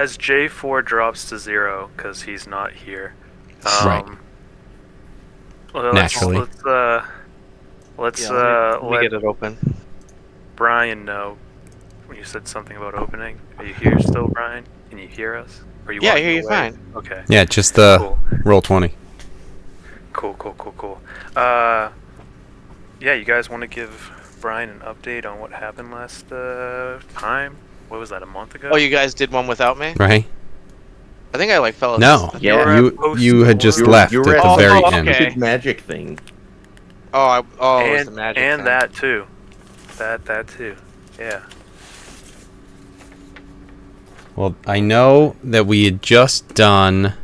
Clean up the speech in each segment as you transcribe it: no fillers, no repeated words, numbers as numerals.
as J4 drops to 0 because he's not here. Right. Well, Naturally. Let's let me let get it open. Brian know when you said something about opening. Are you here still, Brian? Can you hear us? Or you Yeah, I walking hear you away? fine. Okay. Yeah, just the Cool. roll 20. Cool. Yeah, you guys want to give Brian an update on what happened last time? What was that, a month ago? Oh, you guys did one without me? Right? I think I fell asleep. No. Yeah. You had just left You were at at the very okay. end. stupid magic thing. It was the magic and thing. that too. That too. Yeah. Well, I know that we had just done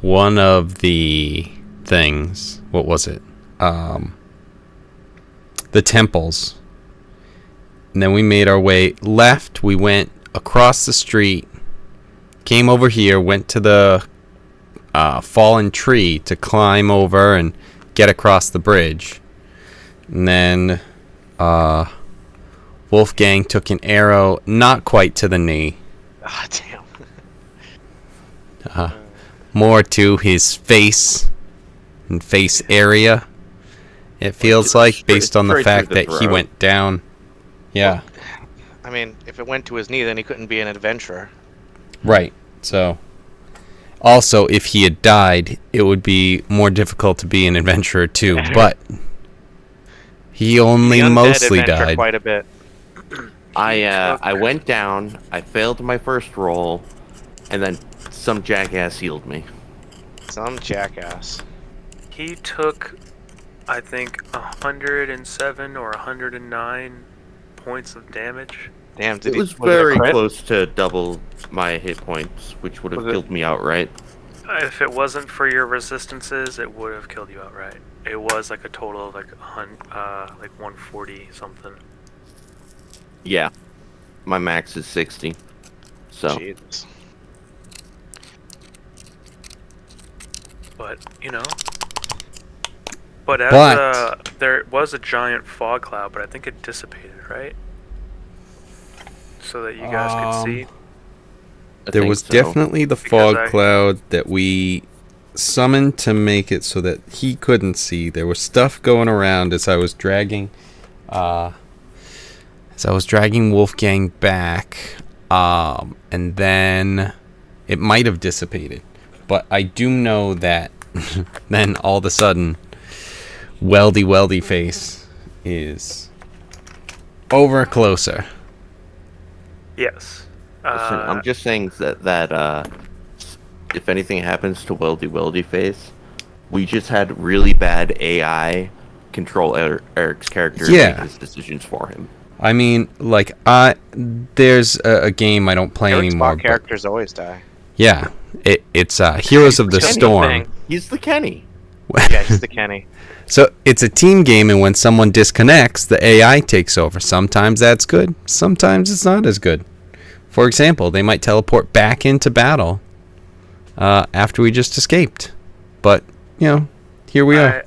one of the things. What was it? The temples. And then we made our way left. We went across the street, came over here, went to the fallen tree to climb over and get across the bridge. And then Wolfgang took an arrow not quite to the knee. Ah, damn. More to his face and face area. It feels like, based on the straight fact through the that he throat. went down. Yeah, I mean, if it went to his knee, then he couldn't be an adventurer. right. So, also, if he had died, it would be more difficult to be an adventurer too. But he only The undead mostly adventure died. quite a bit. I went down. I failed my first roll, and then some jackass healed me. Some jackass. He took, I think, 107 or 109 points of damage. Damn, It was it a very crit? close to double my hit points, which would have Was it- killed me outright. If it wasn't for your resistances, it would have killed you outright. It was like a total of like 140 something. Yeah, my max is 60. So Jesus. But But as But- there was a giant fog cloud, but I think it dissipated, right? So that you guys could see. I There think was so. definitely the Because fog I- cloud that we summoned to make it so that he couldn't see. There was stuff going around as I was dragging Wolfgang back, and then it might have dissipated. But I do know that then all of a sudden, Weldy face is over closer. Yes. Listen, I'm just saying that if anything happens to Weldy Face, we just had really bad AI control Eric's character and Yeah. make his decisions for him. I mean, like, there's a game I don't play Eric's anymore. bot But character's always die. yeah, it's Heroes of the Kenny Storm. thing. He's the Kenny. Yeah, he's the Kenny. So it's a team game, and when someone disconnects, the AI takes over. Sometimes that's good, sometimes it's not as good. For example, they might teleport back into battle after we just escaped. But, here we are.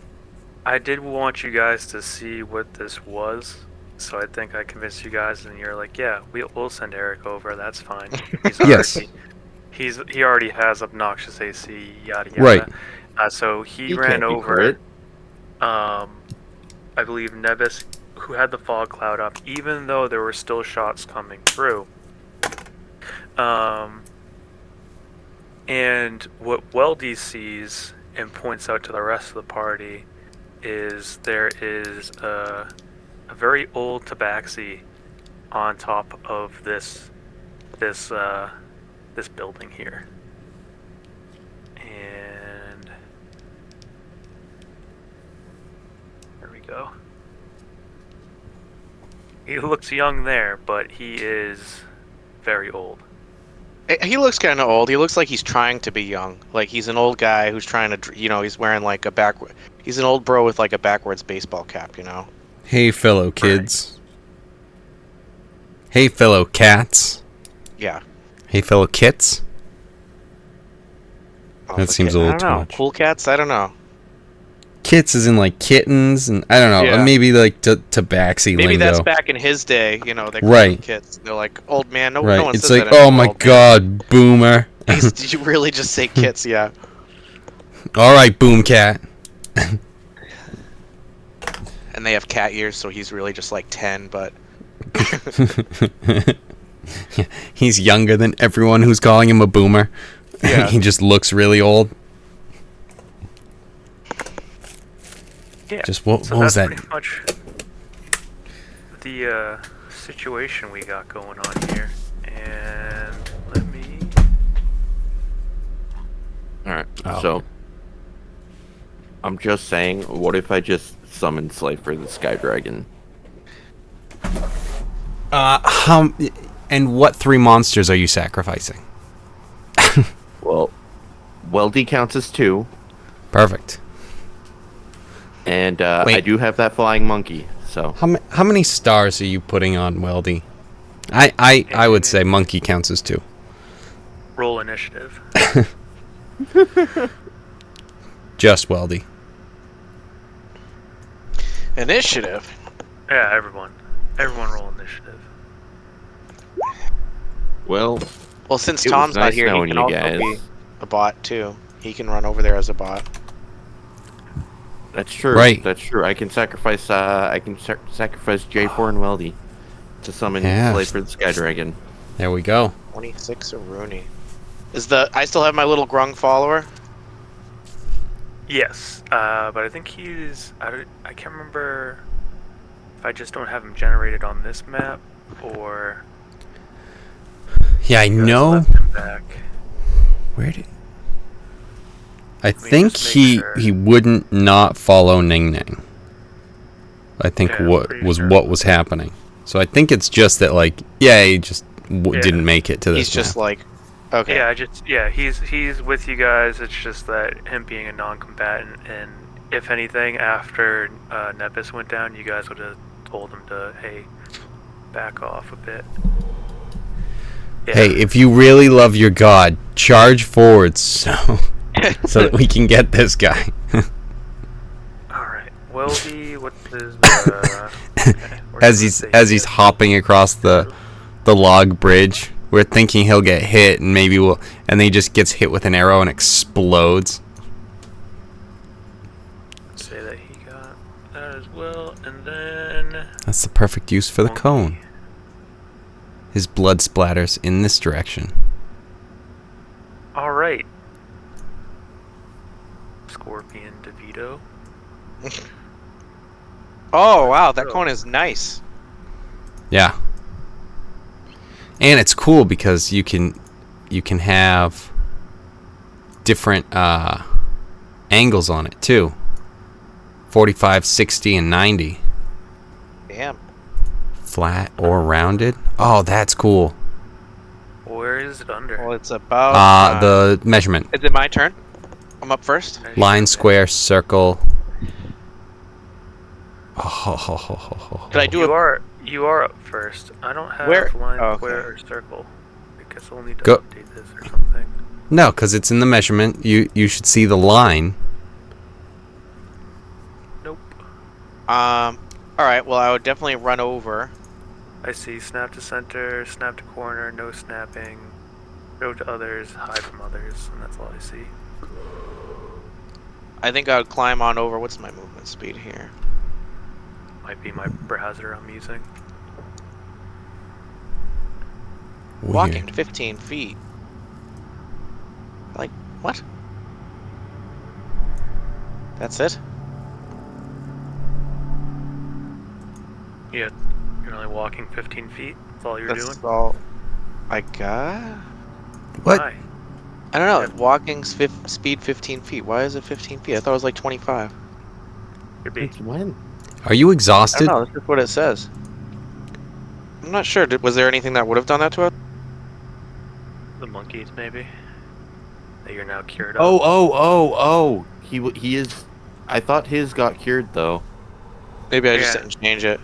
I did want you guys to see what this was, so I think I convinced you guys, and you're like, yeah, we'll send Eric over. That's fine. Yes. He already has obnoxious AC, yada yada. Right. So he He ran can't be over. crit. I believe Nevis, who had the fog cloud up, even though there were still shots coming through. And what Weldy sees and points out to the rest of the party is there is a very old tabaxi on top of this building here. And there we go. He looks young there, but he is very old. He looks kind of old. He looks like he's trying to be young. Like he's an old guy who's trying to, he's wearing like a backward. He's an old bro with like a backwards baseball cap, Hey, fellow kids. Hey, fellow cats. Yeah. Hey, fellow kits. Oh, That seems a little I don't too know. much. Cool cats? I don't know. Kits is in like kittens, and I don't know, Yeah. maybe like tabaxi Maybe lingo. that's back in his day. You know, they call Right. them kits. They're like, old man. No, Right. no one It's says like, that anymore, oh my old man." god, boomer. Did you really just say kits? Yeah. All right, boom cat. And they have cat ears, so he's really just like 10. But He's younger than everyone who's calling him a boomer. Yeah. He just looks really old. Yeah. Just what So was that's that? pretty much the situation we got going on here. And let me. All right. Oh. So I'm just saying, what if I just summon Slifer the Sky Dragon? And what 3 monsters are you sacrificing? Well, Weldy counts as 2, Perfect. and Wait. I do have that flying monkey. So How many stars are you putting on Weldy? I would say monkey counts as 2. Roll initiative. Just Weldy. initiative. Yeah, everyone. Everyone roll initiative. well, Well, since It was Tom's not nice here, he knowing can you also guys. be a bot too. He can run over there as a bot. that's true. Right. That's true. I can sacrifice. Sacrifice J4 and Weldy to summon Yeah. Slifer the Sky Dragon. There we go. 26 of Rooney. I still have my little grung follower? Yes, but I think I can't remember if I just don't have him generated on this map or. Yeah, I you guys know. left him back. Where did? I me think just make sure. he wouldn't not follow Ning Ning. I think Yeah, I'm what pretty was sure. what was happening. So I think it's just that like he just Yeah. didn't make it to this. He's just map. like, okay. Yeah, he's with you guys. It's just that him being a non-combatant, and if anything, after Nepis went down, you guys would have told him to back off a bit. Yeah. Hey, if you really love your god, charge forward so that we can get this guy. All right. Weldy, what is okay, we're as gonna say he's hopping across the log bridge, we're thinking he'll get hit and and then he just gets hit with an arrow and explodes. say that he got that as well, and then That's the perfect use for the Monkey. cone. His blood splatters in this direction. All right. Scorpion DeVito. Oh, wow, that cone is nice. Yeah. And it's cool because you can have different angles on it too. 45, 60, and 90. Damn. Flat or rounded. Oh, that's cool. Where is it under? Well, it's about... The measurement. Is it my turn? I'm up first? Line, square, circle. Oh. Did I do You are up first. I don't have Where- line, oh, okay. square, or circle. I guess we'll need to Go- update this or something. No, because it's in the measurement. You should see the line. Nope. Alright, well, I would definitely run over. I see snap to center, snap to corner, no snapping, go to others, hide from others, and that's all I see. I think I would climb on over. What's my movement speed here? Might be my browser I'm using. Walking 15 feet. Like, what? That's it? Yeah, you're only walking 15 feet. That's all you're That's doing. all I got? What? Why? I don't know. Walking speed 15 feet. Why is it 15 feet? I thought it was like 25. Could be. It's when? Are you I exhausted? don't know. That's just what it says. I'm not sure. Was there anything that would have done that to us? The monkeys, maybe. That you're now cured of. Oh. He is. I thought his got cured though. Maybe I just Yeah. didn't change it.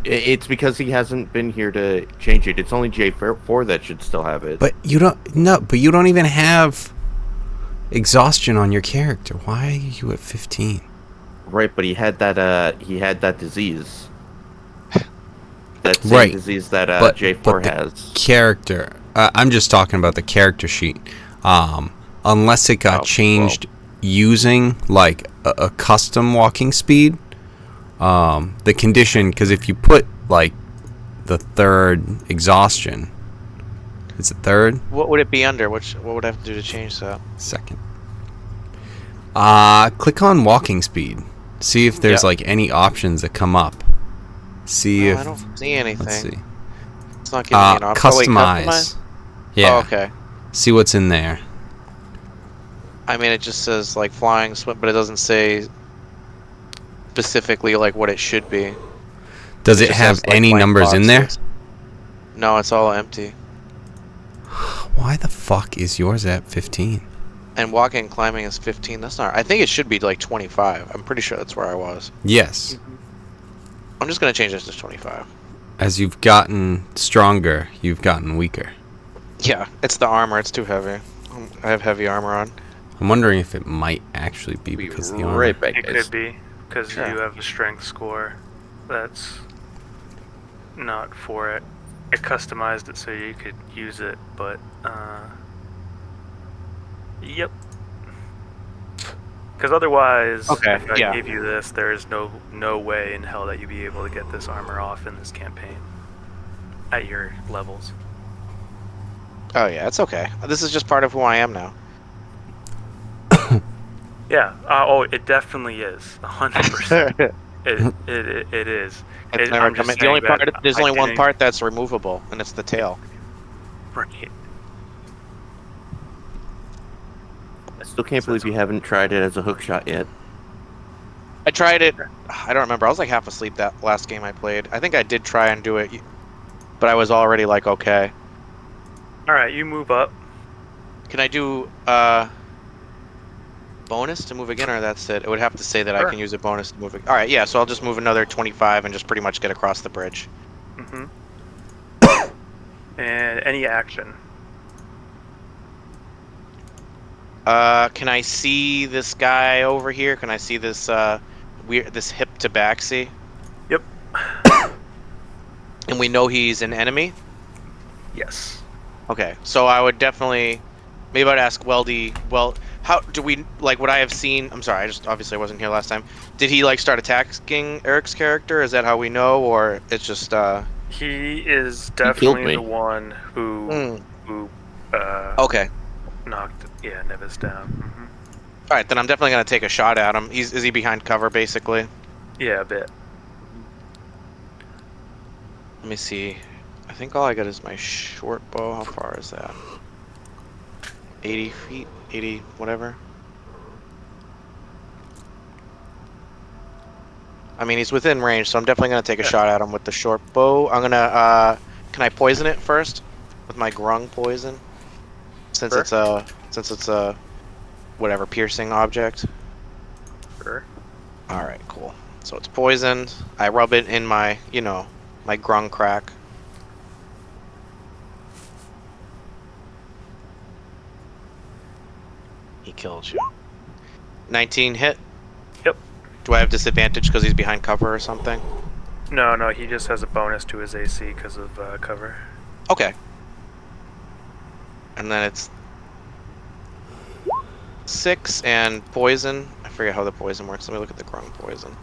It's because he hasn't been here to change it. It's only J4 that should still have it. But you don't. No, but you don't even have exhaustion on your character. Why are you at 15? Right, but he had that disease. That same Right, disease that but J4 the has. character. I'm just talking about the character sheet. Unless it got Oh, changed using like a custom walking speed. The condition, because if you put like the third exhaustion, is it third? What would it be under? What would I have to do to change that? Second. Click on walking speed. See if there's Yep. like any options that come up. See No, if I don't see let's anything. see. It's not giving me an option. Oh wait, customize. Customize. Yeah. Oh, okay. See what's in there. I mean, it just says like flying, swim, but it doesn't say specifically like what it should be. Does it just have has, like, any blank numbers in there? boxes. No, it's all empty. Why the fuck is yours at 15? And walking and climbing is 15. That's not. I think it should be like 25. I'm pretty sure that's where I was. Yes. I'm just gonna change this to 25. As you've gotten stronger, you've gotten weaker. Yeah, it's the armor. It's too heavy. I have heavy armor on. I'm wondering if it might actually be Be because of the armor. right back, It guys. could be because Sure. you have a strength score that's not for it. It customized it so you could use it, but yep. Because otherwise, Okay, if I yeah. gave you this, there is no way in hell that you'd be able to get this armor off in this campaign at your levels. Oh yeah, it's okay. This is just part of who I am now. Yeah. Oh, it definitely is. 100%. It is. It's never I'm just coming. The saying only part. that There's I only one didn't- part that's removable, and it's the tail. Right. I still can't believe you haven't tried it as a hook shot yet. I tried it. I don't remember. I was like half asleep that last game I played. I think I did try and do it, but I was already like, okay. All right, you move up. Can I do bonus to move again, or that's it? It would have to say that I Sure. can use a bonus to move. All right, yeah. So I'll just move another 25 and just pretty much get across the bridge. Mm-hmm. And any action. Can I see this guy over here? Can I see this this hip tabaxi? Yep. And we know he's an enemy. Yes. Okay, so I would definitely, maybe I'd ask Weldy. Well, how do we like? Would I have seen? I'm sorry, I just obviously I wasn't here last time. Did he like start attacking Eric's character? Is that how we know, or it's just? He is killed definitely me. the one who Okay. knocked Nevis down. Mm-hmm. All right, then I'm definitely gonna take a shot at him. Is he behind cover basically? Yeah, a bit. Let me see. I think all I got is my short bow. How far is that? 80 feet? 80 whatever. I mean, he's within range, so I'm definitely gonna take a shot at him with the short bow. I'm gonna can I poison it first with my grung poison? Since Sure. it's a whatever piercing object. Sure. All right, cool. So it's poisoned. I rub it in my, my grung crack. He killed you. 19 hit. Yep. Do I have disadvantage because he's behind cover or something? No, he just has a bonus to his AC because of cover. Okay. And then it's 6 and poison. I forget how the poison works. Let me look at the grung poison.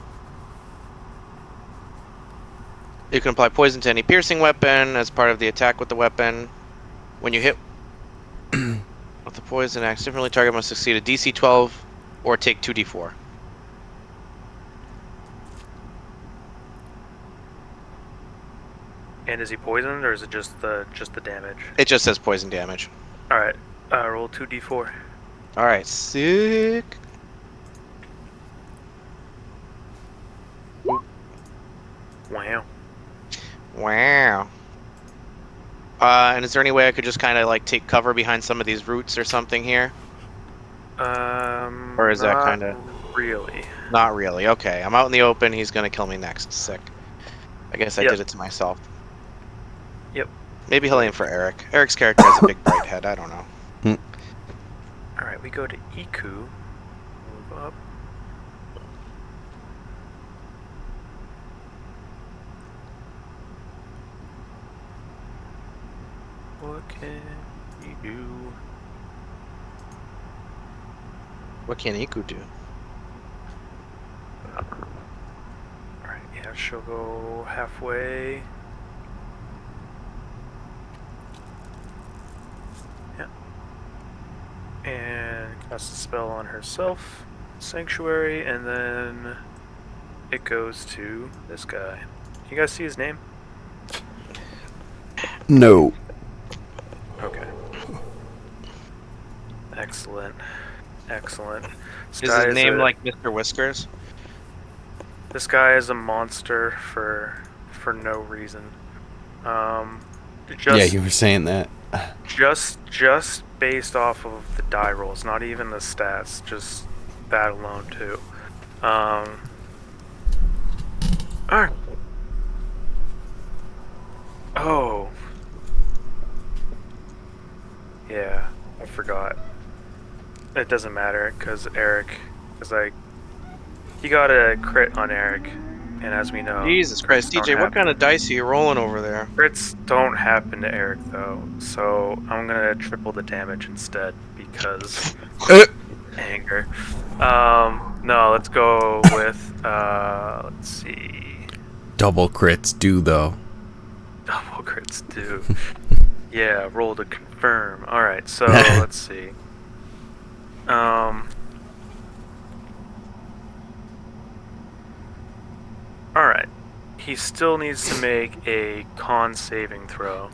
You can apply poison to any piercing weapon as part of the attack with the weapon. When you hit with the poison axe, differently target must succeed a DC 12 or take 2d4. And is he poisoned, or is it just the damage? It just says poison damage. All right. Roll 2d4. All right, sick. Wow. Wow. And is there any way I could just kind of like take cover behind some of these roots or something here? Or is that not kinda- really? Not really. Okay, I'm out in the open. He's gonna kill me next. Sick. I guess I Yep. did it to myself. Yep. Maybe he'll aim for Eric. Eric's character has a big bright head. I don't know. All right, we go to Iku. Move up. What can you do? What can Iku do? Alright, yeah, she'll go halfway. Yeah. And cast a spell on herself, Sanctuary, and then it goes to this guy. Can you guys see his name? No. Okay. Excellent. Excellent. This Is guy his name a- like Mr. Whiskers? This guy is a monster for no reason. Yeah, Just you were saying that. just based off of the die rolls, not even the stats, just that alone too. Alright. Oh. Yeah, I forgot. It doesn't matter because he got a crit on Eric, and as we know, Jesus Christ, crits don't DJ, what happen. kind of dice are you rolling over there? Crits don't happen to Eric though, so I'm gonna triple the damage instead because anger. No, let's go with let's see, Double crits do though. double crits do. Yeah, roll to confirm. All right, so let's see. All right. He still needs to make a con saving throw.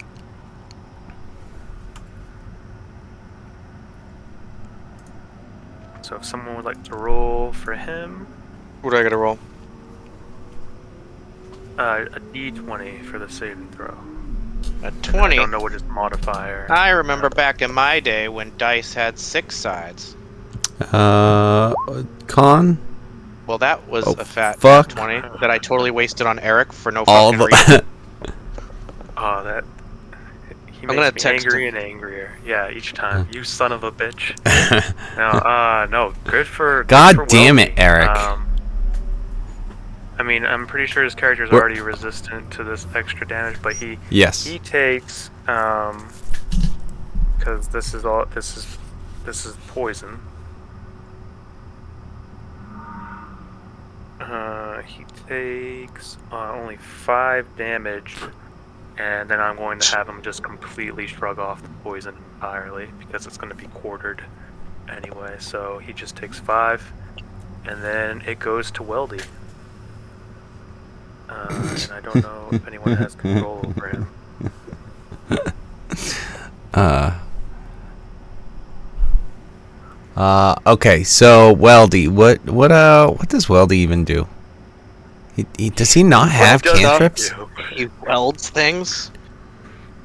So if someone would like to roll for him, What do I gotta roll? a d20 for the saving throw. A And then 20. I don't know what his modifier. I remember back in my day when dice had 6 sides. Con? Well, that was Oh, a fat fuck. 20 that I totally wasted on Eric for no All fucking reason. the. Oh, that. He I'm gonna makes me text angry him. and angrier. Yeah, each time. You son of a bitch. No, good for. God good for damn it, Welby. Eric. I mean, I'm pretty sure his character is What- already resistant to this extra damage, but he Yes. takes because this is poison. He takes only 5 damage, and then I'm going to have him just completely shrug off the poison entirely because it's going to be quartered anyway. So he just takes 5, and then it goes to Weldy. And I don't know if anyone has control over him. Okay, so Weldy, what does Weldy even do? Does he not have What does he cantrips? do? He welds things.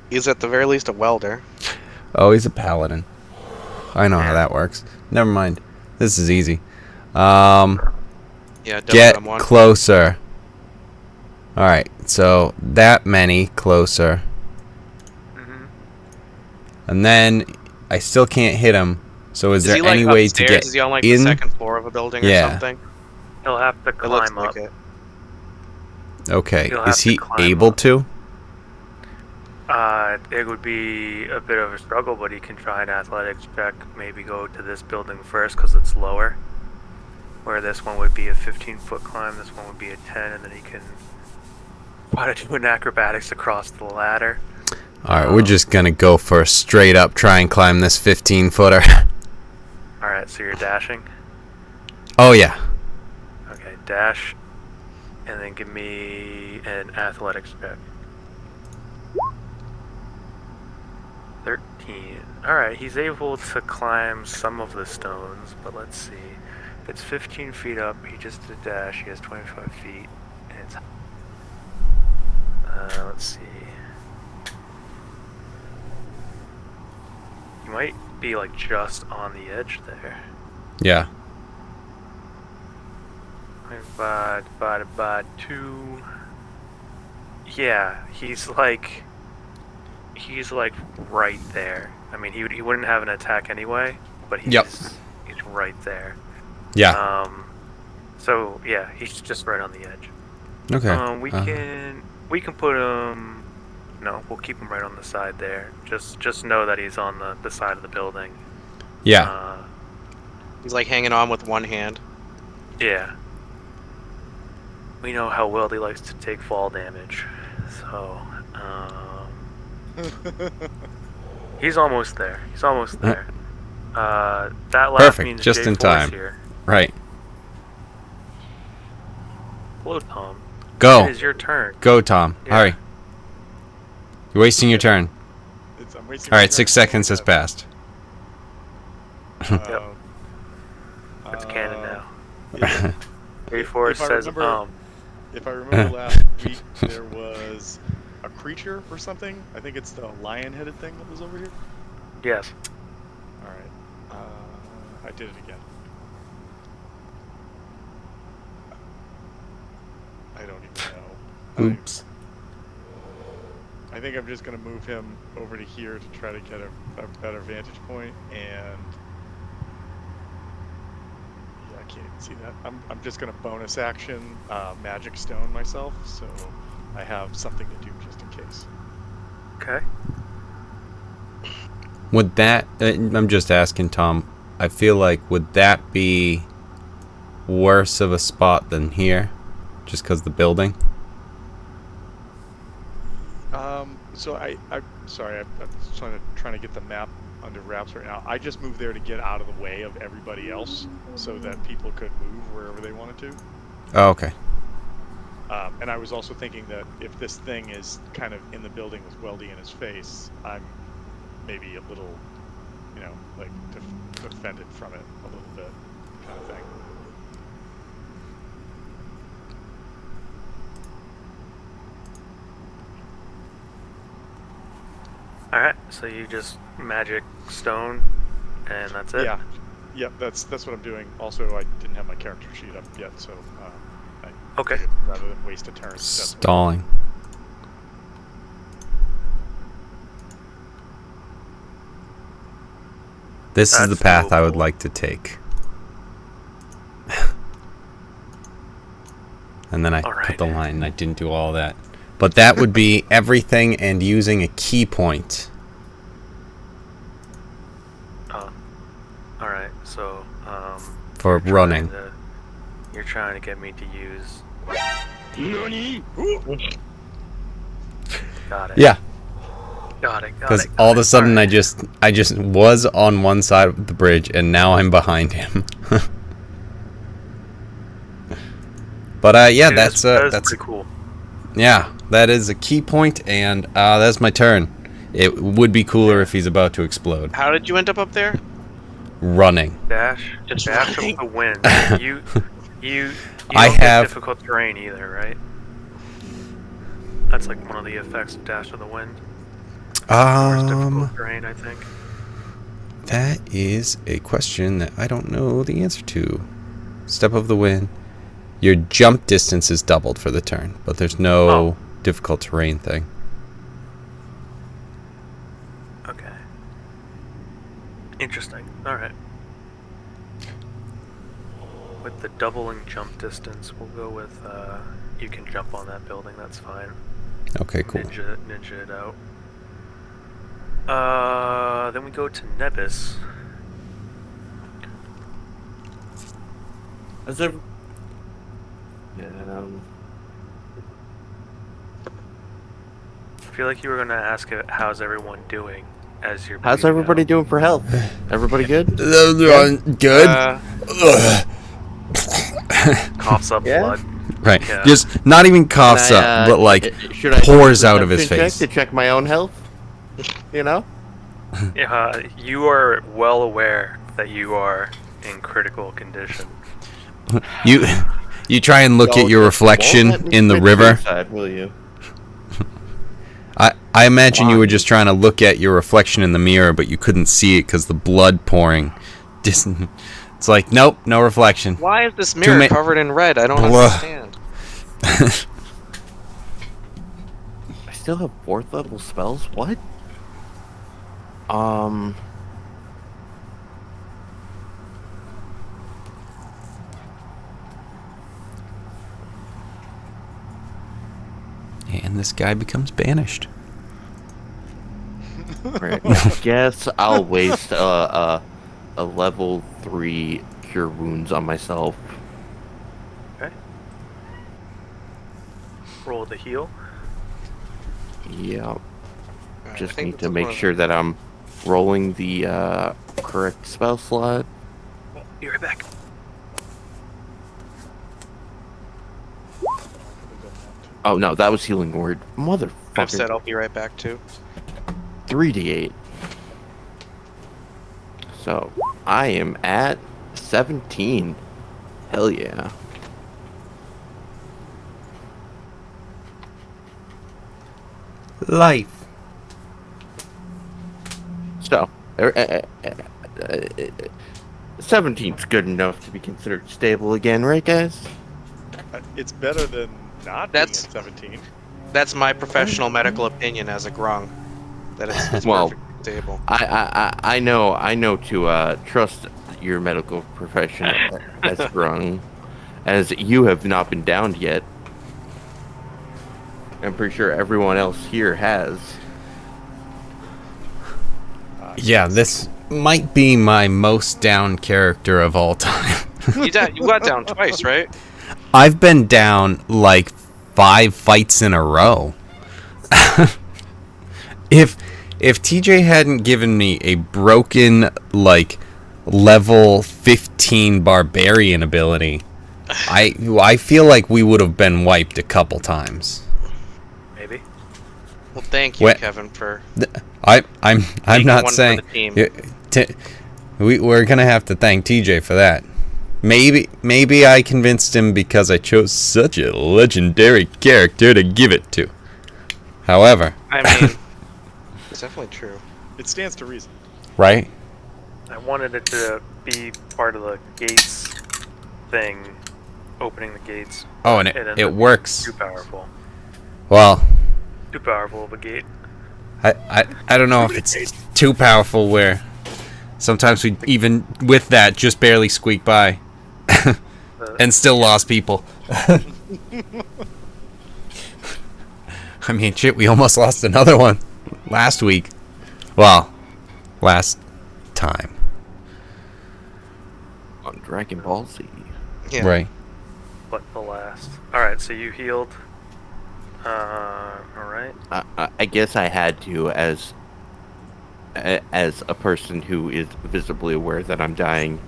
He's at the very least a welder. Oh, he's a paladin. I know how Yeah. that works. Never mind. This is easy. Yeah, Get WM1. closer. Alright, so that many closer. Mhm. And then I still can't hit him. So is there he like any way to upstairs? get Is he on like in? the second floor of a building Yeah. or something? He'll have to It looks climb like up. it. Okay, He'll have is to he climb able up. to? It would be a bit of a struggle, but he can try an athletics check. Maybe go to this building first because it's lower. Where this one would be a 15-foot climb, this one would be a 10, and then he can try to do an acrobatics across the ladder. Alright, we're just gonna go for a straight up try and climb this 15-footer. Alright, so you're dashing. Oh, yeah. Okay, dash. And then give me an athletics check. 13. Alright, he's able to climb some of the stones, but let's see. It's 15 feet up, he just did dash, he has 25 feet. And it's, let's see. You might be like just on the edge there. Yeah. 25 divided by 2. Yeah, he's like right there. I mean, he wouldn't have an attack anyway, but he's Yep. he's right there. Yeah. So yeah, he's just right on the edge. Okay. We can put him No, we'll keep him right on the side there. Just know that he's on the side of the building. Yeah. He's like hanging on with one hand. Yeah. We know how Weldy likes to take fall damage, so he's almost there. He's almost there. That laugh Perfect, means just in J4's time. here. Right. Hello, Tom. Go. It is your turn. Go, Tom. Yeah. Hurry. You're wasting your turn. I'm wasting All my right, turn. 6 seconds has Oh passed. my God. Yep. That's canon now. Yeah. J4 If I says, remember- If I remember last week, there was a creature or something. I think it's the lion-headed thing that was over here. yes. All right. I did it again. I don't even know. Oops. I think I'm just gonna move him over to here to try to get a better vantage point, and yeah, I can't even see that. I'm just gonna bonus action magic stone myself, so I have something to do just in case. Okay. Would that... I'm just asking, Tom. I feel like, would that be worse of a spot than here? Just because the building? So I'm sorry, I'm just trying to get the map under wraps right now. I just moved there to get out of the way of everybody else, so that people could move wherever they wanted to. Oh, okay. And I was also thinking that if this thing is kind of in the building with Weldy in his face, I'm maybe a little, like defended from it a little bit, kind of thing. Alright, so you just magic stone, and that's it? Yeah. Yep, that's what I'm doing. Also, I didn't have my character sheet up yet, so I Okay. figured rather than waste a turn. Stalling. This is the That's path I would doable. like to take. And then I All put right. the line and I didn't do all that. But that would be everything and using a key point. Alright, so, For you're running. You're trying to get me to use... Got it. Yeah, Got it, got because it. all of a sudden Alright. I just was on one side of the bridge and now I'm behind him. But yeah, Dude, that's pretty cool. yeah, that is a key point, and that's my turn. It would be cooler if he's about to explode. How did you end up there? Running. Dash Just of running. the wind. You I don't get have- difficult terrain either, right? That's like one of the effects of Dash of the Wind. More difficult terrain, I think. That is a question that I don't know the answer to. Step of the wind. Your jump distance is doubled for the turn, but there's no Oh. difficult terrain thing. Okay. Interesting. Alright. With the doubling jump distance, we'll go with, you can jump on that building, that's fine. Okay, cool. Ninja it out. Then we go to Nebis. Is there? I feel like you were gonna ask how's everyone doing as you're How's bleeding everybody out. doing for health? Everybody good? Good? Coughs up Yeah? blood. Right. Yeah. Just not even coughs Can I, up, but like should I do a pours out of his perception check face. to check my own health? You know? You are well aware that you are in critical condition. You try and look at Don't- your won't reflection let me in the commit river. suicide, will you? I imagine you were Why? just trying to look at your reflection in the mirror, but you couldn't see it because the blood pouring. It's like, nope, no reflection. Why is this mirror covered in red? I don't Blah. understand. I still have 4th level spells? What? And this guy becomes banished. Right. Guess I'll waste a level 3 cure wounds on myself. Okay. Roll the heal. Yeah. Alright, I Just think need that's to one make of sure them. that I'm rolling the correct spell slot. Be right back. Oh no, that was healing word. I've said Motherfucker. I'll be right back too. 3d8. So I am at 17. Hell yeah. Life. So, 17's good enough to be considered stable again, right, guys? It's better than not That's- being at 17. That's my professional medical opinion as a grung. That it's Well, perfectly stable. I know to trust your medical profession as Grung, as you have not been downed yet. I'm pretty sure everyone else here has. Yeah, this might be my most down character of all time. You got down twice, right? I've been down like 5 fights in a row. if TJ hadn't given me a broken like level 15 barbarian ability, I feel like we would have been wiped a couple times. Maybe. Well, thank you, What? Kevin, for I'm taking not one saying for the team. we're gonna have to thank TJ for that. Maybe I convinced him because I chose such a legendary character to give it to. However, I mean, it's definitely true. It stands to reason. right? I wanted it to be part of the gates thing, opening the gates. Oh, and ended it up works. Too powerful. Well, Too powerful of a gate. I don't know if it's too powerful where sometimes we even with that just barely squeak by and still lost people. I mean, shit, we almost lost another one last week. Well, last time. On Dragon Ball Z. Yeah. Right. But the last. Alright, so you healed. Alright. I guess I had to as a person who is visibly aware that I'm dying,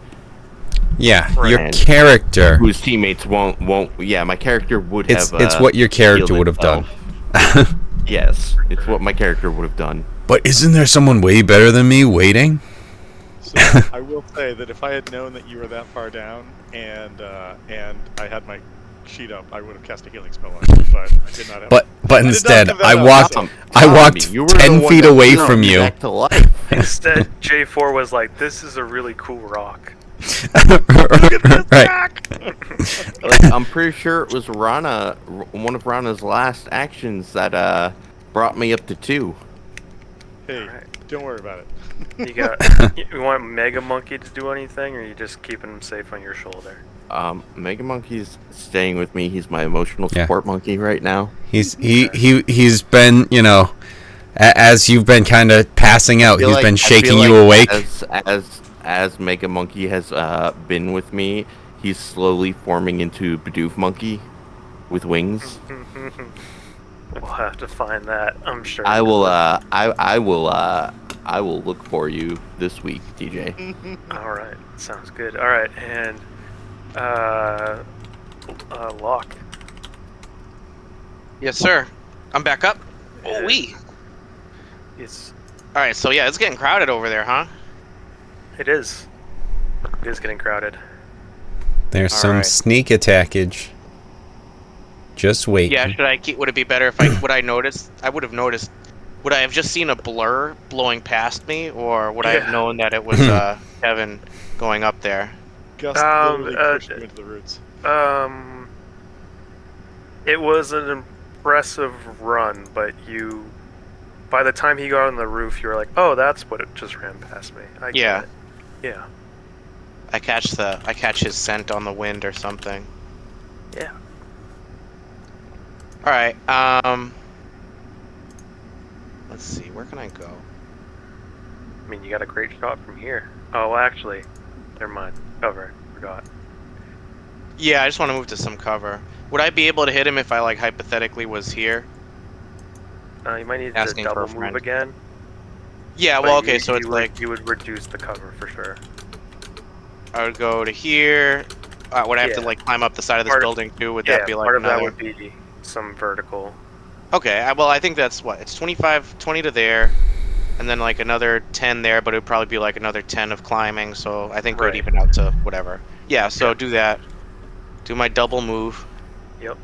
Yeah, Right. your And character. whose teammates won't. Yeah, my character would have. It's what your character healed would have done. itself. Yes, it's what my character would have done. But isn't there someone way better than me waiting? So I will say that if I had known that you were that far down and I had my sheet up, I would have cast a healing spell on you, but I did not have. But I did not instead, have that I out, walked. so- I walked Tommy, you were the 10 one feet that away brought from me you. back to life. Instead, J4 was like, this is a really cool rock. Right. Like, I'm pretty sure it was Rana, one of Rana's last actions that brought me up to 2. Hey, Alright. don't worry about it. You got. You want Mega Monkey to do anything, or are you just keeping him safe on your shoulder? Mega Monkey's staying with me. He's my emotional Yeah. support monkey right now. He's been, you know, as you've been kind of passing out, Feel he's like- been I feel shaking you like awake. As Mega Monkey has been with me, he's slowly forming into Bidoof Monkey with wings. We'll have to find that, I'm sure. I will I will look for you this week, DJ. Alright, sounds good. Alright, and Locke. Yes, sir. I'm back up. Yeah. Oh, wee. It's All right, so yeah, it's getting crowded over there, huh? it is. It is getting crowded. There's some Alright. sneak attackage. Just wait. Yeah, should I keep? Would it be better if I would I notice? I would have noticed. Would I have just seen a blur blowing past me, or would I have Yeah. known that it was Kevin going up there? Gus Um, literally pushed you into the roots. It was an impressive run, but you, by the time he got on the roof, you were like, "Oh, that's what it just ran past me." I get Yeah. it. Yeah. I catch his scent on the wind or something. Yeah. All right. Let's see. Where can I go? mean, you got a great shot from here. Oh, actually, never mind. Cover. Forgot. Yeah, I just want to move to some cover. Would I be able to hit him if I like hypothetically was here? You might need Asking to for a double move friend. again. Yeah, But well, okay, so it's you like you would reduce the cover for sure. I would go to here. Would I have to Yeah. like climb up the side of this Part of- building too? Would Yeah, that be like part of that another? would be some vertical. Okay, well, I think that's what it's 25, 20 to there, and then like another 10 there, but it would probably be like another 10 of climbing. So I think it would Right. even out to whatever. Yeah, so Yeah. do that. Do my double move. Yep.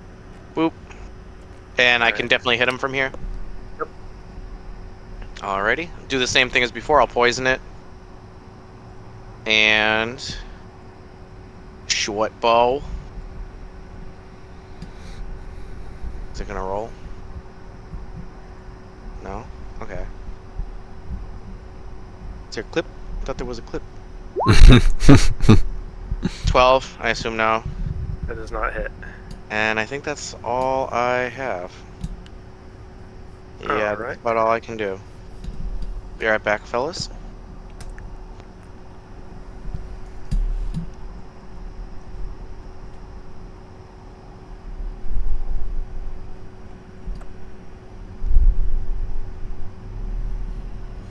Boop. And I Alright. can definitely hit him from here. Yep. Alrighty. Do the same thing as before. I'll poison it. And short bow. Is it gonna roll? No? Okay. Is there a clip? I thought there was a clip. 12, I assume no. That does not hit. And I think that's all I have. Yeah, that's Alright. about all I can do. Be right back, fellas.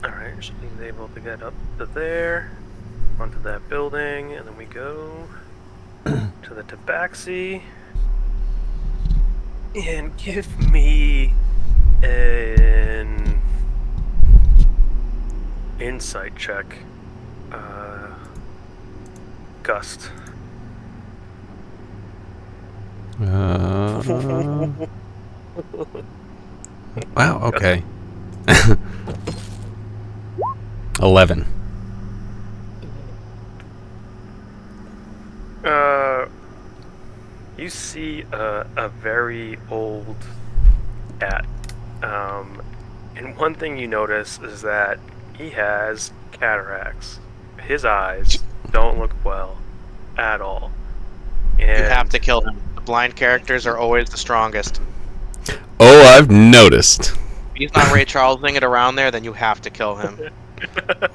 Alright, she's able to get up to there, onto that building, and then we go to the tabaxi. And give me an insight check. Gust. Wow, okay. 11. You see a very old cat. And one thing you notice is that he has cataracts. His eyes don't look well at all. And You have to kill him. The blind characters are always the strongest. Oh, I've noticed. If he's not Ray Charlesing it around there, then you have to kill him.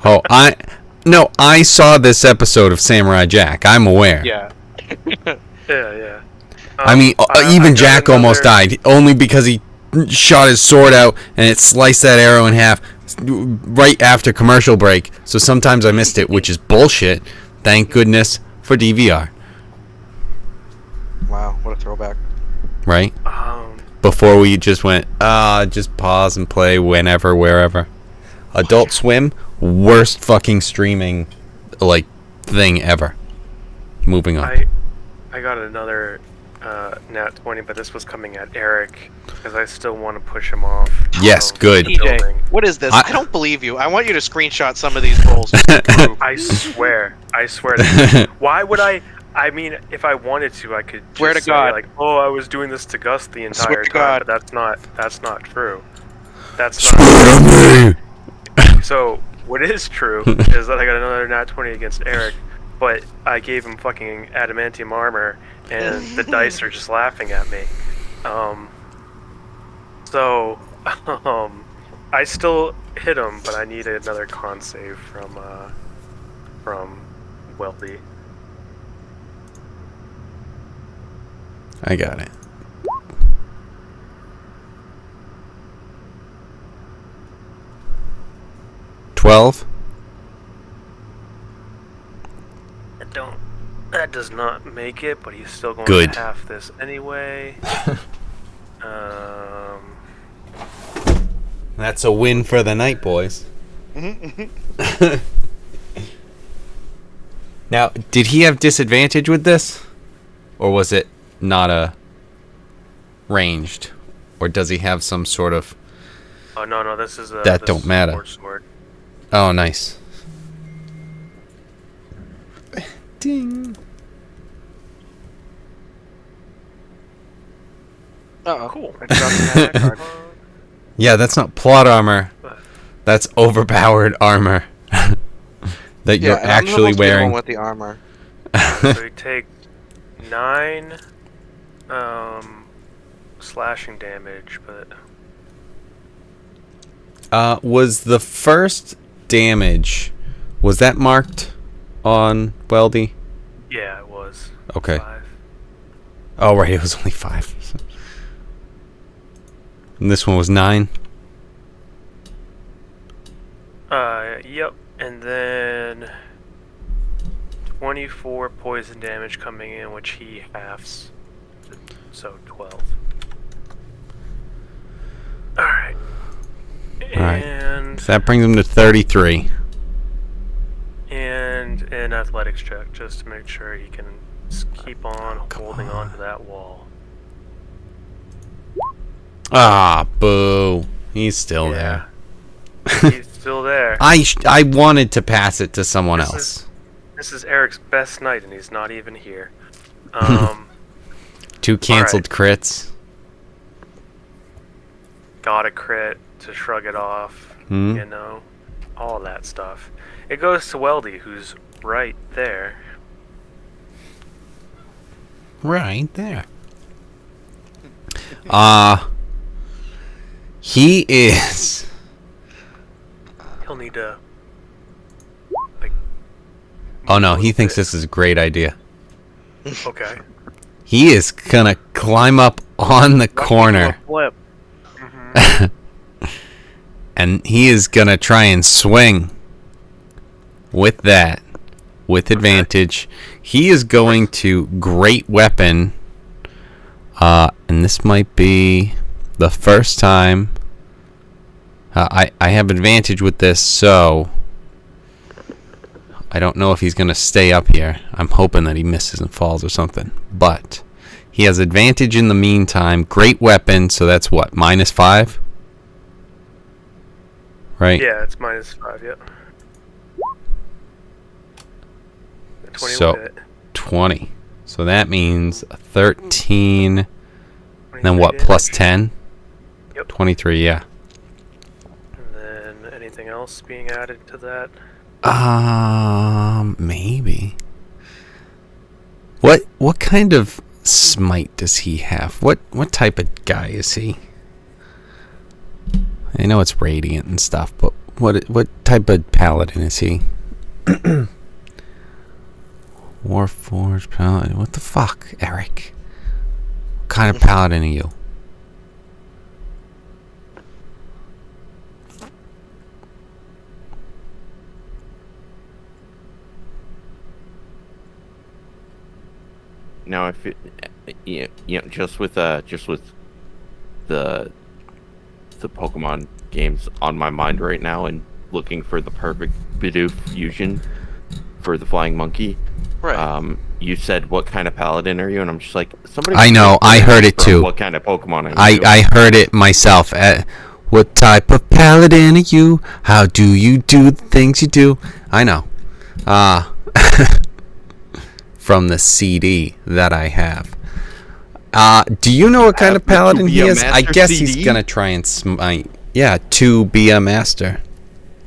Oh, I saw this episode of Samurai Jack. I'm aware. Yeah. Yeah. I mean, I even got Jack almost another- died only because he shot his sword out and it sliced that arrow in half right after commercial break. So sometimes I missed it, which is bullshit. Thank goodness for DVR. Wow, what a throwback. Right? Um, Before we just went, just pause and play whenever, wherever. Adult Swim, worst fucking streaming, like, thing ever. Moving on. I got another nat 20, but this was coming at Eric because I still want to push him off. Yes, of good. the TJ, building. what is this? I- I don't believe you. I want you to screenshot some of these rolls. Just to prove. I swear to you. Why would I? I mean, if I wanted to, I could just Swear to say, God. like, oh, I was doing this to Gus the Swear entire to time, God. but that's not true. That's Swear not. to me! So what is true is that I got another nat 20 against Eric, but I gave him fucking adamantium armor, and the dice are just laughing at me. So I still hit him, but I need another con save from Weldy. I got it. $12. That does not make it, but he's still going Good. to half this anyway. That's a win for the night, boys. Now, did he have disadvantage with this? Or was it not a ranged? Or does he have some sort of... Oh no, this is a That this don't is a matter. short sword. Oh, nice. Ding. Uh-oh. Cool. I dropped that card. Yeah, that's not plot armor. That's overpowered armor. That you're and I'm actually supposed to be the wearing. one with the armor. So you take 9 slashing damage, but Was the first damage. Was that marked on Weldy? Yeah, it was. Okay. 5. Oh, right, it was only 5. And this one was 9? Yep. And then 24 poison damage coming in, which he halves. So 12. Alright. Alright. And So that brings him to 33. and an athletics check just to make sure he can keep on holding on to that wall. Ah, boo. He's still Yeah. there. He's still there. I wanted to pass it to someone This else. This is Eric's best night, and he's not even here. 2 canceled crits. Got a crit to shrug it off, Hmm? you know, all that stuff. It goes to Weldy, who's right there. Right there. He is. He'll need to, like... Oh no, move a he thinks bit. this is a great idea. Okay. He is gonna climb up on the corner. Flip. And he is gonna try and swing with that, with advantage. He is going to great weapon, and this might be the first time. I have advantage with this, so I don't know if he's gonna stay up here. I'm hoping that he misses and falls or something, but he has advantage in the meantime. Great weapon, so that's what, -5? Right? Yeah, it's -5, yep. 20 So- will hit. 20. So that means 13. Then 23 what, plus damage. 10? Yep. 23, yeah. And then anything else being added to that? Maybe. What kind of smite does he have? What type of guy is he? I know it's radiant and stuff, but what type of paladin is he? Warforged paladin. What the fuck, Eric? What kind of paladin are you? Now, if it, just with the Pokemon games on my mind right now, and looking for the perfect Bidoof fusion for the flying monkey. Right. You said, what kind of paladin are you? And I'm just like, somebody. I know, I heard it too. What kind of Pokemon are you? I heard it myself. What type of paladin are you? How do you do the things you do? I know. From the CD that I have. Do you know what kind of paladin he is? I guess he's CD? gonna try and smite. Yeah, to be a master.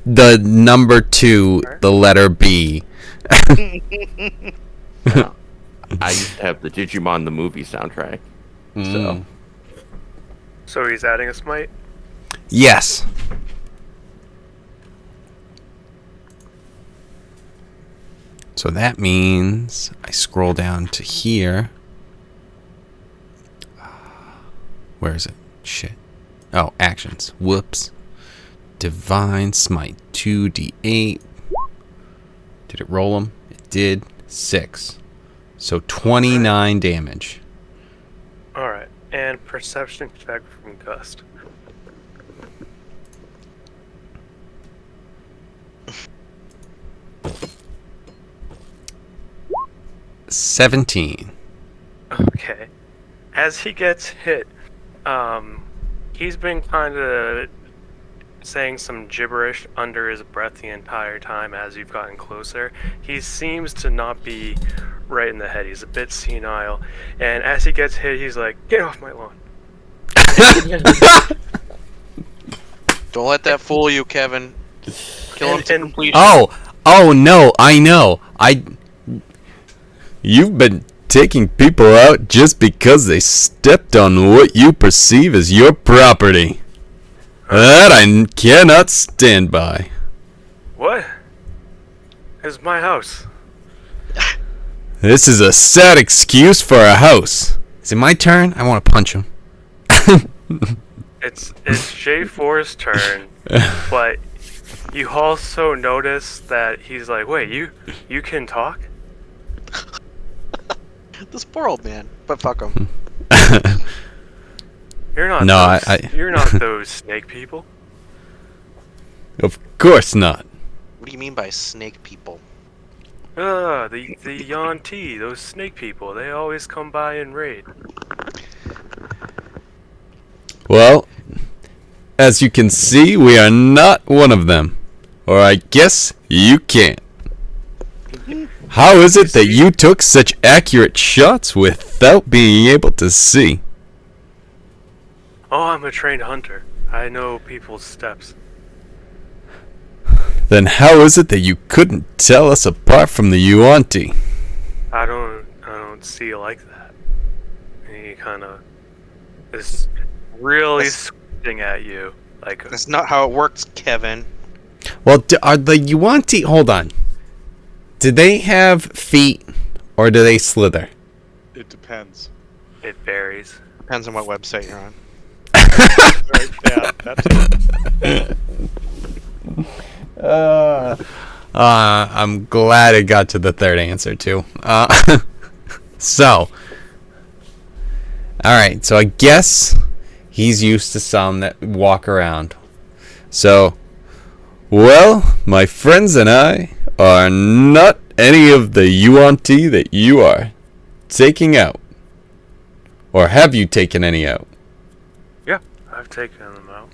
The number 2, the letter B. I used to have the Digimon the movie soundtrack. So So he's adding a smite? Yes. So that means I scroll down to here. Where is it? Shit. Oh, actions. Whoops. Divine Smite. 2d8. Did it roll them? It did. 6. So 29 damage. Alright. And perception check from Gust. 17. Okay. As he gets hit, he's been kind of saying some gibberish under his breath the entire time as you've gotten closer. He seems to not be right in the head. He's a bit senile. And as he gets hit, he's like, "Get off my lawn." Don't let that fool you, Kevin. Kill him to And- completion. Oh no, I know. You've been taking people out just because they stepped on what you perceive as your property. That I cannot stand by. What? It's my house. This is a sad excuse for a house. Is it my turn? I want to punch him. It's J4's turn, but you also notice that he's like, wait, you can talk? This poor old man. But fuck him. You're not No, those, you're not those snake people. Of course not. What do you mean by snake people? The Yuan-Ti, those snake people, they always come by and raid. Well, as you can see, we are not one of them. Or I guess you can't. How is it that you took such accurate shots without being able to see? Oh, I'm a trained hunter. I know people's steps. Then how is it that you couldn't tell us apart from the Yuan-Ti? I don't see you like that. And he kind of is really squinting at you, like. That's not how it works, Kevin. Well, are the Yuan-Ti... Hold on. Do they have feet, or do they slither? It depends. It varies. Depends on what website you're on. Right, yeah, that's I'm glad it got to the third answer, too. So... Alright, so I guess he's used to some that walk around. So... Well, my friends and I are not any of the Yuan-Ti that you are taking out. Or have you taken any out? Yeah, I've taken them out.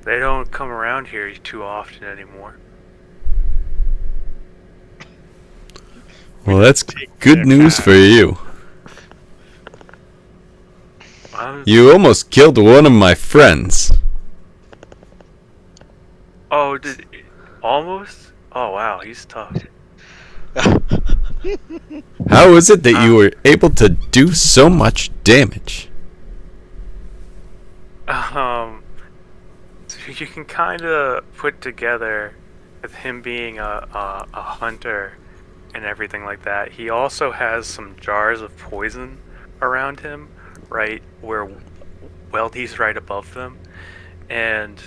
They don't come around here too often anymore. Well, that's good news for you. You almost killed one of my friends. Oh, almost? Oh wow, he's tough. How is it that you were able to do so much damage? So you can kind of put together with him being a hunter and everything like that. He also has some jars of poison around him, right where Weldy's right above them, and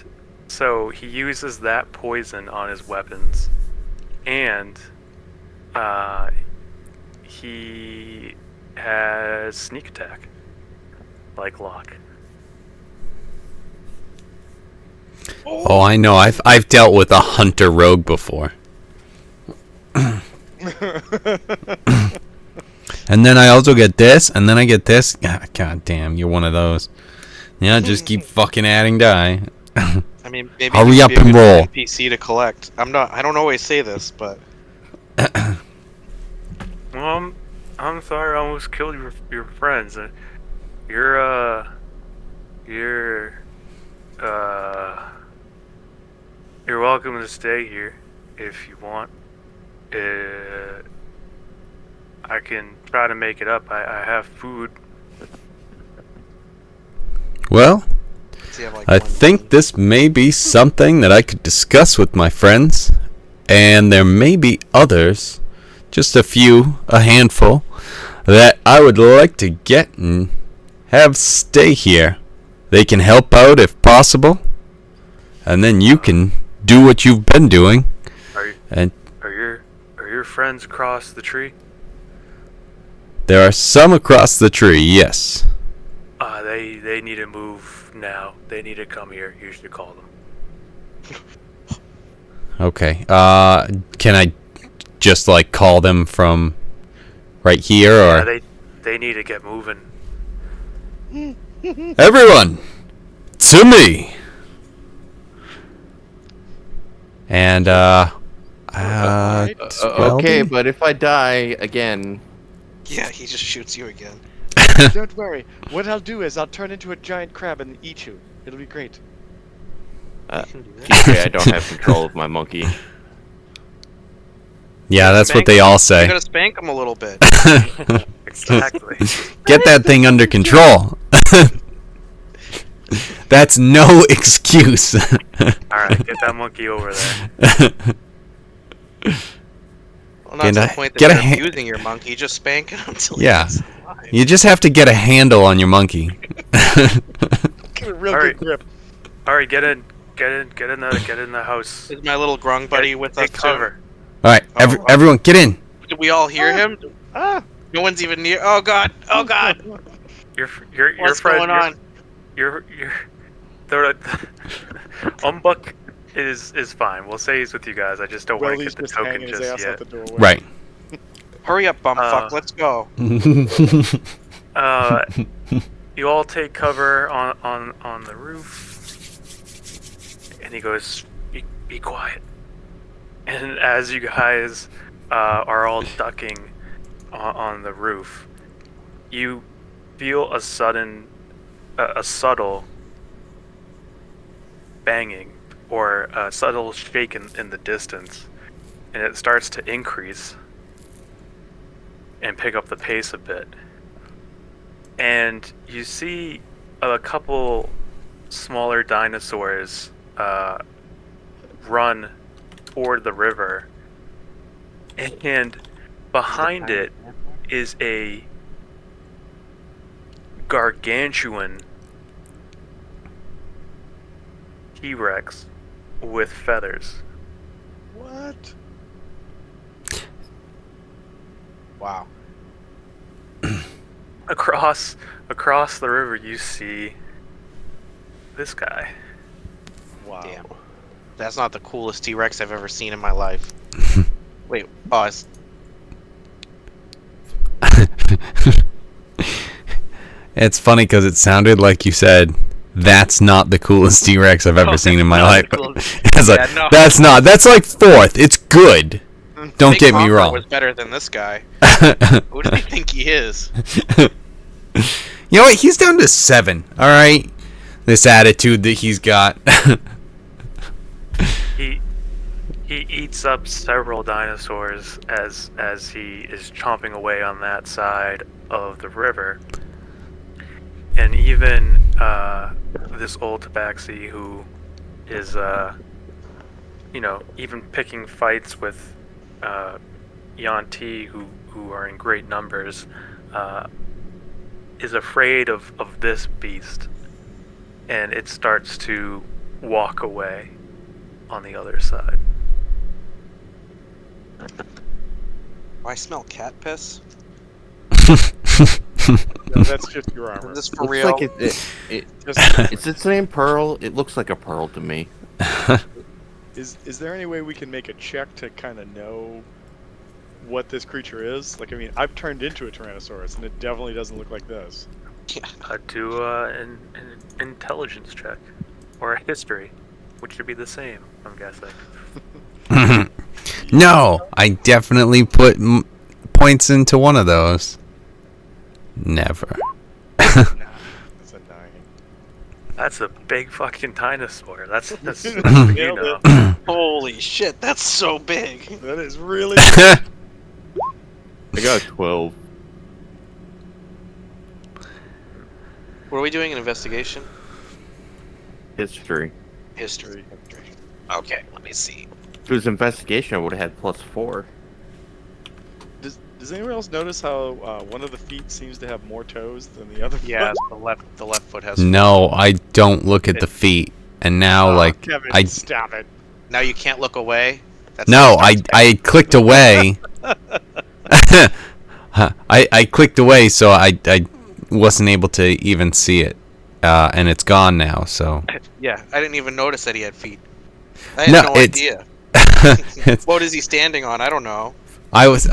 so he uses that poison on his weapons, and he has sneak attack, like Locke. Oh, I know. I've dealt with a hunter rogue before. And then I also get this, and then I get this. God damn, you're one of those. Yeah, just keep fucking adding die. I mean, maybe Hurry up and roll. NPC to collect. I don't always say this, but Well, I'm sorry I almost killed your friends. You're welcome to stay here if you want. I can try to make it up. I have food. Well, does he have, like, I one think gun? this may be something that I could discuss with my friends, and there may be others, just a handful, that I would like to get and have stay here. They can help out if possible, and then you can do what you've been doing. Are your friends across the tree? There are some across the tree, yes. They need to move now. They need to come here. You should call them. Okay. Can I just like call them from right here, or Yeah, they need to get moving. everyone to me? And Okay, Weldy? but if I die again, Yeah, he just shoots you again. Don't worry. What I'll do is I'll turn into a giant crab and eat you. It'll be great. You can do that. okay, I don't have control of my monkey. Yeah, that's what Spank they all You say. gotta spank him a little bit. Exactly. Get that thing under control. That's no excuse. All right, get that monkey over there. Well, not to the point that get a you're ha- abusing your monkey, just spank him until Yeah. he's alive. You just have to get a handle on your monkey. Get a real All good right. grip. All right, get in the house. Is my little grung buddy with us Take cover. All right, everyone, get in. Did we all hear him? Ah! No one's even near. Oh god! Oh god! Your What's friend. going on? Your the Umbuck is fine. We'll say he's with you guys. I just don't want to Weldy's get the just token hanging his just ass yet. out the doorway. Right. Hurry up, bumfuck. Let's go. You all take cover on the roof, and he goes, "Be quiet." And as you guys are all ducking on the roof, you feel a subtle banging or a subtle shake in the distance, and it starts to increase and pick up the pace a bit. And you see a couple smaller dinosaurs run toward the river, and behind it is a gargantuan T-Rex with feathers. What? Wow. Across the river, you see this guy. Wow. Damn. That's not the coolest T-Rex I've ever seen in my life. Wait, pause. It's funny because it sounded like you said, "That's not the coolest T-Rex I've ever seen in my life." It's like, Yeah, no. that's not. That's like fourth. It's good. Don't Big get me Conqueror wrong. was better than this guy. Who does he think he is? You know what? He's down to 7. All right. This attitude that he's got. He eats up several dinosaurs as he is chomping away on that side of the river, and even this old tabaxi who is even picking fights with Yanti who are in great numbers, is afraid of this beast, and it starts to walk away on the other side. I smell cat piss. No, that's just your armor. Is this for Looks real? like it's its name Pearl. It looks like a pearl to me. Is there any way we can make a check to kind of know what this creature is? Like, I mean, I've turned into a Tyrannosaurus, and it definitely doesn't look like this. Do an intelligence check or a history, which should be the same, I'm guessing. No, I definitely put points into one of those. Never. It's a 9. That's a big fucking dinosaur. That's you Nailed know. it. Holy shit, that's so big. That is really. I got 12. What are we doing? An investigation? History. History. Okay, let me see. If it was investigation, I would have had +4. Does anyone else notice how one of the feet seems to have more toes than the other? Yes, foot? the left foot has. No, I don't look at the feet. And now, Oh, like, Kevin, I stop it. Now you can't look away. That's no, I clicked away. I clicked away, so I wasn't able to even see it, and it's gone now. So Yeah, I didn't even notice that he had feet. I had No, no it's- idea. it's, What is he standing on? I don't know. I was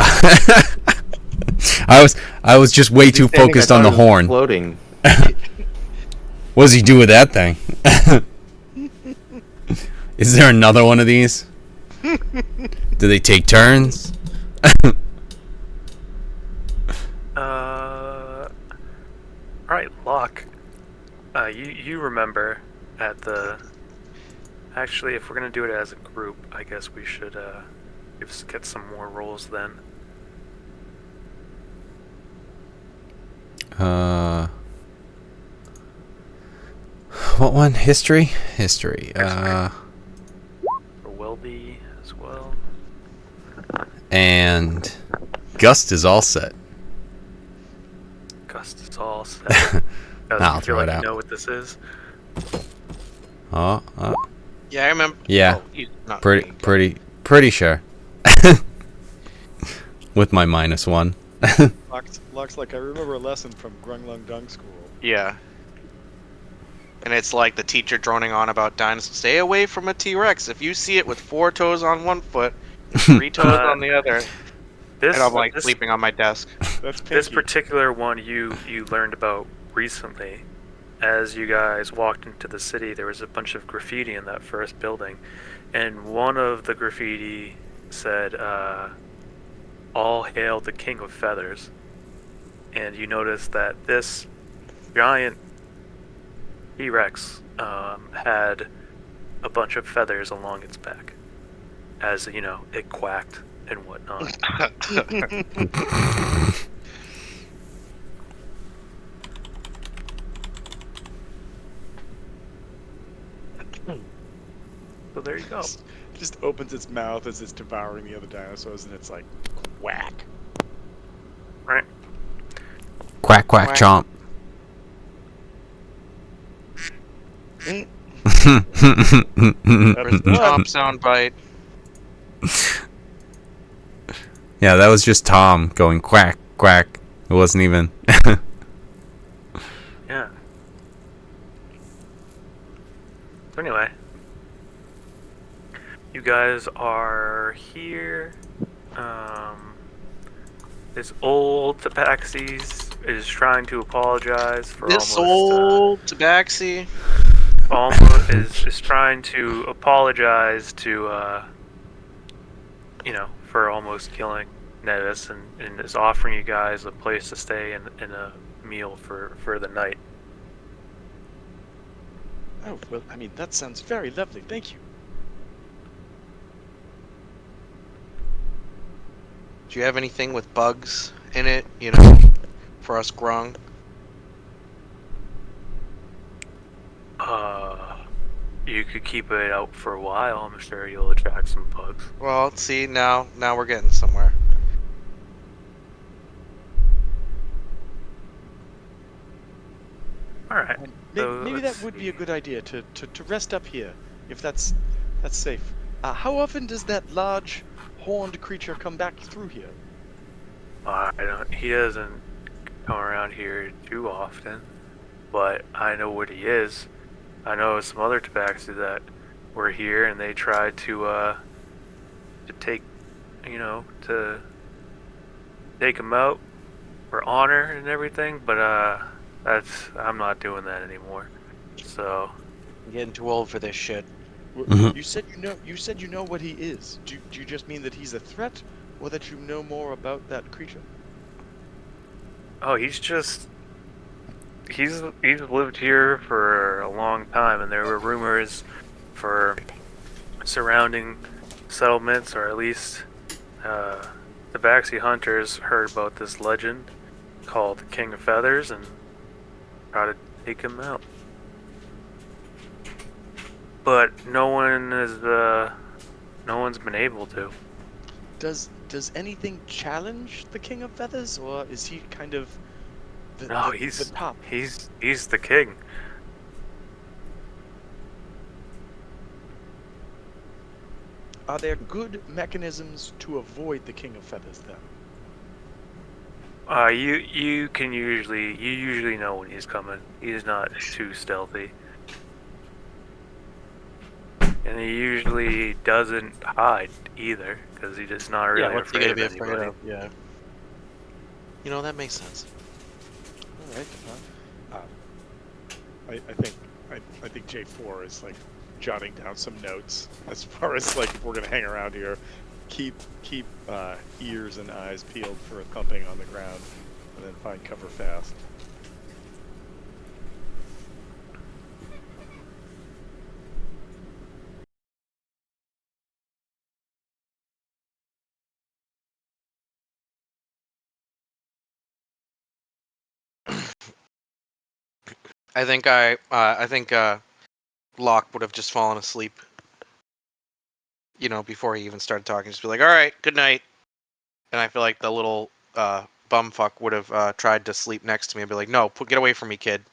I was just way too focused on the horn. Floating. What does he do with that thing? Is there another one of these? Do they take turns? Alright, Locke. You remember at the... Actually, if we're gonna do it as a group, I guess we should get some more rolls then. What one? History? History. For Weldy as well. And Gust is all set. Gust is all set. Guys, I'll you feel throw like it you out. know what this is? Oh, Yeah, I remember. yeah. Oh, not Pretty, me, but- pretty sure. With my -1. Looks like I remember a lesson from Grung Lung Dung School. Yeah. And it's like the teacher droning on about dinosaurs. Stay away from a T-Rex. If you see it with 4 toes on one foot and 3 toes on the other, This and I'm like this, sleeping on my desk. That's Pinky. this particular one you learned about recently. As you guys walked into the city, there was a bunch of graffiti in that first building, and one of the graffiti said, "All hail the King of Feathers." And you notice that this giant T-Rex had a bunch of feathers along its back, as you know, it quacked and whatnot. So there you go. Just opens its mouth as it's devouring the other dinosaurs, and it's like, whack. Right. Quack, quack, Quack. chomp. Chomp sound bite. Yeah, that was just Tom going quack, quack. It wasn't even. Yeah. So anyway, you guys are here. This old Tabaxis is trying to apologize for This almost old tabaxi. is trying to apologize to for almost killing Nevis, and is offering you guys a place to stay and a meal for the night. Oh, well, I mean, that sounds very lovely. Thank you. Do you have anything with bugs in it, for us grung? You could keep it out for a while. I'm sure you'll attract some bugs. Well, see, now we're getting somewhere. All right. And So maybe let's that would be a see. good idea to rest up here, if that's safe. How often does that large horned creature come back through here? I don't. He doesn't come around here too often, but I know what he is. I know some other tabaxi that were here, and they tried to take, to take him out for honor and everything. But I'm not doing that anymore. So I'm getting too old for this shit. Mhm. You said you know what he is. Do you just mean that he's a threat, or that you know more about that creature? oh, he's lived here for a long time, and there were rumors for surrounding settlements, or at least the Baxi hunters heard about this legend called the King of Feathers and tried to take him out. But no one's been able to. Does anything challenge the King of Feathers, or is he kind of No, the top? he's the king. Are there good mechanisms to avoid the King of Feathers then? You usually know when he's coming. He's not too stealthy. And he usually doesn't hide either, because he's just not really what's he afraid gonna of be afraid anybody. of? Yeah. That makes sense. All right. I think J4 is like jotting down some notes as far as like if we're gonna hang around here. Keep ears and eyes peeled for a thumping on the ground, and then find cover fast. I think Locke would have just fallen asleep. You know, before he even started talking, just be like, "All right, good night." And I feel like the little bumfuck would have tried to sleep next to me and be like, "No, get away from me, kid."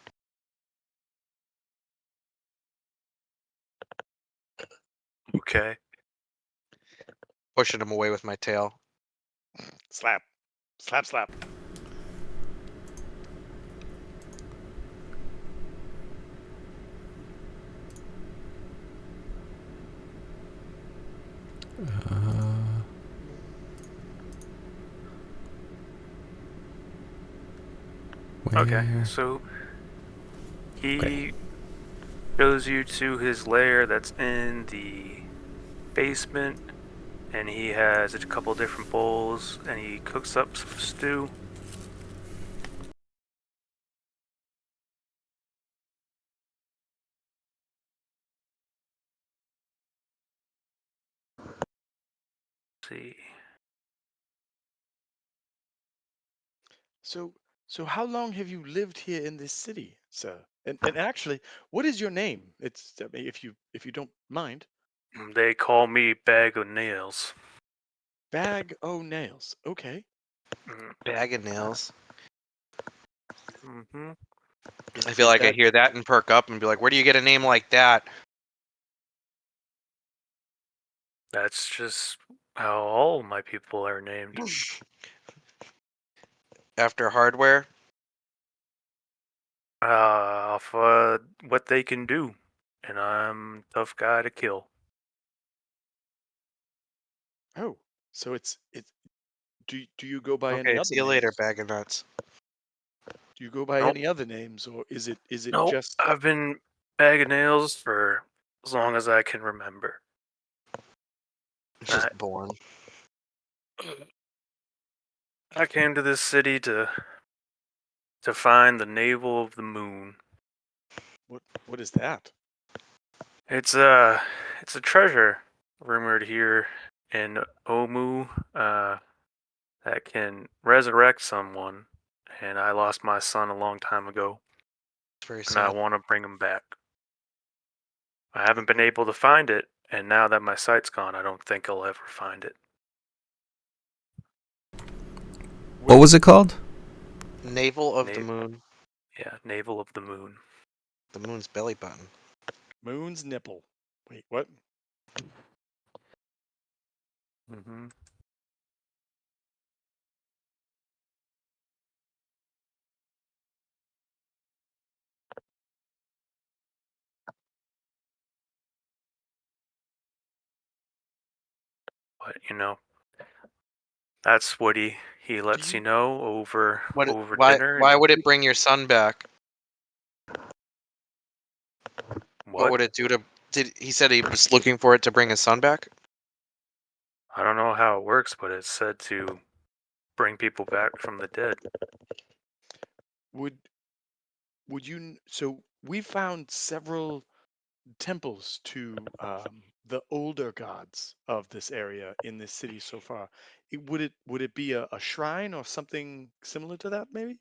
Okay. Pushing him away with my tail. Slap. Slap, slap. Okay. Where? So he Okay. shows you to his lair that's in the basement, and he has a couple different bowls, and he cooks up some stew. Let's see. So, so how long have you lived here in this city, sir? And actually, what is your name? It's I mean, if you don't mind. They call me Bag of Nails. Bag o' nails. Okay. Bag of nails. Mm-hmm. I feel Is like I that hear that and perk up and be like, "Where do you get a name like that?" That's just how all my people are named. After hardware. Off what they can do, and I'm a tough guy to kill. oh, so it's do you go by any Okay, other see you later, names? bag of nuts. Do you go by Nope, any other names, or is it nope. just I've been Bag of Nails for as long as I can remember. I Just born. I came to this city to find the navel of the moon. what is that? It's a it's a treasure rumored here in Omu that can resurrect someone, and I lost my son a long time ago, It's very and I sad. want to bring him back. I haven't been able to find it, and now that my sight's gone, I don't think I'll ever find it. What was it called? Navel of the Na- moon. yeah, navel of the moon. The moon's belly button. Moon's nipple. Wait, what? Hmm. But that's what he Do lets you you know What? over Why? dinner. Why And would it bring your son back? What what? would it do to? Did he said he was looking for it to bring his son back? I don't know how it works, but it's said to bring people back from the dead. would so we found several temples to the older gods of this area in this city so far. Would it be a shrine or something similar to that, maybe?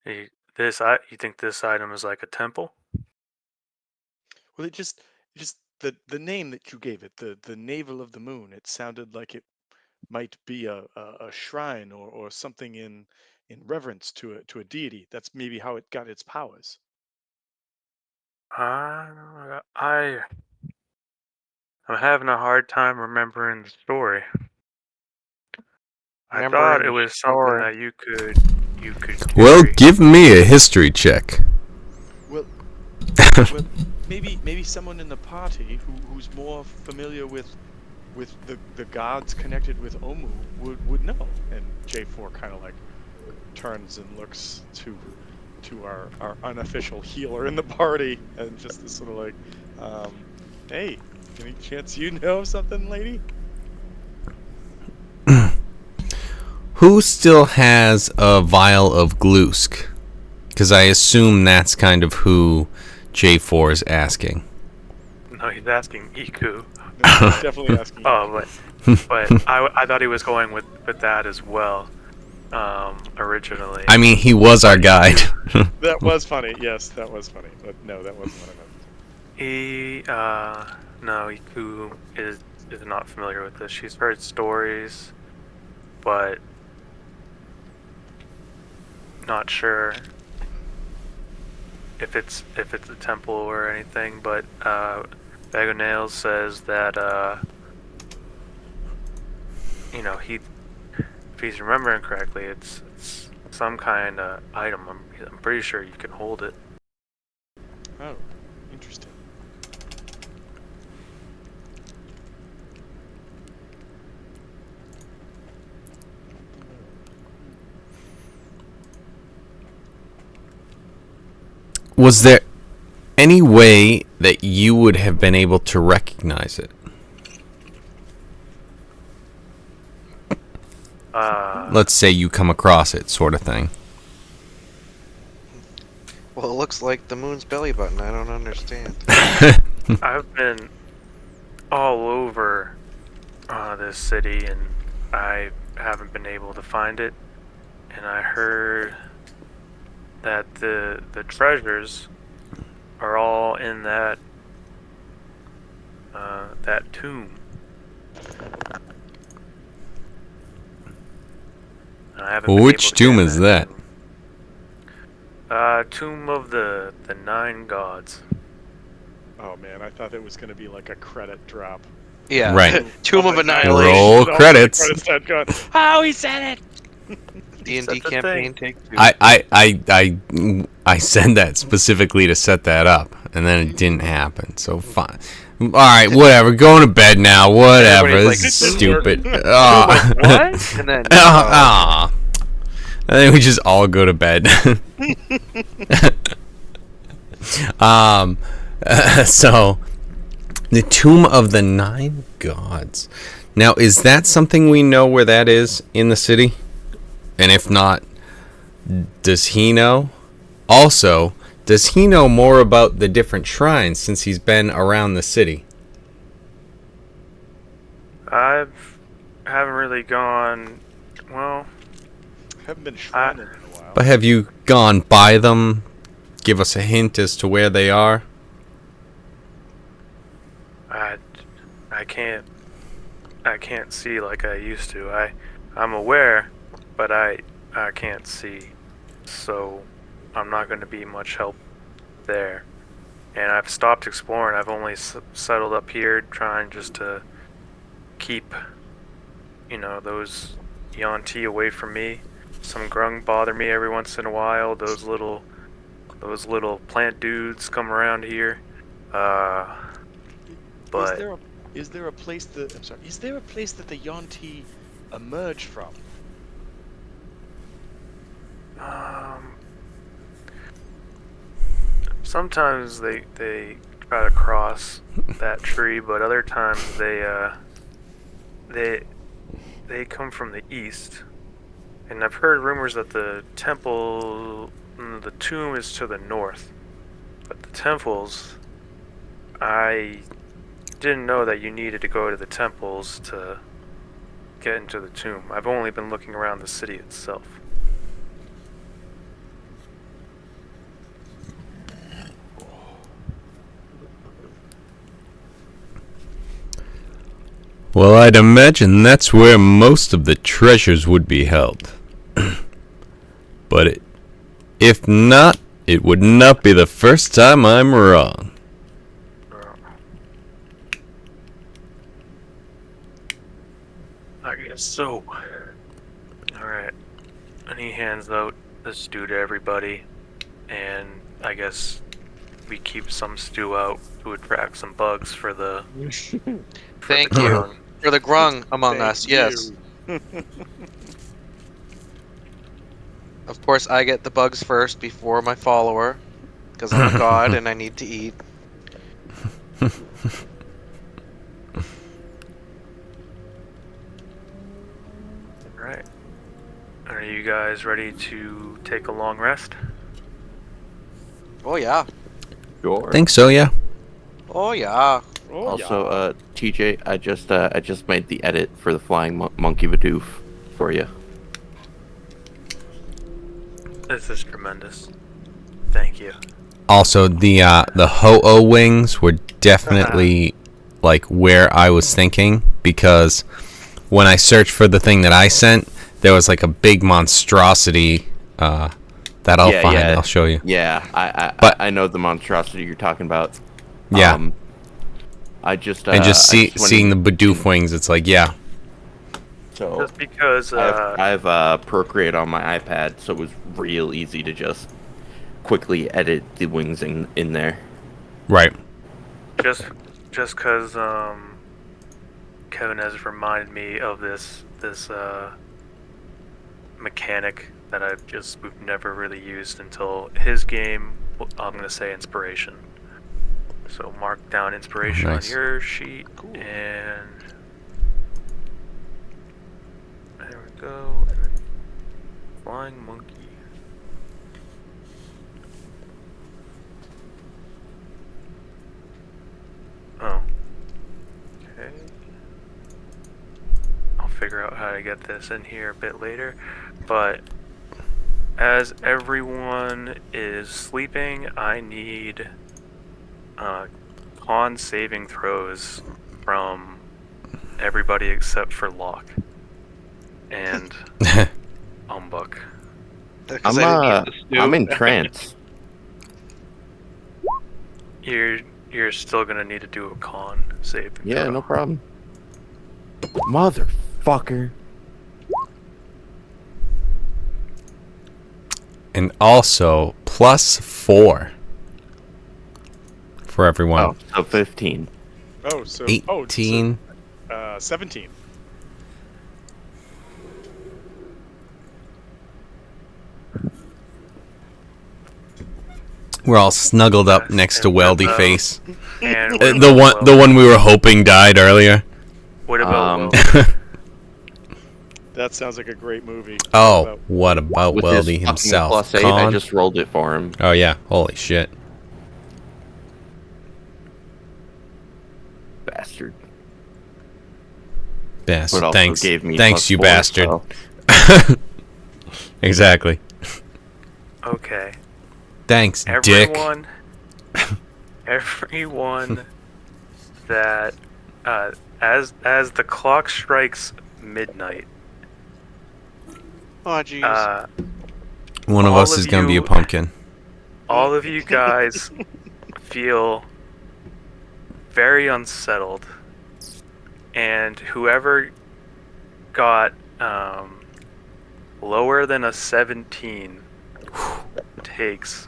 He, you think this item is like a temple? Well, it just the name that you gave it, the navel of the moon, it sounded like it might be a shrine or something in reverence to a deity. That's maybe how it got its powers. I'm having a hard time remembering the story. I thought Remembering it the was something story. that you could Well, carry. give me a history check. Well, well, maybe someone in the party who's more familiar with the gods connected with Omu would know. And J4 kind of like turns and looks to our unofficial healer in the party, and just is sort of like, hey, any chance you know something, lady? Who still has a vial of Glusk? Because I assume that's kind of who J4 is asking. No, he's asking Iku. No, he's definitely asking Oh, Iku. but I thought he was going with that as well. originally. I mean, he was our guide. That was funny. Yes, that was funny. But no, that wasn't what I meant. He, no, who is not familiar with this. She's heard stories, but not sure if it's a temple or anything. But Bag of Nails says that you know, if he's remembering correctly, it's some kind of item. I'm pretty sure you can hold it. Oh, interesting. Was there any way that you would have been able to recognize it? Let's say you come across it, sort of thing. Well, it looks like the moon's belly button. I don't understand. I've been all over this city, and I haven't been able to find it. And I heard that the treasures are all in that tomb. And I haven't been Which able to tomb get is that? tomb. Tomb of the 9 gods. Oh man, I thought it was going to be like a credit drop. Yeah. Right. Tomb of Like, Annihilation. Roll all the credits. credits start going, oh, he said it. D&D That's the campaign thing. take 2. I said that specifically to set that up, and then it didn't happen. So fine. All right, whatever. Going to bed now. Whatever. Everybody's This like, is "This didn't work." stupid. What? And then I think we just all go to bed. So, the Tomb of the 9 Gods. Now, is that something we know where that is in the city? And if not, does he know? Also, does he know more about the different shrines since he's been around the city? Haven't really gone. Well, Haven't been shrining in a while. But have you gone by them? Give us a hint as to where they are. I can't see like I used to. I'm aware, but I can't see. So I'm not going to be much help there. And I've stopped exploring. I've only settled up here, trying just to keep, those Yuan-Ti away from me. Some grung bother me every once in a while. Those little plant dudes come around here. But Is there a place that Is there a place that the Yuan-Ti emerge from? sometimes they try to cross that tree, but other times they come from the east. And I've heard rumors that the tomb is to the north, but the temples, I didn't know that you needed to go to the temples to get into the tomb. I've only been looking around the city itself. Well, I'd imagine that's where most of the treasures would be held. But if not, it would not be the first time I'm wrong. I guess so. Alright. And he hands out the stew to everybody, and I guess we keep some stew out to attract some bugs for the. Thank you. For the grung among us, yes. Of course, I get the bugs first before my follower, because I'm a god and I need to eat. Right. Are you guys ready to take a long rest? Oh yeah. Sure. Think so, yeah. Oh yeah. Oh, Also, TJ, I just made the edit for the flying monkey Bidoof for you. This is tremendous. Thank you. Also, the Ho-Oh wings were definitely like where I was thinking, because when I searched for the thing that I sent, there was like a big monstrosity that I'll find. Yeah. I'll show you. Yeah, But- I know the monstrosity you're talking about. Yeah. I just And just I just went seeing in- the Bidoof wings, it's like, yeah. so Just because I have Procreate on my iPad, so it was real easy to just quickly edit the wings in there. Right. just because Kevin has reminded me of this mechanic that we've never really used until his game. I'm gonna say inspiration. So mark down inspiration Oh, nice. on your sheet, Cool. and there we go. And then flying monkey. Oh. Okay. I'll figure out how to get this in here a bit later. But as everyone is sleeping, I need con saving throws from everybody except for Locke and Umbuk. Because I didn't eat the stew. I'm in trance. You're still gonna need to do a con save. Yeah, throw. no problem. Motherfucker. And also +4 for everyone. Oh, so 15. Oh, so 18. 17. We're all snuggled up Yes, next to and Weldy then, face. And what The about one we were hoping died earlier. What about That sounds like a great movie. Oh, what about With Weldy his himself? fucking +8, I Con? just rolled it for him. Oh yeah, holy shit. Bastard. Bastard. But also Thanks. gave me Thanks, you +4, bastard. so- Exactly. Okay. Thanks, dick. Everyone that as the clock strikes midnight, Oh, jeez. One of all us of is gonna be a you- pumpkin. all of you guys feel very unsettled, and whoever got lower than a 17 takes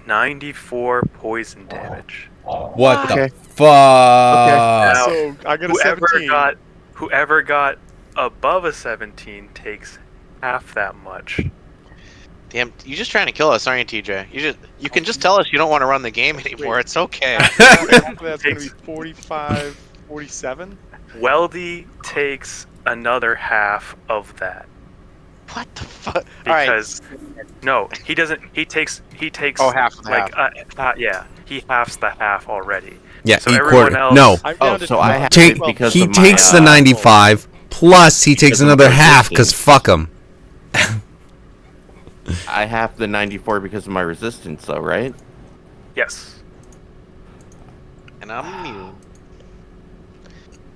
94 poison damage. What Okay. the fuck? Now, So I got a 17. Whoever got above a 17 takes half that much. Damn, you're just trying to kill us, aren't you, TJ? You can just tell us you don't want to run the game anymore. It's okay. Half of that's going to be 45, 47. Weldy takes another half of that What the fuck? All right. because no, he doesn't. He takes. Oh, half of the like yeah, he halves the half already. Yeah, So eat everyone quarter. else. No, I'm Oh, down to so I 12. have take. to because He of my, takes the uh, 95 plus he takes because of another my half because resistance. fuck him. I have the 94 because of my resistance, though, right? Yes. And I'm immune.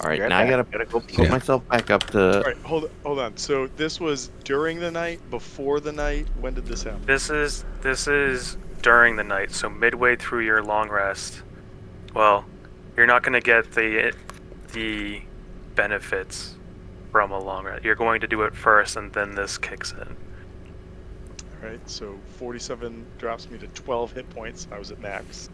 All right, Be right now I back. gotta Gotta go put Yeah. myself back up to. All right, hold on. So this was during the night, before the night. When did this happen? This is during the night, so midway through your long rest. Well, you're not going to get the benefits from a long rest. You're going to do it first, and then this kicks in. All right, so 47 drops me to 12 hit points. I was at max.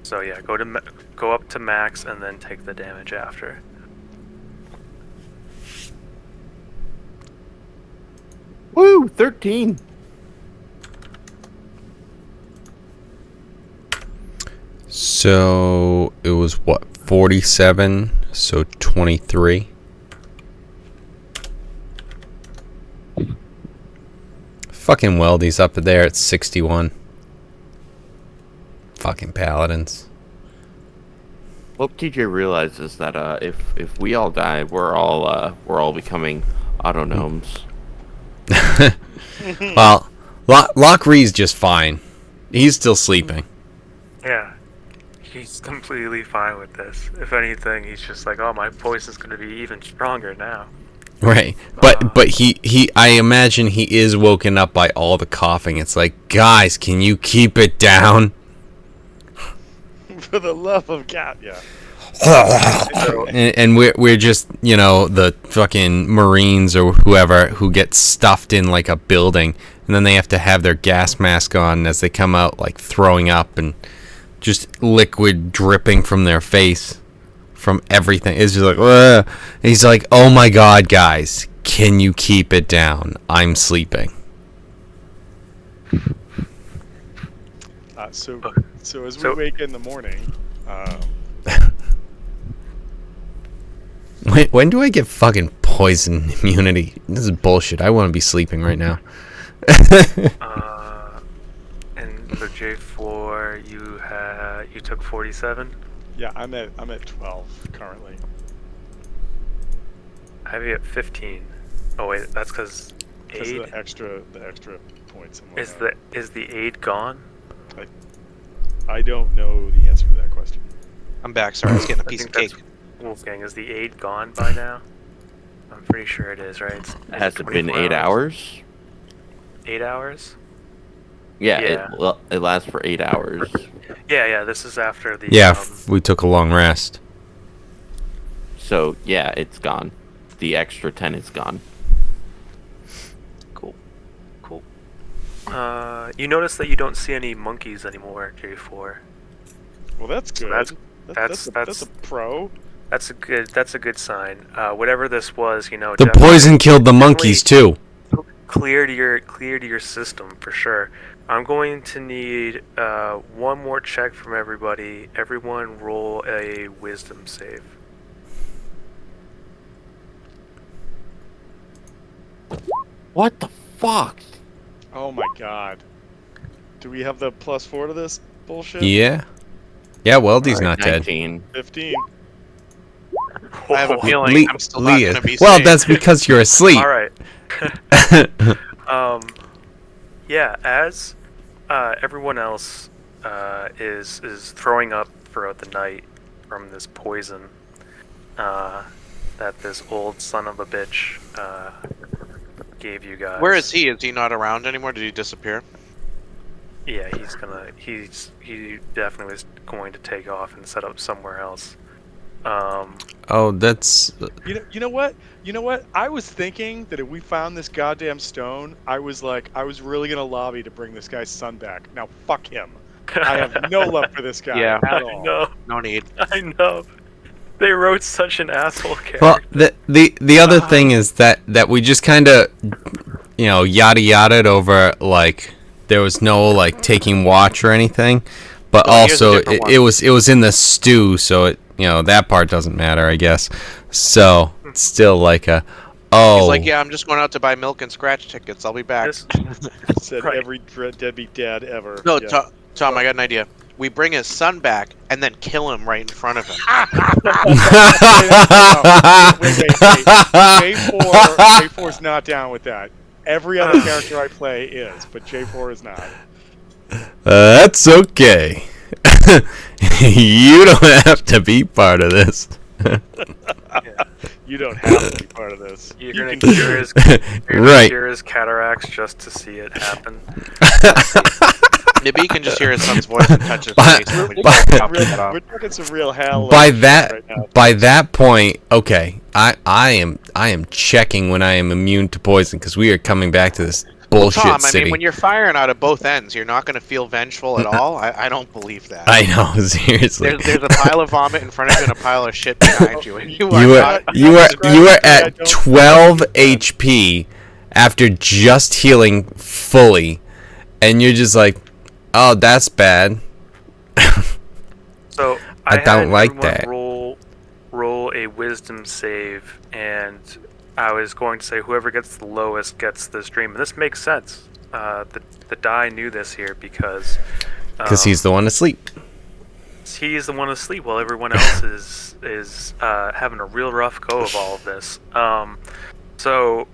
So yeah, go up to max, and then take the damage after. Woo! 13. So it was what, 47? So 23. Fucking Weldy's up there at 61. Fucking paladins. What TJ realizes that if we all die, we're all becoming autonomes. Well, Lock Ree's just fine. He's still sleeping. Yeah. He's completely fine with this. If anything, he's just like, oh, my poison's going to be even stronger now. Right. But he I imagine he is woken up by all the coughing. It's like, guys, can you keep it down? For the love of God, yeah. And we're just, the fucking Marines or whoever who get stuffed in like a building, and then they have to have their gas mask on as they come out, like throwing up and just liquid dripping from their face, from everything. It's just like, ugh. He's like, oh my God, guys, can you keep it down? I'm sleeping. So as we wake in the morning, When do I get fucking poison immunity? This is bullshit. I want to be sleeping right now. And for J4, you took 47. yeah, I'm at 12 currently. I have you at 15. Oh wait, that's because Because aid. of the extra points. And Is whatnot. the aid gone? I don't know the answer to that question. I'm back. Sorry, I was getting a I piece of think cake. that's Wolfgang. Is the aid gone by now? I'm pretty sure it is, right? Has it been 24 8 hours? 8 hours? Yeah, Yeah. it lasts for 8 hours. Yeah. This is after the. Yeah, we took a long rest. So yeah, it's gone. The extra 10 is gone. Cool. You notice that you don't see any monkeys anymore, J4. Well, that's So good. that's That's a pro. That's a good sign. Whatever this was, The definitely poison killed the monkeys too. clear to your system for sure. I'm going to need one more check from everybody. Everyone roll a wisdom save. What the fuck? Oh my God. Do we have the +4 to this bullshit? Yeah. Yeah, Weldy's Alright, not dead. 19. 15. I have a Oh, feeling I'm still not Lee going is. to be Well, safe. that's because you're asleep. All right. Yeah. As everyone else is throwing up throughout the night from this poison that this old son of a bitch gave you guys. Where is he? Is he not around anymore? Did he disappear? Yeah, he definitely was going to take off and set up somewhere else. Oh, that's... You know what? I was thinking that if we found this goddamn stone, I was really gonna lobby to bring this guy's son back. Now fuck him. I have no love for this guy Yeah. at I all. know. No need. I know. They wrote such an asshole character. Well, the other thing is that we just kind of, yada yada over, like, there was no, like, taking watch or anything, but Oh, here's a also different it one. was in the stew, so it, that part doesn't matter, I guess. So it's still like a, He's like, yeah, I'm just going out to buy milk and scratch tickets. I'll be back. This- Said Right. every deadbeat dad ever. No, Yeah. Tom, I got an idea. We bring his son back and then kill him right in front of him. Wait. J4's not down with that. Every other character I play is, but J4 is not. That's okay. You don't have to be part of this. You don't have to be part of this. You're You gonna can cure his, Right. cure his cataracts just to see it happen. Maybe you can just hear his son's voice and touch his But- face. when he but- chops it off. We're talking some real hell. By shit that right now. by that point, okay, I am checking when I am immune to poison, because we are coming back to this bullshit Tom, I city. mean, when you're firing out of both ends, you're not going to feel vengeful at all? I don't believe that. I know, seriously. There's a pile of vomit in front of you and a pile of shit behind you. And You are you you are I at don't 12 believe that. HP after just healing fully, and you're just like, oh, that's bad. So I had don't like everyone that. Roll a wisdom save, and I was going to say whoever gets the lowest gets this dream, and this makes sense. The die knew this here because He's the one asleep. he's the one asleep while everyone else is having a real rough go of all of this. So,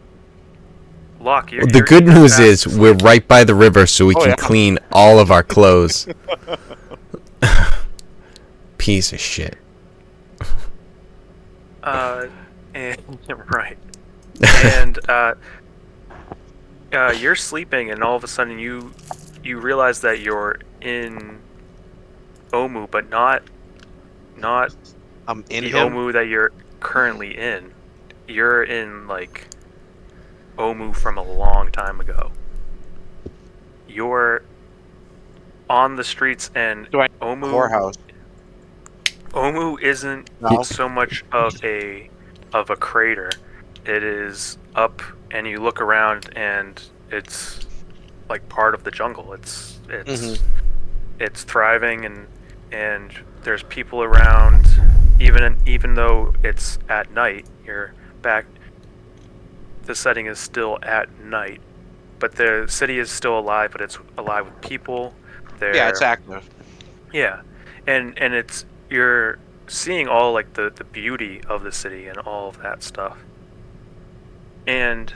Locke, The good news is fast we're right by the river, so we Oh, can yeah. clean all of our clothes. Piece of shit. And right, and you're sleeping, and all of a sudden you realize that you're in Omu, but not I'm in the him. Omu that you're currently in. You're in like Omu from a long time ago. You're on the streets, and Do I Omu whorehouse? Omu isn't No. so much of a crater. It is up, and you look around, and it's like part of the jungle. It's thriving, and there's people around. Even though it's at night, you're back. The setting is still at night, but the city is still alive. But it's alive with people. Yeah, it's active. Yeah, and it's you're seeing all like the beauty of the city and all of that stuff. And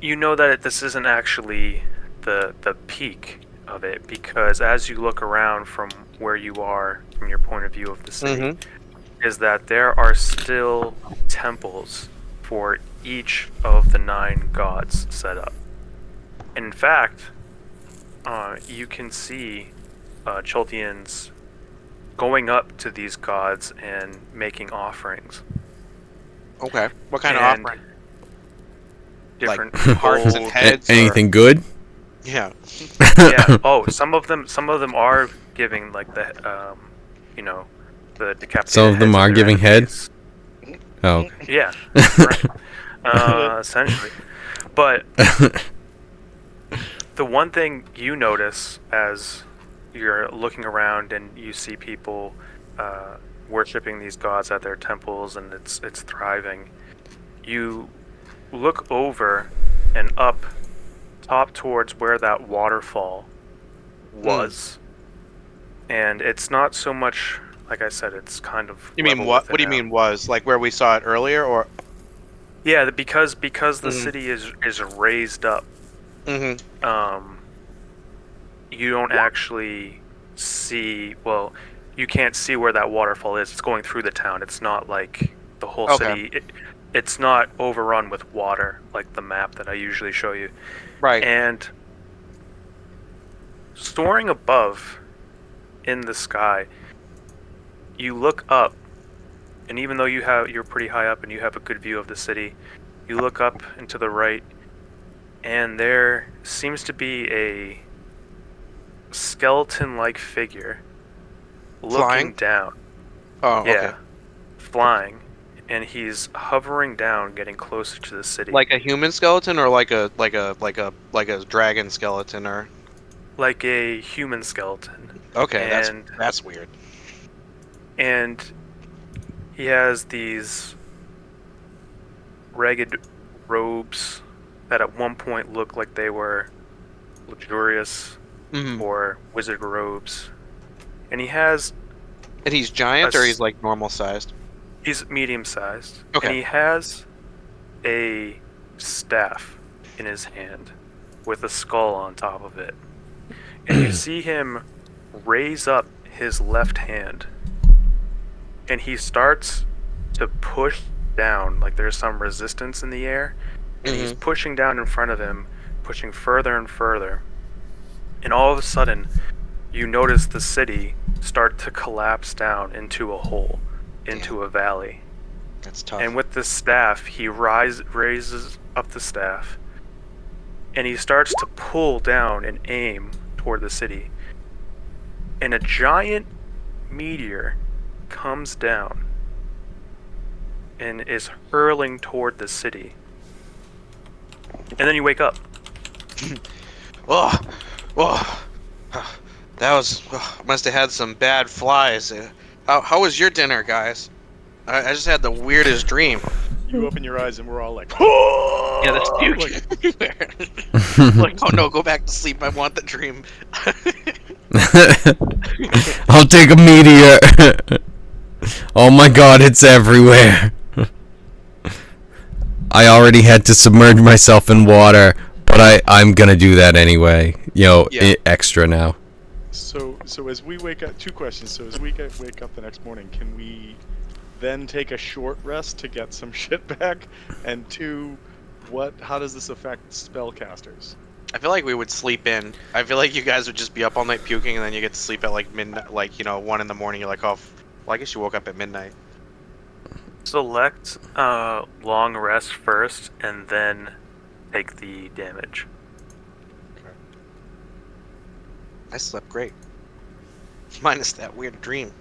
you know that this isn't actually the peak of it, because as you look around from where you are, from your point of view of the city, is that there are still temples for each of the 9 gods set up. In fact, you can see Choltians going up to these gods and making offerings. Okay. What kind And of offering? different Hearts and gold- heads? or- Anything good? Yeah. Yeah. Oh, some of them are giving like the the decapitated Some of them heads are their giving head? enemies. Oh. Yeah. Right. Essentially, but the one thing you notice as you're looking around and you see people worshiping these gods at their temples, and it's thriving, you look over and up top towards where that waterfall was. And it's not so much, like I said, it's kind of You mean level what? with it What do you now. mean was like where we saw it earlier, or? Yeah, because the Mhm. city is raised up. Mm-hmm. You don't actually see. Well, you can't see where that waterfall is. It's going through the town. It's not like the whole Okay. city. It's not overrun with water like the map that I usually show you. Right. And soaring above in the sky, you look up, and even though you're pretty high up and you have a good view of the city, you look up and to the right, and there seems to be a skeleton-like figure looking Flying? down. Oh, Yeah, okay. flying, and he's hovering down, getting closer to the city. Like a human skeleton, or like a dragon skeleton, or? Like a human skeleton. Okay, And that's weird. and he has these ragged robes that at one point looked like they were luxurious Mm-hmm. or wizard robes. And he has And he's giant, or s- he's like normal sized? he's medium sized. Okay. And he has a staff in his hand with a skull on top of it. And you see him raise up his left hand, and he starts to push down, like there's some resistance in the air, and he's pushing down in front of him, pushing further and further. And all of a sudden, you notice the city start to collapse down into a hole, into a valley. That's tough. And with the staff, he raises up the staff, and he starts to pull down and aim toward the city. And a giant meteor comes down and is hurling toward the city. And then you wake up. Oh, that was must have had some bad flies. How was your dinner, guys? I just had the weirdest dream. You open your eyes and we're all like, Yeah, that's like, everywhere. Like, oh no, go back to sleep. I want the dream. I'll take a meteor. Oh my god, it's everywhere. I already had to submerge myself in water, but I'm gonna do that anyway. Yeah. Extra now. So as we wake up, two questions. So as we wake up the next morning, can we then take a short rest to get some shit back? And two, how does this affect spellcasters? I feel like we would sleep in. I feel like you guys would just be up all night puking, and then you get to sleep at like midnight, like 1 in the morning. You're like, oh, well, I guess you woke up at midnight. Select long rest first, and then take the damage. I slept great, minus that weird dream.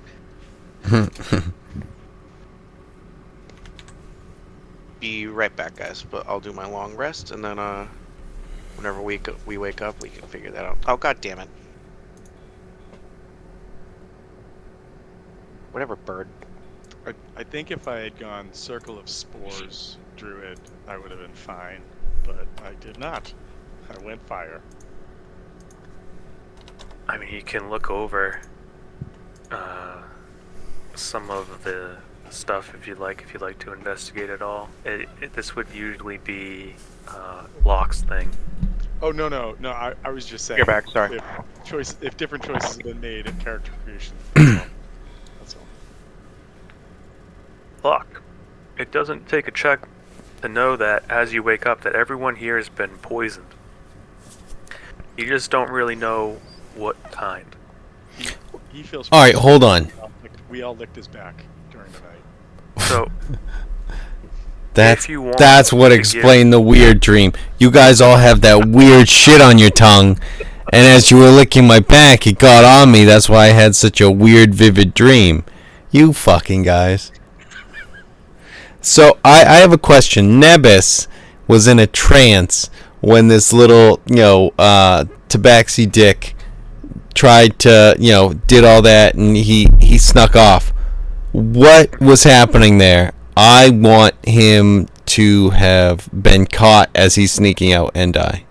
Be right back, guys. But I'll do my long rest, and then whenever we wake up, we can figure that out. Oh, god damn it! Whatever, bird. I think if I had gone Circle of Spores Druid, I would have been fine, but I did not. I went fire. I mean, you can look over some of the stuff if you'd like to investigate it all. This would usually be Locke's thing. Oh no! I was just saying. You're back. Sorry. If different choices have been made in character creation. That's all. Locke, it doesn't take a check to know that as you wake up that everyone here has been poisoned. You just don't really know what kind. He feels. All right, hold on. We all licked his back during the night. So That's if you want that's what to explained the weird dream. You guys all have that weird shit on your tongue, and as you were licking my back, it got on me. That's why I had such a weird, vivid dream. You fucking guys. So I have a question. Nebus was in a trance when this little, tabaxi dick tried to, did all that, and he snuck off. What was happening there? I want him to have been caught as he's sneaking out and die.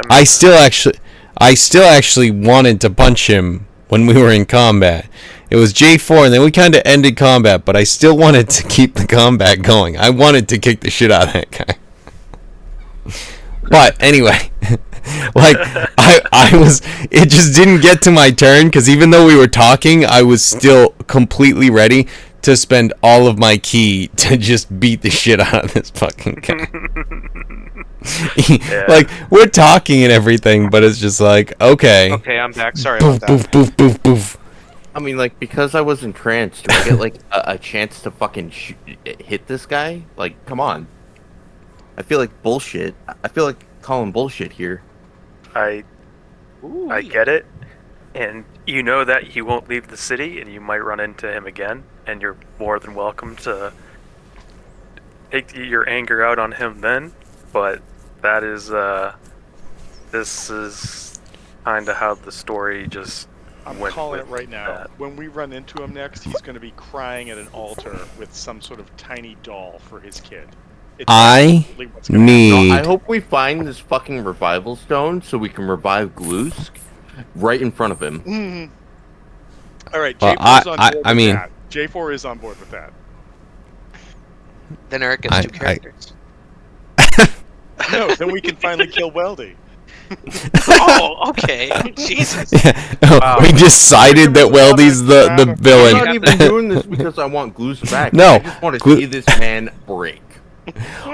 I still actually wanted to punch him when we were in combat. It was J4, and then we kind of ended combat, but I still wanted to keep the combat going. I wanted to kick the shit out of that guy. But anyway, like it just didn't get to my turn, because even though we were talking, I was still completely ready to spend all of my ki to just beat the shit out of this fucking guy. Yeah. Like, we're talking and everything, but it's just like, okay. Okay, I'm back. Sorry Boof, about that. boof, boof, boof, boof. I mean, like, because I was entranced, do I get, like, a chance to fucking hit this guy? Like, come on. I feel like bullshit. I feel like calling bullshit here. I get it, and you know that he won't leave the city, and you might run into him again, and you're more than welcome to take your anger out on him then. But that is this is kind of how the story just I'm went calling with it right now. that. When we run into him next, he's going to be crying at an altar with some sort of tiny doll for his kid. It's I absolutely what's gonna happen. need... No, I hope we find this fucking revival stone so we can revive Glusk right in front of him. All right, Well, J4's on board I with mean- that. J4 is on board with that. Then Eric gets I- two characters. No, then we can finally kill Weldy. Oh, okay. Jesus. Wow. We decided that Weldy's the I'm villain. not even doing this because I want Glusk back. No, I just want to see this man break.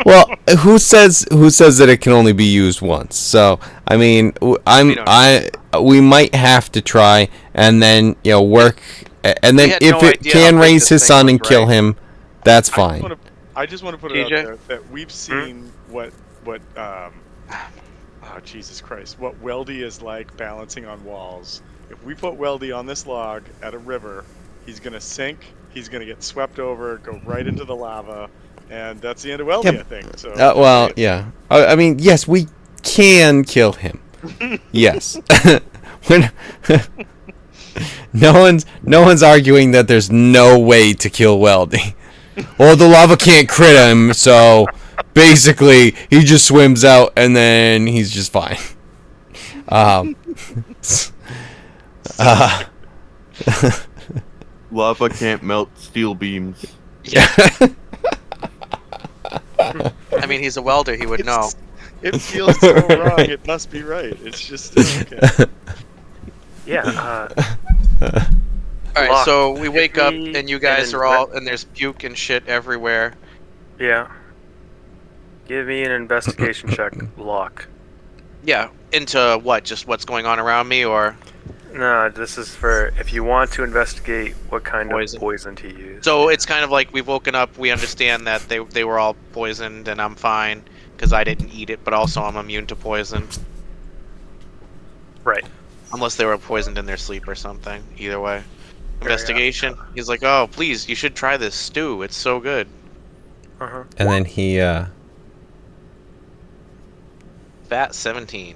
Well, who says that it can only be used once? So, I mean, we might have to try and then work, and then had if no it idea can how big raise this his thing son was, and kill right? him, that's fine. I just want to put it out TJ? there that we've seen what Jesus Christ, what Weldy is like balancing on walls. If we put Weldy on this log at a river, he's gonna sink. He's gonna get swept over, go right into the lava, and that's the end of Weldy, Yeah, I think. So. Well, yeah. I mean, yes, we can kill him. Yes. We're no one's arguing that there's no way to kill Weldy. Or the lava can't crit him, so basically he just swims out and then he's just fine. Lava can't melt steel beams. Yeah. I mean, he's a welder. He would know. It feels so wrong. It must be right. It's just okay. Yeah. All right, Locke, so we wake give up me and you guys an are all, and there's puke and shit everywhere. Yeah. Give me an investigation check, Locke. Yeah, into what? Just what's going on around me, or? No, this is for if you want to investigate what kind Poison. of poison to use. So it's kind of like we've woken up. We understand that they were all poisoned, and I'm fine because I didn't eat it, but also I'm immune to poison. Right. Unless they were poisoned in their sleep or something. Either way. Investigation. He's like, oh, please, you should try this stew. It's so good. Uh-huh. And then he, Fat 17.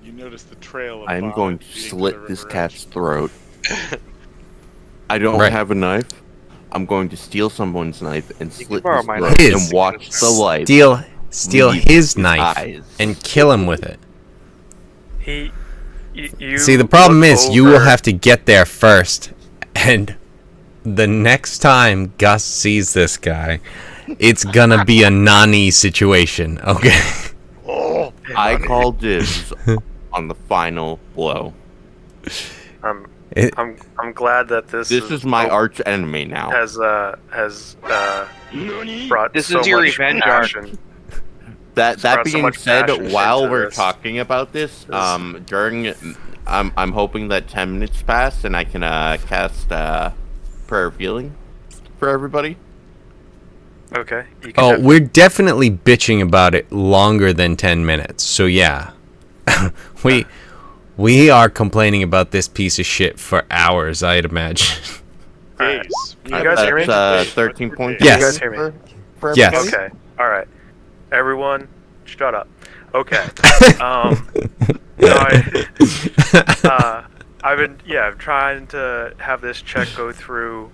You notice the trail of I'm vomit going to leading the slit this river cat's edge. throat. I don't Right. have a knife. I'm going to steal someone's knife and can slit borrow his my throat knife. His. and watch the light steal leave his knife eyes. and kill him with it. You See, the problem look is you will over- have to get there first, and the next time Gus sees this guy, it's gonna be a Nani situation, okay? I call dibs on the final blow. I'm It- I'm glad that this This is my arch enemy now. has brought This so is your much revenge arc. passion. That brought so being much said, passion while into we're this. talking about this, I'm hoping that 10 minutes pass and I can cast prayer of healing for everybody. Okay. You can Oh, have- we're definitely bitching about it longer than 10 minutes. So yeah. we are complaining about this piece of shit for hours, I'd imagine. Alright. Days. We You have guys a hear me? That's day. 13 What's points. your Yes. day? You guys hear me? For Yes. everybody? Okay. All right. Everyone, shut up. Okay. No, I'm trying to have this check go through.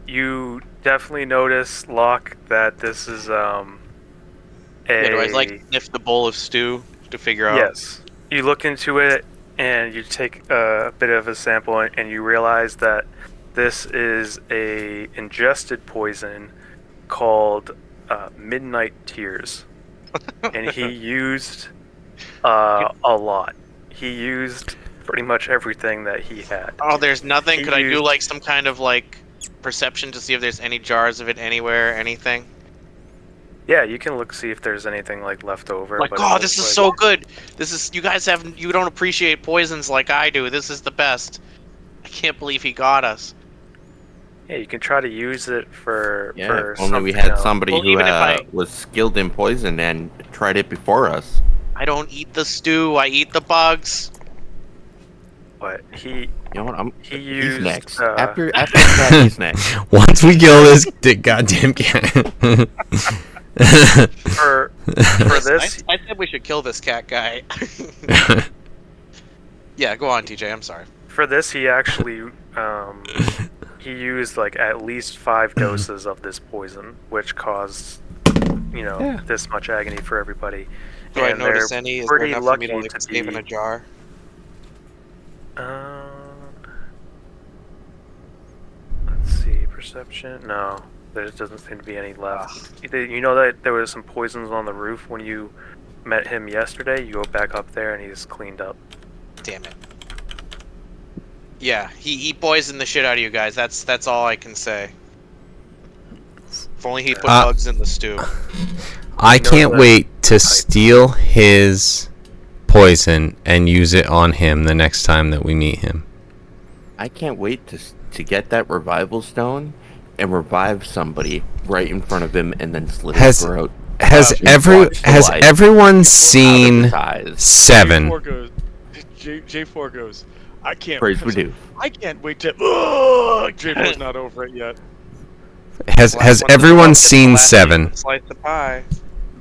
You definitely notice, Locke, that this is Yeah, do I like sniff the bowl of stew to figure out? Yes. You look into it and you take a bit of a sample and you realize that this is a ingested poison called Midnight Tears. And he used a lot. He used pretty much everything that he had. Oh, there's nothing. He Could I do used- like some kind of like perception to see if there's any jars of it anywhere, anything? Yeah, you can look see if there's anything like left over. Like, but oh, it this is looks so good. This is you guys you don't appreciate poisons like I do. This is the best. I can't believe he got us. Yeah, you can try to use it for. Yeah, for if only we something had else. somebody Well, who even if I- was skilled in poison and tried it before us. I don't eat the stew. I eat the bugs. But he You know what? he He's used next. uh, After that, he's next. Once we kill this goddamn cat. for this. I said we should kill this cat guy. Yeah, go on, TJ. I'm sorry. For this, he actually he used like at least 5 doses of this poison, which caused Yeah. this much agony for everybody. Do I And notice they're any? Is there pretty enough for me to lucky like, to save in be- a jar? Let's see, perception. No, there doesn't seem to be any left. You know that there was some poisons on the roof when you met him yesterday. You go back up there and he's cleaned up. Damn it. Yeah, he poisoned the shit out of you guys. That's all I can say. If only he put bugs in the stew. I You know can't that wait to steal his poison and use it on him the next time that we meet him. I can't wait to get that revival stone and revive somebody right in front of him and then slit Has- his throat. Has Just every watch the has light everyone out of seen his eyes. 7? J4 goes. J4 goes. I can't. Praise we do. I can't wait to. Ugh! J4's not over it yet. Has Last one's everyone the seen last 7? Slice the pie.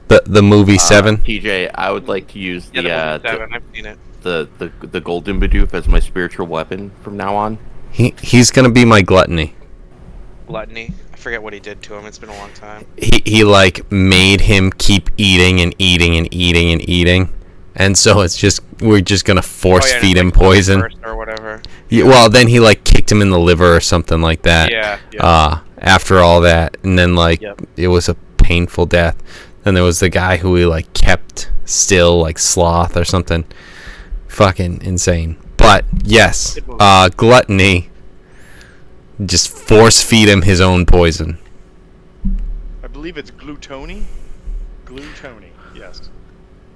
The movie 7? TJ, I would like to use Yeah, the the movie 7. I've seen it. the golden Bidoof as my spiritual weapon from now on. He's gonna be my gluttony. Gluttony. I forget what he did to him. It's been a long time. He like made him keep eating and eating and eating and eating, and so we're just gonna force Oh, yeah, feed and him it's like poison. first or whatever. Well, then he like kicked him in the liver or something like that. Yeah. After all that, and then like it was a painful death. Then there was the guy who he like kept still, like sloth or something. Fucking insane. But yes, gluttony. Just force feed him his own poison. I believe it's glutoni. Glutoni, yes.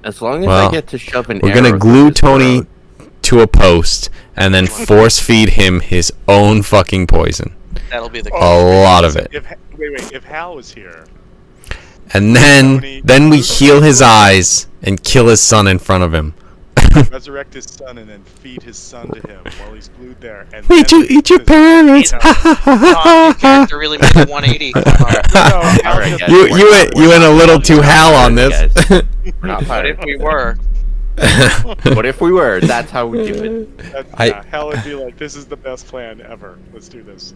As long as Well, I get to shove an We're arrow gonna through glue his Tony throat. to a post and then force feed him his own fucking poison. That'll be the. A lot of it. If Hal was here, And then we heal his eyes and kill his son in front of him. resurrect his son and then feed his son to him while he's glued there. And Did then you eat your his- parents? Your character really made a 180. No, Hal Alright, just- guys. You went a little too Hal on this. Guys, we're not But if pirates. we were, What if we were? That's how we do it. Hal would be like, "This is the best plan ever. Let's do this."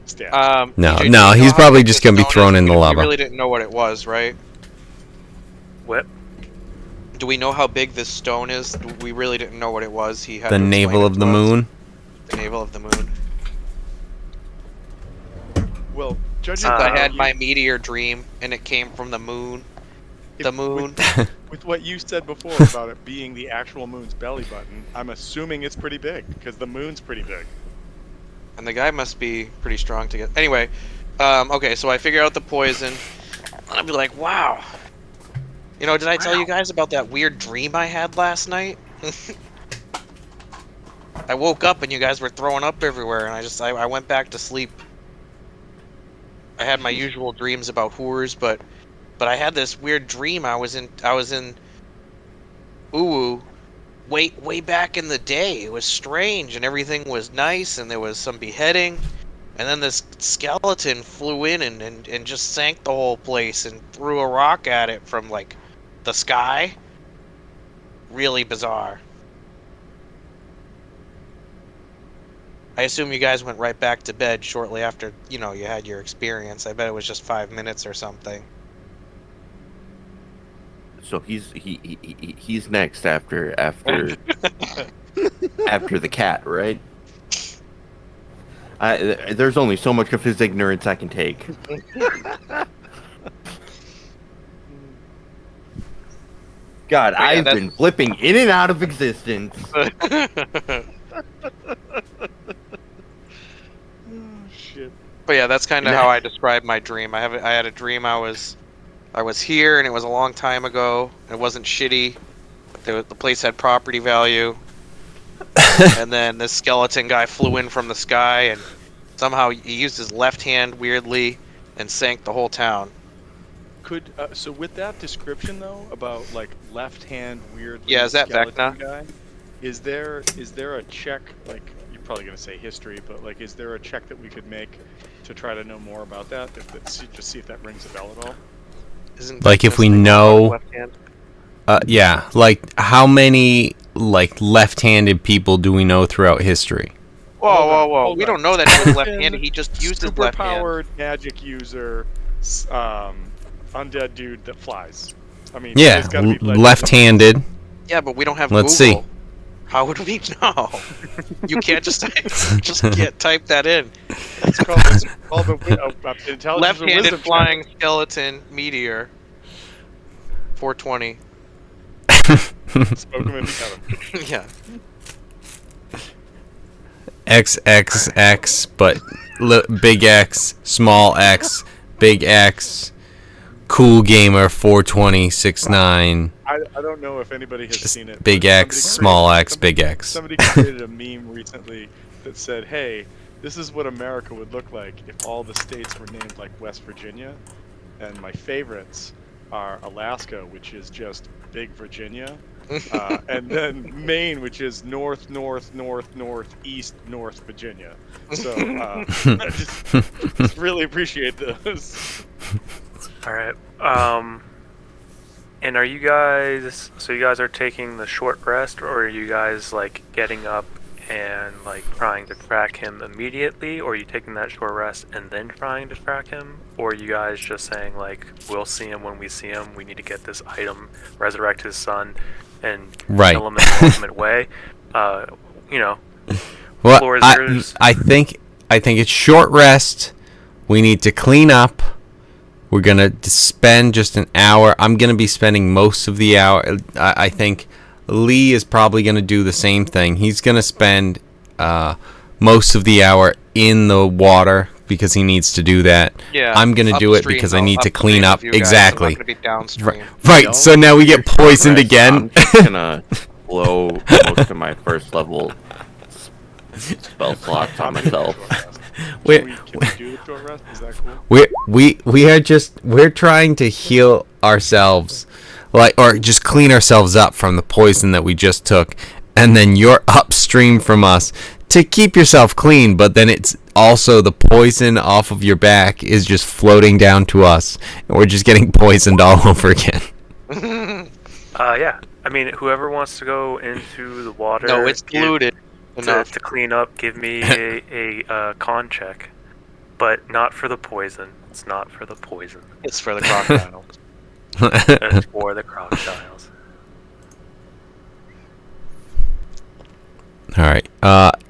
Stab. No, DJ, do you no, know he's how probably big just this gonna be stone thrown is? in the We lava. really didn't know what it was, right? What? Do we know how big this stone is? We really didn't know what it was. He had The to explain navel it of to the us. moon. The navel of the moon. Well, judging Since by I had you- my meteor dream and it came from the moon. if- The moon. With what you said before about it being the actual moon's belly button, I'm assuming it's pretty big because the moon's pretty big. And the guy must be pretty strong to get. Anyway, okay, so I figure out the poison. And I'll be like, wow. You know, did I tell you guys about that weird dream I had last night? I woke up and you guys were throwing up everywhere, and I went back to sleep. I had my usual dreams about whores, but I had this weird dream. I was in Uwu way back in the day. It was strange and everything was nice, and there was some beheading, and then this skeleton flew in and just sank the whole place and threw a rock at it from like the sky. Really bizarre. I assume you guys went right back to bed shortly after, you know, you had your experience. I bet it was just 5 minutes or something. So he's next after after the cat, right? There's only so much of his ignorance I can take. God, yeah, I've that's- been flipping in and out of existence. Shit. But yeah, that's kind of how I describe my dream. I had a dream I was here, and it was a long time ago. It wasn't shitty. The place had property value. And then this skeleton guy flew in from the sky, and somehow he used his left hand weirdly and sank the whole town. Could so with that description though about like left hand weird. Yeah, is that skeleton Vecna? guy? Is there a check, like you're probably gonna say history, but like is there a check that we could make to try to know more about that? Just see if that rings a bell at all. Isn't Like, if Vecna's we thing know- left hand? Yeah, like how many like left-handed people do we know throughout history? Whoa! We don't know that he was left-handed. He just used his left hand. Superpowered magic user, undead dude that flies. I mean, Yeah, it's gotta be legend. left-handed. Yeah, but we don't have Let's Google. see. How would we know? You can't just can't type that in. It's called the intelligence or Left-handed wisdom flying skeleton meteor. 420. check. Spoke them into together. Yeah. XXX, but big X, small X, big X, cool gamer 42069, I don't know if anybody has seen it. big but X, somebody small created- X, big X. Somebody created a meme recently that said, "Hey, this is what America would look like if all the states were named like West Virginia." And my favorites are Alaska, which is just Big Virginia, and then Maine, which is North East North Virginia. So I just really appreciate those. All right. And are you guys? So you guys are taking the short rest, or are you guys like getting up and like trying to track him immediately, or are you taking that short rest and then trying to track him, or are you guys just saying like we'll see him when we see him? We need to get this item, resurrect his son, and Right. kill him in the ultimate way. You know, Well, Floor is yours. I think it's short rest. We need to clean up. We're gonna spend just an hour. I'm gonna be spending most of the hour. I think Lee is probably gonna do the same thing. He's gonna spend most of the hour in the water because he needs to do that. Yeah. I'm gonna do it upstream, because I though, need to upstream clean of up. you guys. Exactly. I'm not gonna be downstream. Right. So now we get poisoned Rest. again. I'm just gonna blow most of my first level spell slots on myself. Wait. Can we do the short rest? Is that cool? We're trying to heal ourselves, or just clean ourselves up from the poison that we just took, and then you're upstream from us to keep yourself clean, but then it's also the poison off of your back is just floating down to us, and we're just getting poisoned all over again. Yeah. I mean, whoever wants to go into the water. No, it's polluted enough. To clean up, give me a con check, but not for the poison. It's not for the poison. It's for the crocodile. It's for the crocodiles. All right.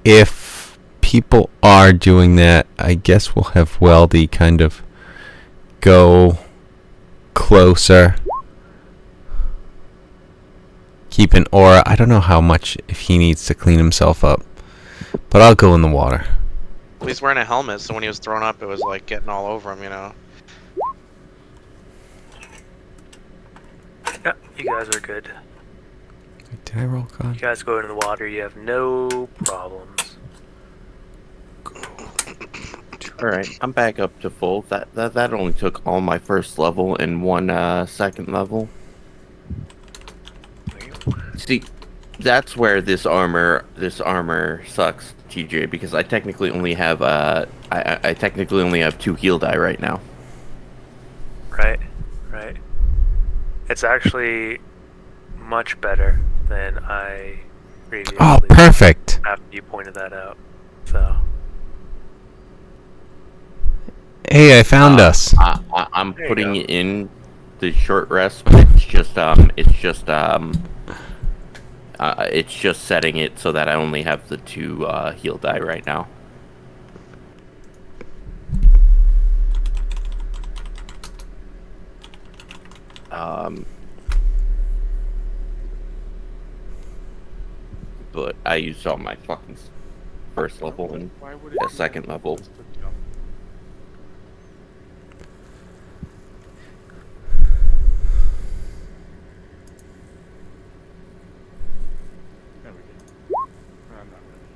If people are doing that, I guess we'll have Weldy kind of go closer. Keep an aura. I don't know how much if he needs to clean himself up, but I'll go in the water. Well, he's wearing a helmet, so when he was thrown up, it was like getting all over him, you know. Yeah, you guys are good. Did I roll con? You guys go into the water. You have no problems. All right, I'm back up to full. That only took all my first level and one second level. See, that's where this armor sucks, TJ, because I technically only have I technically only have 2 heal die right now. Right. It's actually much better than I previously. Oh, perfect. After you pointed that out, so. Hey, I found us. I'm There you putting go. it in the short rest, but it's just setting it so that I only have the 2 heal die right now. But I used all my fucking first level and Why would it a do second that? level. Just to jump. There we go. I'm not ready.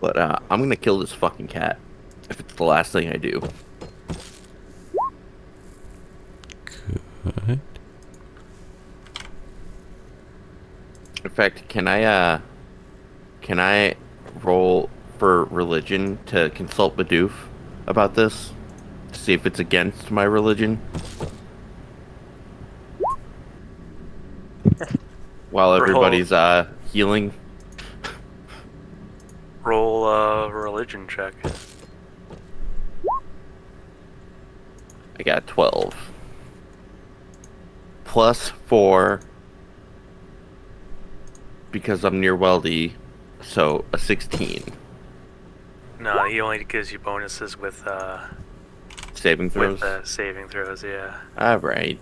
But I'm gonna kill this fucking cat if it's the last thing I do. Good. In fact, can I roll for religion to consult Bidoof about this? To see if it's against my religion? While everybody's healing. Roll a religion check. I got 12. Plus 4 because I'm near Weldy, so a 16. No, he only gives you bonuses with Saving throws? saving throws. Yeah. Alright.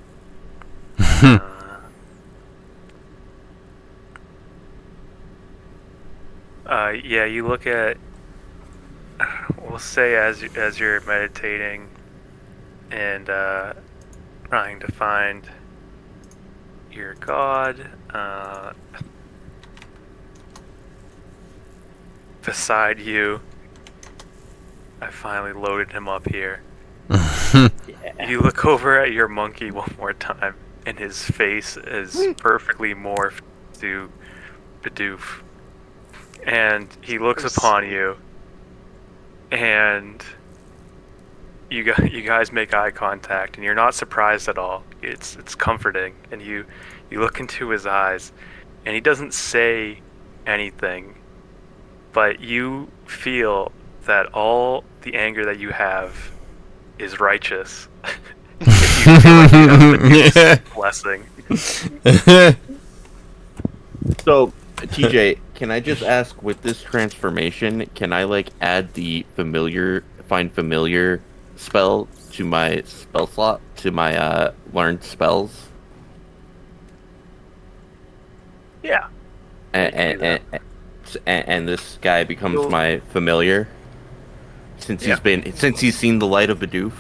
Yeah, you look at. We'll say as you're meditating and trying to find your god. Beside you, I finally loaded him up here. You look over at your monkey one more time, and his face is perfectly morphed to Bidoof. And he looks upon you, and you guys make eye contact, and you're not surprised at all. It's comforting, and you look into his eyes, and he doesn't say anything, but you feel that all the anger that you have is righteous. If you feel like you have Medusa's blessing. So, TJ, Can I just ask, with this transformation, can I like add the find familiar spell to my spell slot to my learned spells, Yeah. and You can do and this guy becomes You'll- my familiar since Yeah. he's seen the light of Bidoof.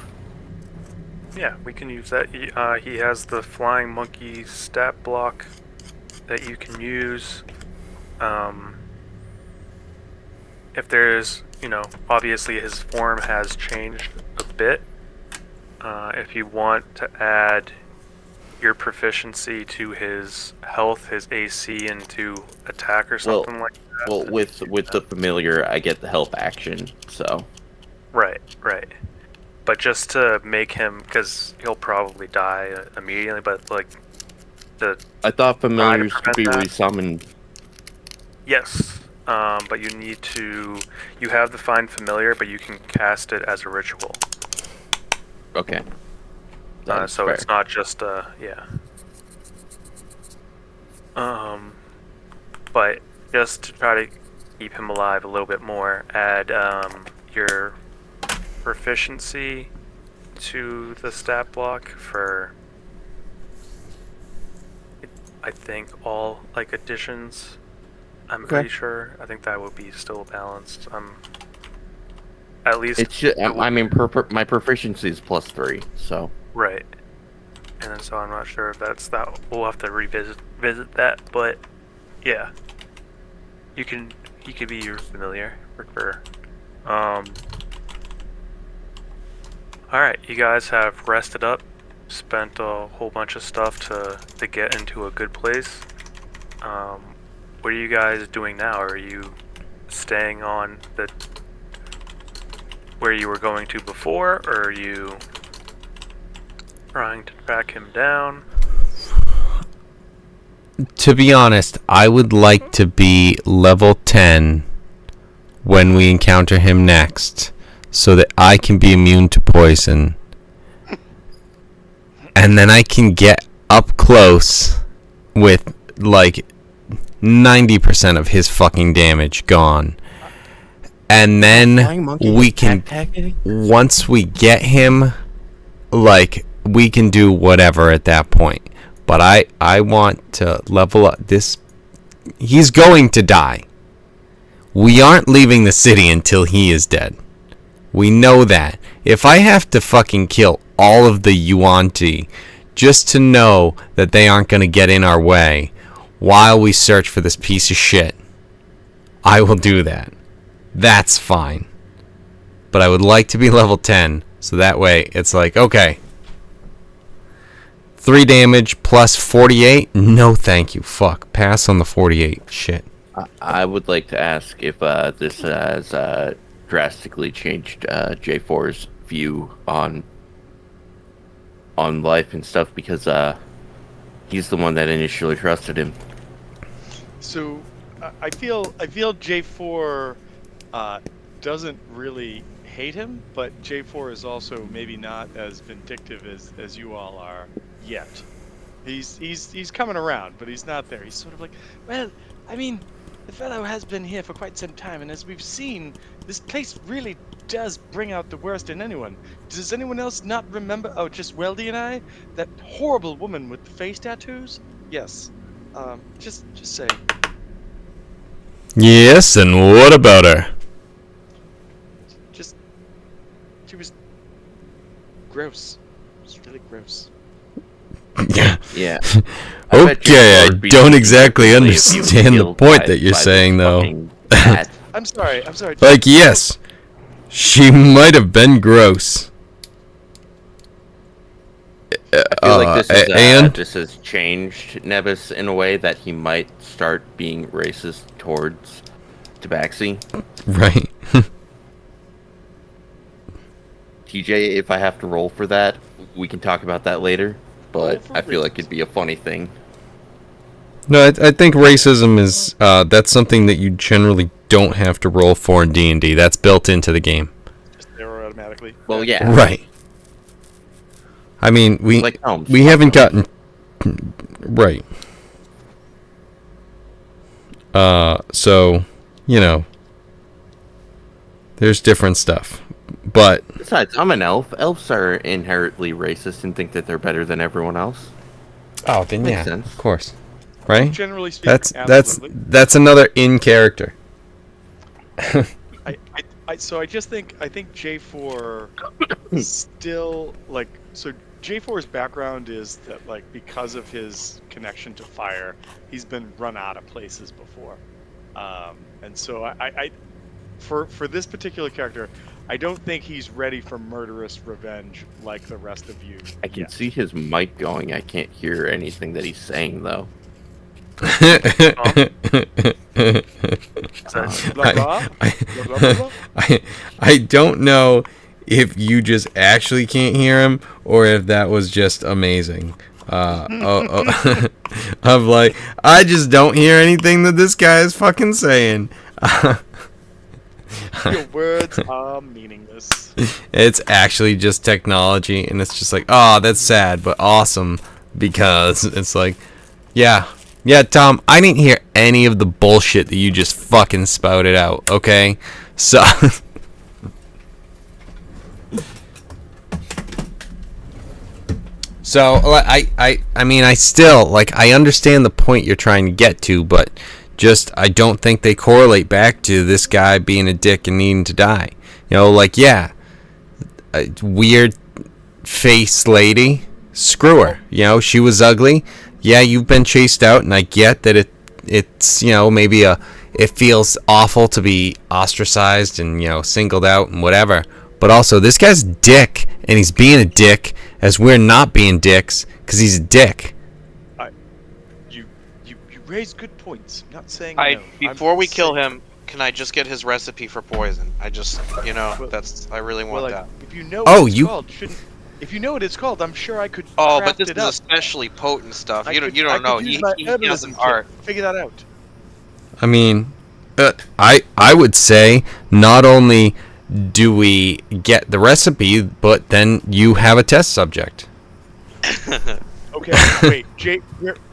Yeah, we can use that. He has the flying monkey stat block that you can use. If there's, obviously his form has changed a bit. If you want to add your proficiency to his health, his AC, and to attack or something like that. Well, with the familiar, I get the help action. So Right. But just to make him, because he'll probably die immediately, but like I thought familiars could prevent be that. resummoned. yes, but you have the find familiar, but you can cast it as a ritual. Okay. So Fair. it's not just yeah. But just to try to keep him alive a little bit more, add your proficiency to the stat block for I think all like additions. I'm Okay. pretty sure. I think that would be still balanced. At least It's just, I mean, my proficiency is +3, so right. And then so I'm not sure if that's that. We'll have to visit that, but yeah, he could be your familiar for sure. All right, you guys have rested up, spent a whole bunch of stuff to get into a good place. What are you guys doing now? Are you staying on the where you were going to before, or are you trying to track him down? To be honest, I would like to be level 10 when we encounter him next, so that I can be immune to poison. And then I can get up close with like 90% of his fucking damage gone. And then we can, once we get him, like, we can do whatever at that point. But I want to level up this. He's going to die. We aren't leaving the city until he is dead. We know that. If I have to fucking kill all of the Yuan-Ti just to know that they aren't going to get in our way while we search for this piece of shit, I will do that. That's fine. But I would like to be level 10, so that way it's like, okay, 3 damage plus 48? No thank you. Fuck. Pass on the 48. Shit. I would like to ask if this has drastically changed J4's view on life and stuff, because he's the one that initially trusted him. So I feel J4 doesn't really hate him, but J4 is also maybe not as vindictive as you all are yet. He's coming around, but he's not there. He's sort of like, well, I mean, the fellow has been here for quite some time, and as we've seen, this place really does bring out the worst in anyone. Does anyone else not remember? Oh, just Weldy and I? That horrible woman with the face tattoos? Yes. Just saying. Yes, and what about her? She was gross. It was really gross. Yeah. Yeah. Okay, I don't exactly understand the point that you're saying, though. I'm sorry. Like, yes, she might have been gross. I feel like and this has changed Nebus in a way that he might start being racist towards Tabaxi. right. TJ, if I have to roll for that, we can talk about that later. But Roll for I feel like racist. it'd be a funny thing. No, I think racism is that's something that you generally don't have to roll for in D&D. That's built into the game. Just there automatically. Well, yeah. Right. I mean, we Like Holmes. we haven't gotten right. So, you know, there's different stuff. But Besides, I'm an elf. Elves are inherently racist and think that they're better than everyone else. oh, then Makes yeah, sense. of course, right? Generally speaking, That's absolutely. another in character. So I think J4 still like so J4's background is that like because of his connection to fire, he's been run out of places before, and so for this particular character, I don't think he's ready for murderous revenge like the rest of you. I can yet. see his mic going. I can't hear anything that he's saying though. So, Blah, blah. Blah, blah, blah, blah. I don't know if you just actually can't hear him or if that was just amazing. Of like, I just don't hear anything that this guy is fucking saying. Your words are meaningless. It's actually just technology, and it's just like, oh, that's sad, but awesome, because it's like, yeah, Tom, I didn't hear any of the bullshit that you just fucking spouted out, okay? So, I mean, I still, like, I understand the point you're trying to get to, but just, I don't think they correlate back to this guy being a dick and needing to die. You know, like, yeah, a weird face lady, screw her. You know, she was ugly. Yeah, you've been chased out, and I get that it's, you know, maybe it feels awful to be ostracized and, you know, singled out and whatever. But also, this guy's a dick, and he's being a dick, as we're not being dicks, because he's a dick. You raise good points. I'm not saying I no. before we kill him, can I just get his recipe for poison? I just, you know, I really want that. If you know Oh, what it's you- called, if you know what it's called, I'm sure I could. Oh, craft but this it is up. especially potent stuff. I You could- don't I know. could use He my has herbalism an kit. art. Figure that out. I mean, I would say not only do we get the recipe, but then you have a test subject. Okay,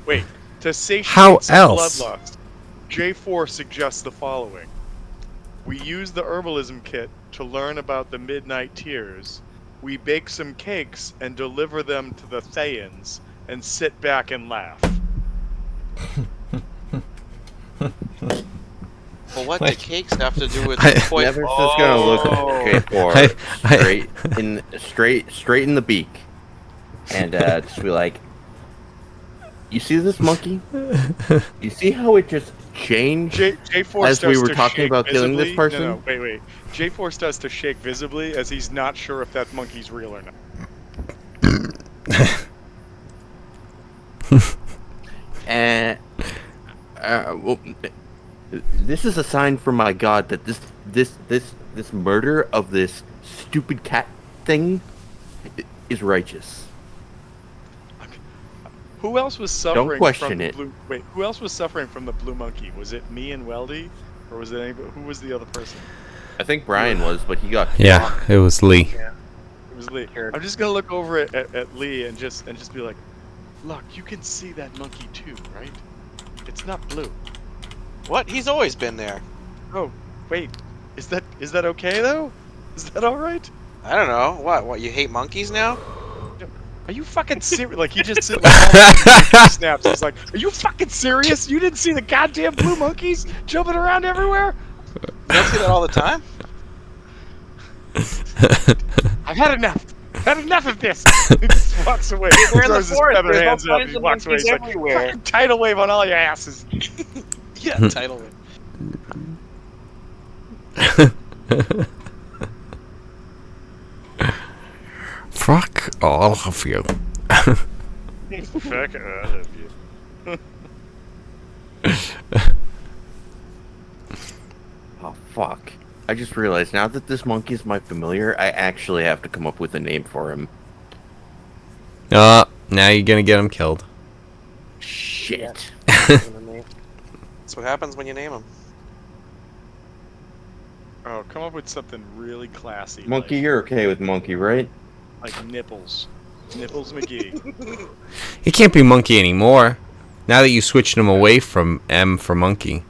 wait. To satiate How some else? bloodlust, J4 suggests the following: we use the herbalism kit to learn about the midnight tears. We bake some cakes and deliver them to the Thayans, and sit back and laugh. Well, what do cakes have to do with I- the poison? Never's just gonna look J4 straight in the beak, and just be like, "You see this monkey? You see how it just changed J4 as we starts were to talking shake about killing this visibly. person?" No, wait. J4 starts to shake visibly as he's not sure if that monkey's real or not. And well, this is a sign from my god that this murder of this stupid cat thing is righteous. Who else was suffering question from the it. blue? Wait, who else was suffering from the blue monkey? Was it me and Weldy, or was it anybody? Who was the other person? I think Brian was, but he got killed. Yeah, it was Lee. It was Lee. I'm just gonna look over at Lee and just be like, look, you can see that monkey too, right? It's not blue. What? He's always been there. Oh, wait, is that okay though? Is that all right? I don't know. What? You hate monkeys now? Are you fucking serious? Like he just sit like, snaps. He's like, are you fucking serious? You didn't see the goddamn blue monkeys jumping around everywhere? You don't see that all the time? I've had enough. I've had enough of this. He just walks away. We're in the Throws his forest. feather There's all hands up. kinds He of walks away. monkeys He's like, everywhere. fucking tidal wave on all your asses. Yeah, title it. Fuck all of you. Fuck all of you. Oh fuck! I just realized now that this monkey is my familiar, I actually have to come up with a name for him. Now you're gonna get him killed. Shit. That's what happens when you name them. Oh, come up with something really classy. Monkey, you're okay with monkey, right? like Nipples. Nipples McGee. He can't be Monkey anymore. Now that you switched him away from M for Monkey.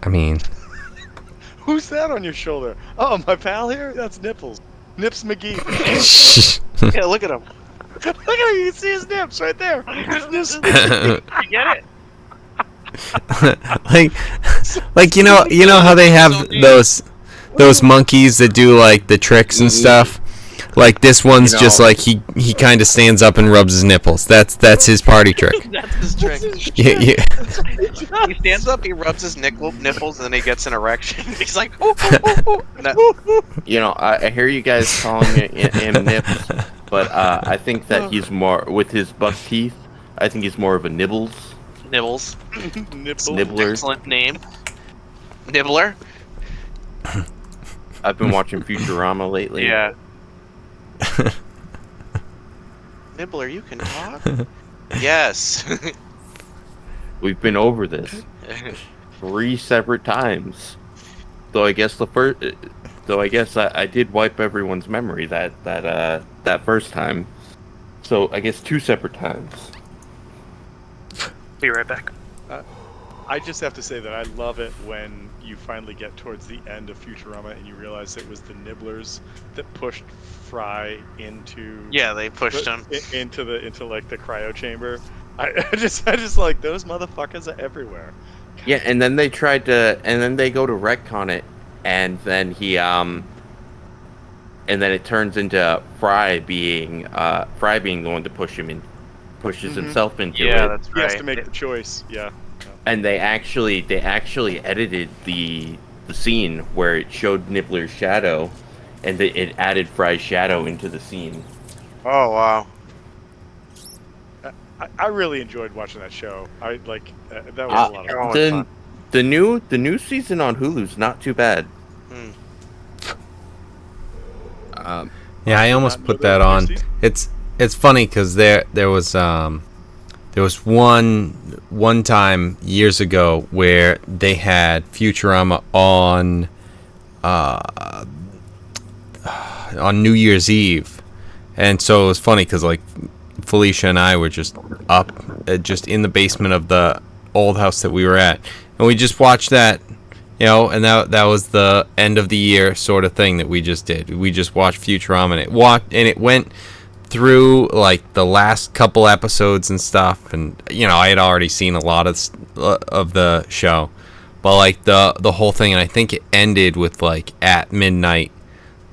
I mean, Who's that on your shoulder? Oh, my pal here? That's Nipples. Nips McGee. Yeah, look at him. Look at him. You can see his nips right there. Nips You get it? like you know how they have those monkeys that do like the tricks and stuff. Like this one's You know- just like he kind of stands up and rubs his nipples. That's his party trick. That's his trick. Yeah, yeah. He stands up, he rubs his nipples, and then he gets an erection. He's like, ooh, ooh, ooh, ooh. And that- You know, I hear you guys calling him Nips, but I think that he's more with his buck teeth. I think he's more of a Nibbles. Nibbles. Nipples. Nibbler. Excellent name. Nibbler. I've been watching Futurama lately. Yeah. Nibbler, you can talk? Yes. We've been over this 3 separate times. Though I guess I did wipe everyone's memory that first time. So I guess 2 separate times. Be right back. I just have to say that I love it when you finally get towards the end of Futurama and you realize it was the Nibblers that pushed Fry into Yeah, they pushed him. into like the cryo chamber. I just like those motherfuckers are everywhere. Yeah, and then they tried to, and then they go to retcon it, and then and then it turns into Fry being the one to pushes himself into Yeah, it. that's He right. has to make the choice. Yeah. And they actually edited the scene where it showed Nibbler's shadow, and it added Fry's shadow into the scene. Oh, wow. I really enjoyed watching that show. I like that was a lot of fun. Oh, it's the fun. the new season on Hulu's not too bad. Yeah, I almost put that on. It's funny because there was one time years ago where they had Futurama on New Year's Eve, and so it was funny because like Felicia and I were just up, just in the basement of the old house that we were at, and we just watched that. And that was the end of the year sort of thing that we just did. We just watched Futurama, and it went through like the last couple episodes and stuff. And I had already seen a lot of the show, but like the whole thing, and I think it ended with like at midnight,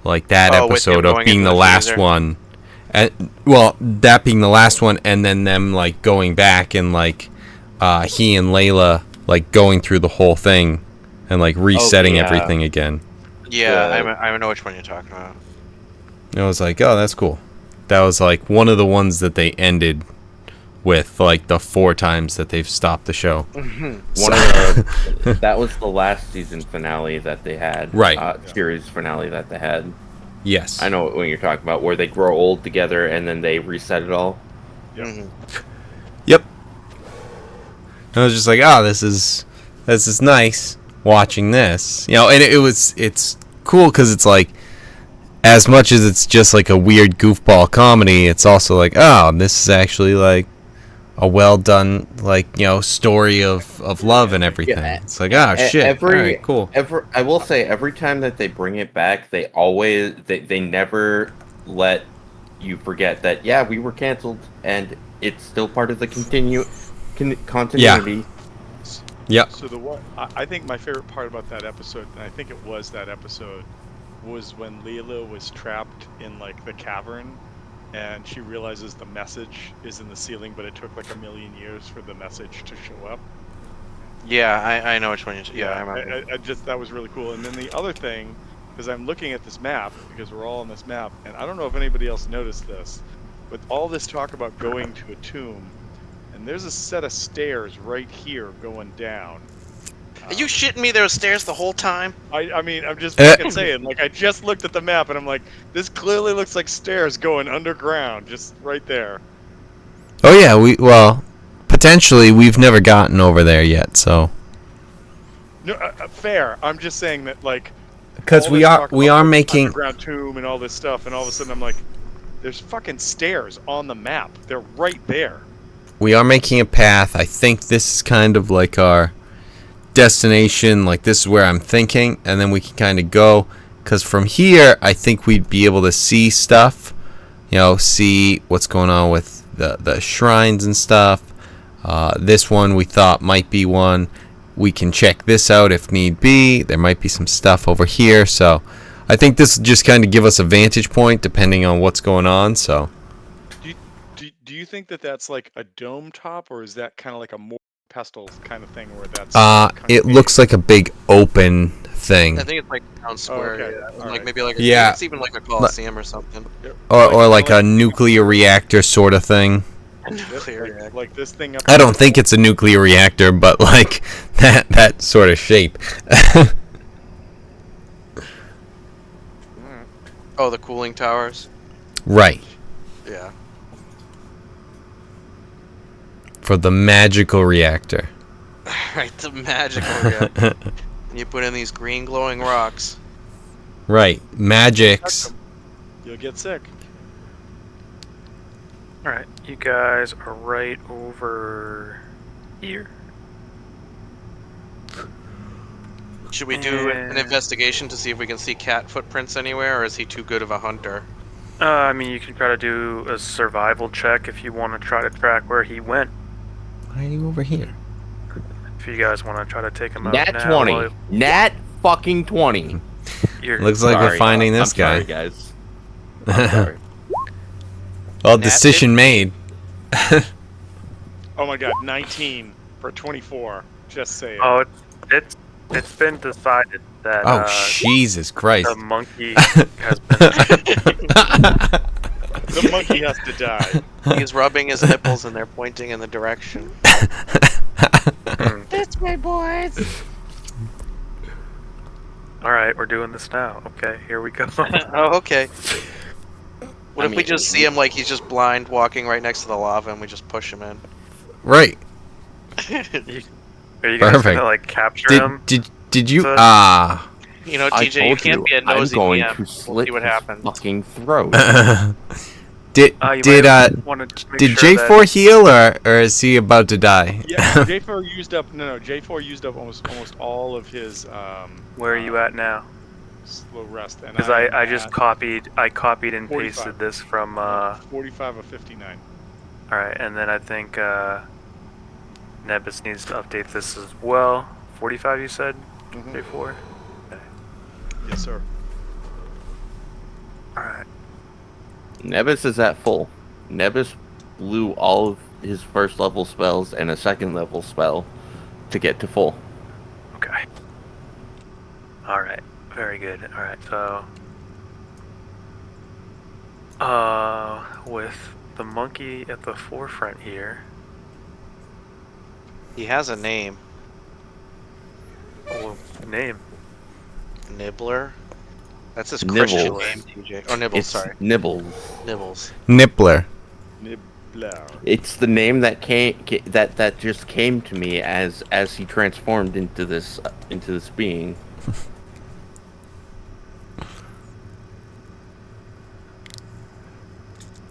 like that episode of being the last one. Well, that being the last one, and then them like going back and like he and Layla like going through the whole thing. And like resetting everything again. Yeah, I know which one you're talking about. And I was like, oh, that's cool. That was like one of the ones that they ended with, like the 4 times that they've stopped the show. That was the last season finale that they had. Right. Series finale that they had. Yes. I know what you're talking about, where they grow old together and then they reset it all. Yeah. Yep. And I was just like, oh, this is nice. Watching this, and it's cool because it's like, as much as it's just like a weird goofball comedy, it's also like, oh, this is actually like a well done like story of love and everything. Yeah. It's like, oh shit, all right, cool. I will say every time that they bring it back, they always they never let you forget that we were canceled and it's still part of the continuity. Yep. So I think my favorite part about that episode, and I think it was that episode, was when Leela was trapped in like the cavern, and she realizes the message is in the ceiling, but it took like a million years for the message to show up. Yeah, I know which one you're. Yeah, I remember. I just that was really cool. And then the other thing, because I'm looking at this map, because we're all on this map, and I don't know if anybody else noticed this, with all this talk about going to a tomb. And there's a set of stairs right here going down. Are you shitting me? There were stairs the whole time? I mean, I'm just fucking saying. Like, I just looked at the map and I'm like, this clearly looks like stairs going underground, just right there. Oh yeah, potentially we've never gotten over there yet, so. No, fair. I'm just saying that, like, because we are making underground tomb and all this stuff, and all of a sudden I'm like, there's fucking stairs on the map. They're right there. We are making a path. I think this is kind of like our destination, like this is where I'm thinking, and then we can kind of go, because from here I think we'd be able to see stuff, see what's going on with the shrines and stuff. This one we thought might be one. We can check this out if need be. There might be some stuff over here, so I think this will just kind of give us a vantage point depending on what's going on. So Do you think that that's like a dome top, or is that kind of like a more pestle kind of thing where that's it looks like a big open thing. I think it's like town square, okay. yeah. All Like right. maybe like Yeah. it's even like a coliseum or something. Or like a nuclear reactor sort of thing. Like this thing up I don't think it's a nuclear reactor, but like that sort of shape. Oh, the cooling towers. Right. Yeah. For the magical reactor. Right, the magical reactor. And you put in these green glowing rocks. Right. Magics. You'll get sick. Alright, you guys are right over here. Should we do an investigation to see if we can see cat footprints anywhere, or is he too good of a hunter? I mean, you can try to do a survival check if you want to try to track where he went. Why are you over here? If you guys want to try to take him out Nat now. 20. while Nat fucking 20. You're, Looks like we're Sorry, finding I'm this guy. Sorry, guys. I'm sorry. Well, Nat decision made. Oh my god, 19 for 24. Just say it. oh, it's been decided that Oh, Jesus Christ. the monkey has been. The monkey has to die. He's rubbing his nipples and they're pointing in the direction. This way, boys. All right, we're doing this now. Okay, here we go. Oh, okay. What I if we mean- just see him like he's just blind walking right next to the lava and we just push him in? Right. Are you guys Perfect. gonna like capture him? Did you? So- You know, I TJ, you told can't be a I'm nosy going PM. to We'll slit see what his happens. fucking throat. did You wanna make did sure that- J4 heal or is he about to die? Yeah, J4 used up. No, J4 used up almost all of his. Where are you at now? Slow rest. And Because I'm I just at copied and 45. pasted this from. 45 of 59. All right, and then I think Nebus needs to update this as well. 45, you said. Mhm. J4. Yes, sir. All right. Nebus is at full. Nebus blew all of his first level spells and a second level spell to get to full. Okay. All right. Very good. All right. So, with the monkey at the forefront here. He has a name. Oh, name. Nibbler? That's his Nibbles. Christian name, TJ. Oh, Nibbles, It's sorry. Nibbles. Nibbles. Nippler. Nibbler. It's the name that that just came to me as he transformed into this being.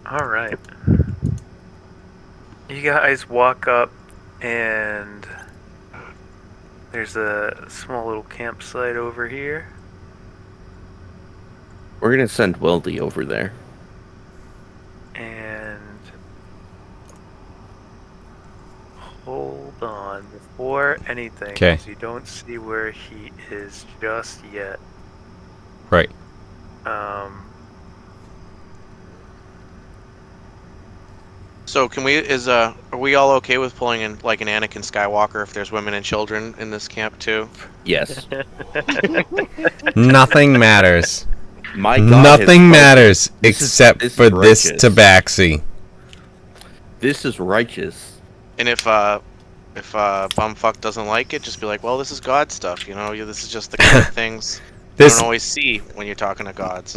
All right. You guys walk up, and there's a small little campsite over here. We're gonna send Weldy over there. And hold on before anything, 'Kay. 'cause you don't see where he is just yet. Right. So can we, are we all okay with pulling in like an Anakin Skywalker if there's women and children in this camp too? Yes. Nothing matters. My God, Nothing has- matters This is- except this is for this righteous. tabaxi. This is righteous. And if bumfuck doesn't like it, just be like, well, this is God stuff, you know. This is just the kind of things you This don't always see when you're talking to gods.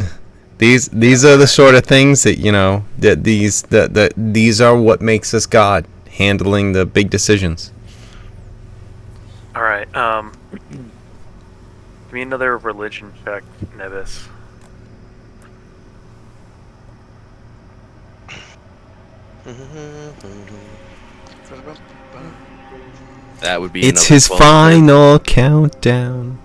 these are the sort of things that that these are what makes us God, handling the big decisions. All right. Give me another religion check, Nebus. That would be. It's another his 12 years. final countdown.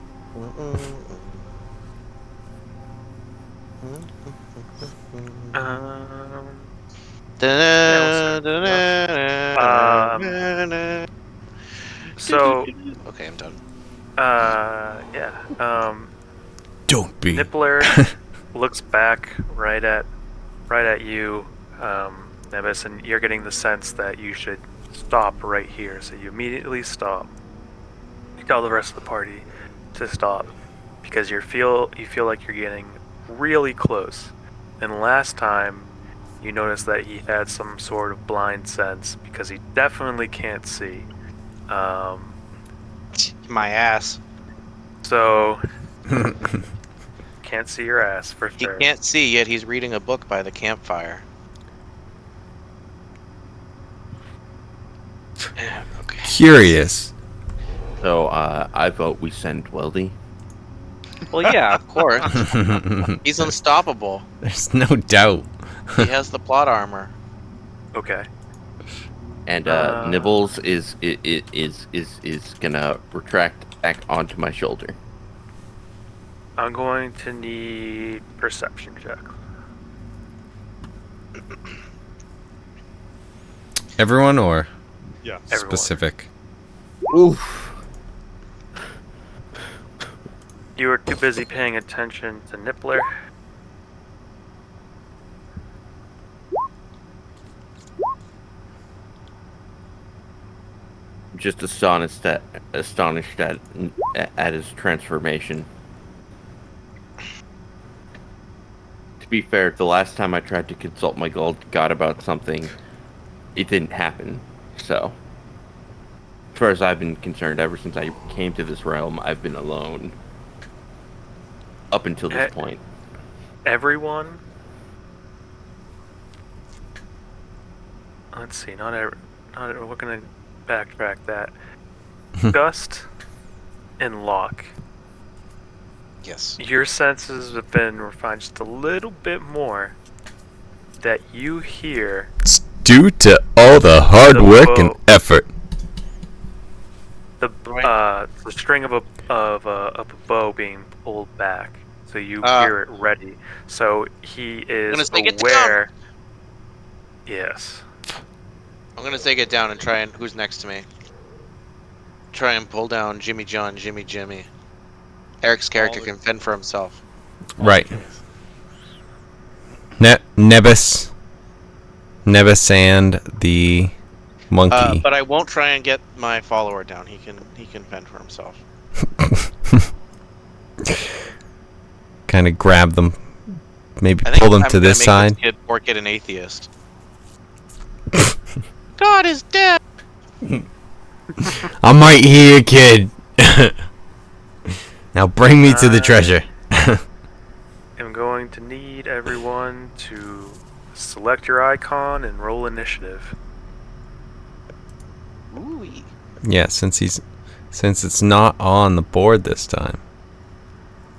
So, Okay, I'm done. yeah. Don't be. Nippler looks back right at you, Nevis, and you're getting the sense that you should stop right here. So you immediately stop. You tell the rest of the party to stop because you feel like you're getting really close. And last time, you noticed that he had some sort of blind sense because he definitely can't see. My ass. So can't see your ass for He sure. can't see, yet he's reading a book by the campfire. Okay. Curious. So I vote we send Weldy. Well, yeah, of course. He's unstoppable. There's no doubt. He has the plot armor. Okay. And Nibbles is gonna retract back onto my shoulder. I'm going to need perception check. Everyone or Yeah. Everyone. specific? Oof. You were too busy paying attention to Nippler. Just astonished at his transformation. To be fair, the last time I tried to consult my god about something, it didn't happen. So, as far as I've been concerned, ever since I came to this realm, I've been alone. Up until this point. Everyone. Let's see. We're gonna backtrack that. Gust and Locke. Yes. Your senses have been refined just a little bit more. That you hear It's due to all the hard The work and bow. effort. the string of a bow being pulled back, so you Ah. hear it ready. So he is gonna say, "Get down!" aware. Yes. I'm gonna take it down and try and who's next to me? Try and pull down Jimmy John, Jimmy. Eric's character the- can fend for himself. Right. Nebus and the monkey. But I won't try and get my follower down. He can fend for himself. Kind of grab them. Maybe I think pull them I'm to gonna this make side. Kid Orc an atheist. God is dead. I'm right here, kid. Now bring me to the treasure. I'm going to need everyone to select your icon and roll initiative. Ooh. Yeah, since it's not on the board this time.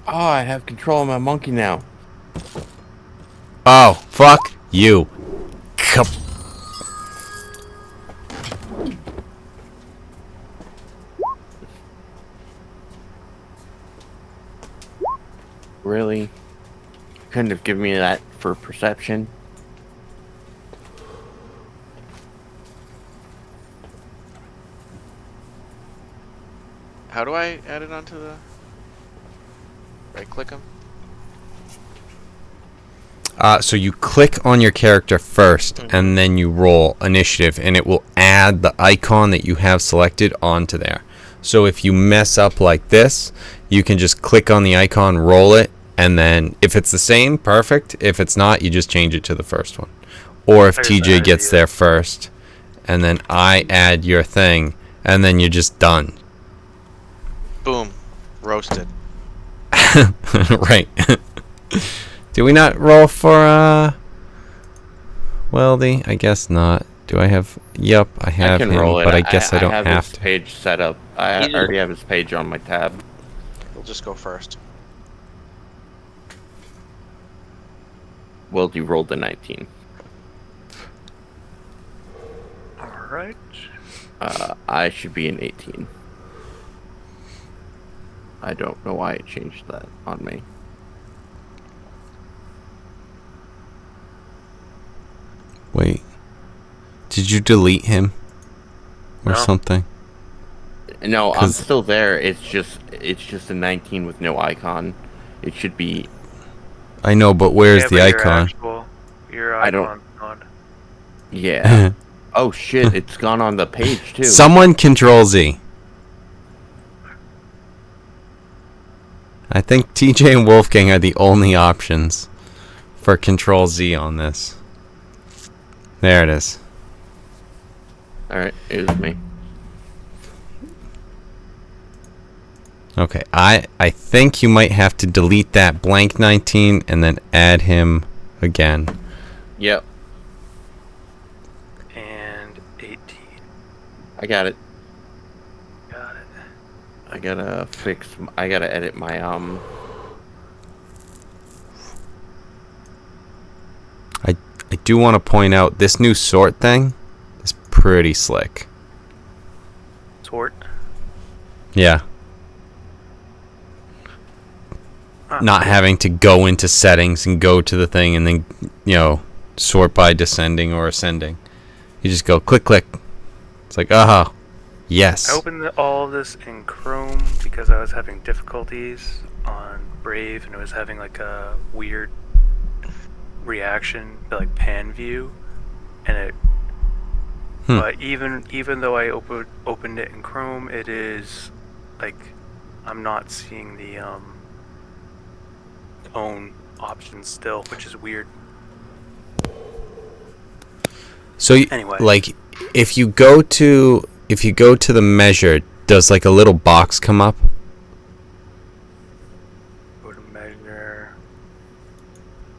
Oh, I have control of my monkey now. Oh, fuck you. Cup. Really? Couldn't have given me that for perception. How do I add it onto the? Right click him. So you click on your character first, and then you roll initiative, and it will add the icon that you have selected onto there. So if you mess up like this, you can just click on the icon, roll it, and then if it's the same, perfect. If it's not, you just change it to the first one. Or if There's TJ an gets idea. there first, and then I add your thing, and then you're just done. Boom. Roasted. Right. Do we not roll for Weldy? I guess not. Do I have? Yep, I have I can him, roll it. but I guess I don't have have his to. page set up. I Yeah. already have his page on my tab. We'll just go first. Well, you rolled a 19. Alright. right. I should be an 18. I don't know why it changed that on me. Wait. Did you delete him? Or No. something? No, I'm 'Cause- still there. It's just a 19 with no icon. It should be. I know, but where's Yeah, the but icon? your I don't- icon's gone. Yeah. Oh shit! It's gone on the page too. Someone Control Z. I think TJ and Wolfgang are the only options for Control Z on this. There it is. All right, it was me. Okay, I think you might have to delete that blank 19 and then add him again. Yep, And 18. I got it. Got it. I gotta fix. I gotta edit my I do want to point out this new sort thing is pretty slick. Sort. Yeah. Huh. Not having to go into settings and go to the thing and then, sort by descending or ascending. You just go click, click. It's like, yes. I opened all of this in Chrome because I was having difficulties on Brave, and it was having like a weird reaction to like pan view, and it. But even though I opened it in Chrome, it is like I'm not seeing the own options still, which is weird. So Anyway. like if you go to the measure, does like a little box come up? Go to measure.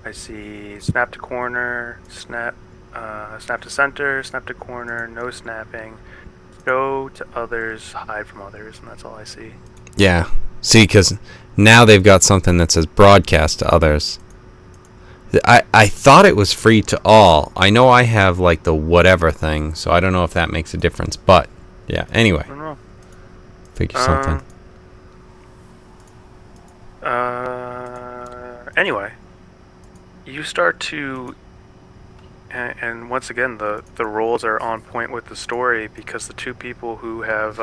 I see snap to corner, snap to center, snap to corner, no snapping, show to others, hide from others, and that's all I see. Yeah. See, because now they've got something that says broadcast to others. I thought it was free to all. I know I have like the whatever thing, so I don't know if that makes a difference. But yeah, anyway, I don't know. figure something. Anyway, you start to, and once again, the roles are on point with the story because the two people who have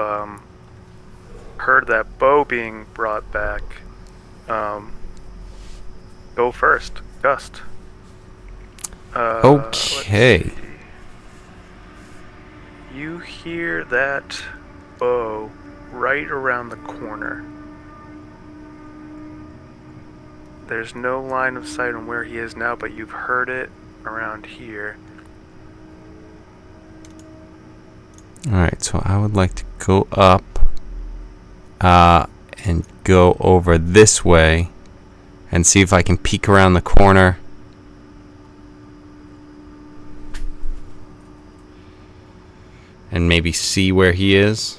heard that bow being brought back go first. Gust. Okay. Let's see. You hear that bow right around the corner. There's no line of sight on where he is now, but you've heard it around here. Alright, so I would like to go up and go over this way and see if I can peek around the corner. And maybe see where he is.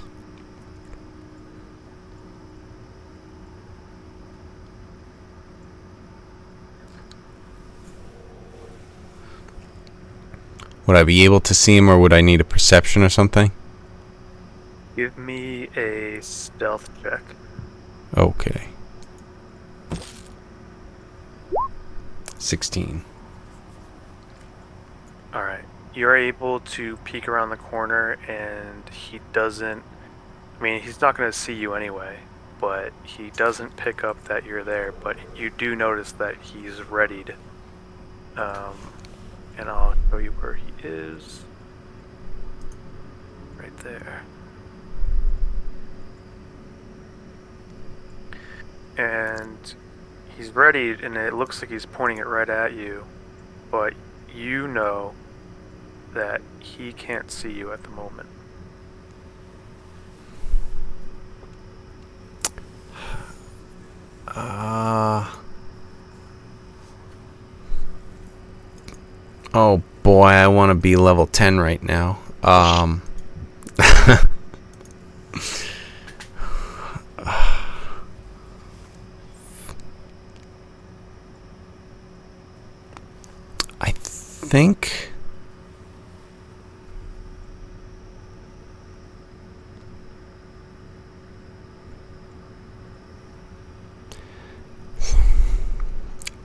Would I be able to see him, or would I need a perception or something? Give me a stealth check. Okay. 16. Alright. You're able to peek around the corner, and he doesn't. I mean, he's not going to see you anyway, but he doesn't pick up that you're there. But you do notice that he's readied. And I'll show you where he is. Right there. And he's readied, and it looks like he's pointing it right at you. But you know that he can't see you at the moment. Oh boy, I want to be level 10 right now. I think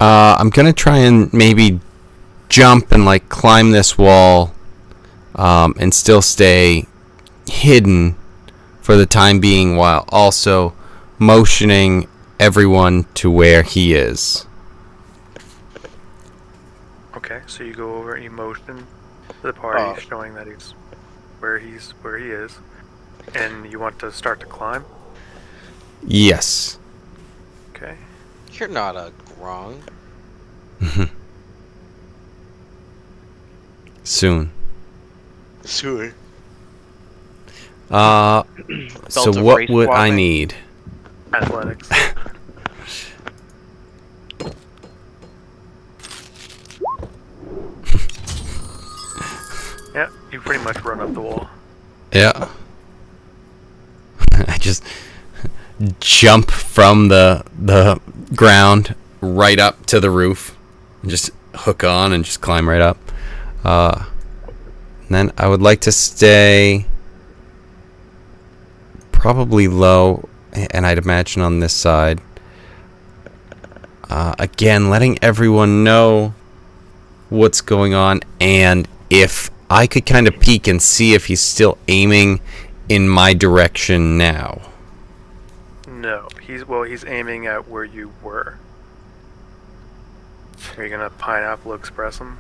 I'm gonna try and maybe jump and like climb this wall, and still stay hidden for the time being, while also motioning everyone to where he is. Okay, so you go over and you motion to the party, Oh. showing that he's where he is, and you want to start to climb. Yes. Okay. You're not a grong. Soon. Sure. So Belt of what race would I swapping. need? Athletics. Yeah, you pretty much run up the wall. Yeah. I just jump from the ground right up to the roof, and just hook on and just climb right up. And then I would like to stay probably low, and I'd imagine on this side. Again, letting everyone know what's going on, and if I could kind of peek and see if he's still aiming in my direction now. No, he's aiming at where you were. Are you gonna pineapple express him?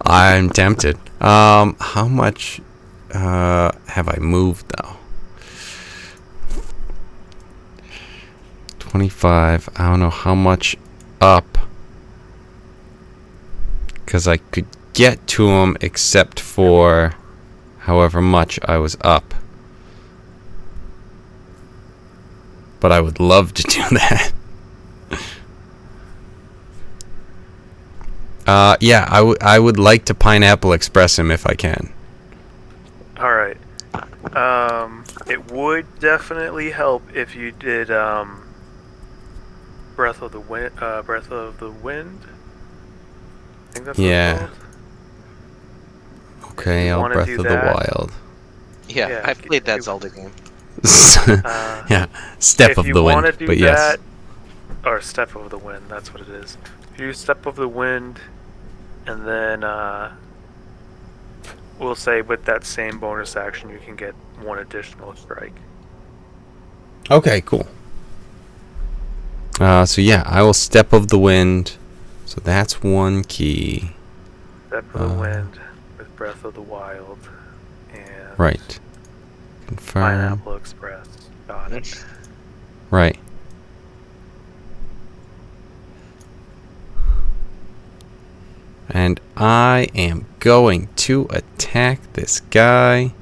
I'm tempted. How much have I moved though? 25. I don't know how much up, because I could get to him except for however much I was up. But I would love to do that. Yeah, I would like to pineapple express him if I can. All right. It would definitely help if you did breath of the wind. Breath of the wind. I think that's what Yeah. it's called. Okay, You I'll wanna Breath do of the that? Wild. Yeah, Yeah, I played that you- Zelda game. Yeah, Step if of you the want to Wind. do But that, yes. or step of the wind, that's what it is. If you step of the wind, and then we'll say with that same bonus action, you can get one additional strike. Okay, cool. So yeah, I will Step of the Wind. So that's one key. Step of the wind with breath of the wild, and Right. Confirm. pineapple express. Got it. Right. And I am going to attack this guy.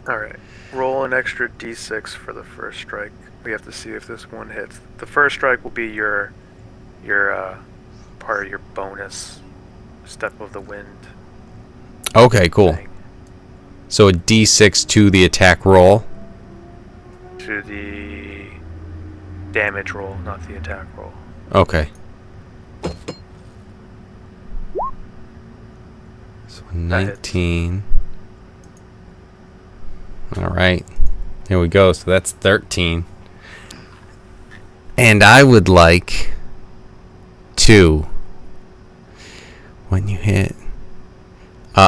All right. Roll an extra d6 for the first strike. We have to see if this one hits. The first strike will be your part of your bonus step of the wind Okay, cool. thing So a d6 to the attack roll. to the damage roll, not the attack roll. Okay. So 19. Alright. Here we go. So that's 13. And I would like to, when you hit,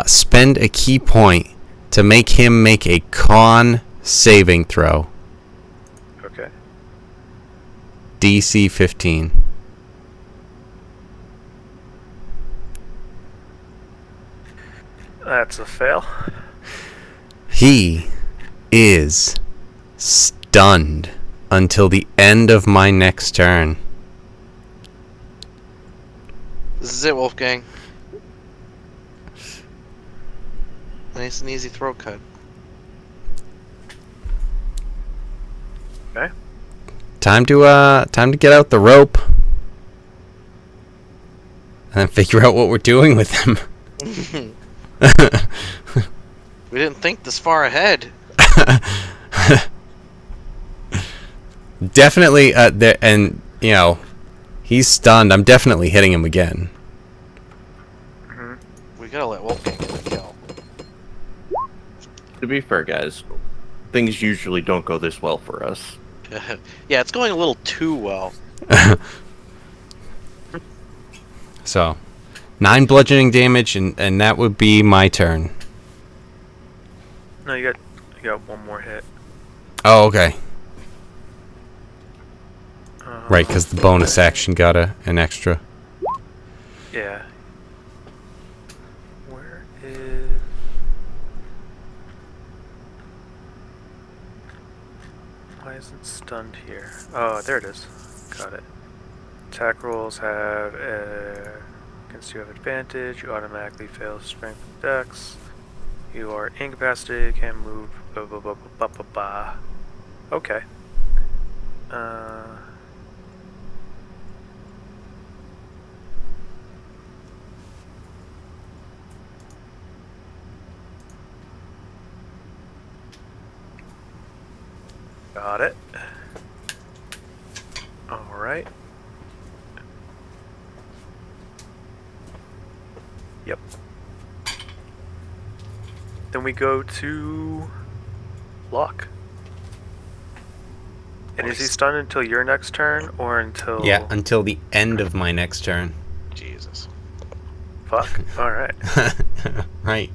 spend a key point to make him make a con saving throw. Okay. DC 15. That's a fail. He is stunned until the end of my next turn. This is it, Wolfgang. Nice and easy throat cut. Okay. Time to get out the rope and then figure out what we're doing with him. We didn't think this far ahead. Definitely, and you know, he's stunned. I'm definitely hitting him again. We gotta let Wolfgang get the kill. To be fair, guys, things usually don't go this well for us. Yeah, it's going a little too well. So, 9 bludgeoning damage, and that would be my turn. No, you got one more hit. Oh, okay. Right, because the bonus Okay. action got an extra. Yeah. Where is... Why isn't stunned here? Oh, there it is. Got it. Attack rolls have... against you have advantage. You automatically fail strength and dex. You are incapacitated, can't move. Blah, blah, blah, blah, blah, blah. Okay. Got it. Alright. Yep. Then we go to Locke. And is he Nice. stunned until your next turn, or until... Yeah, until the end of my next turn. Jesus. Fuck. Alright. Right.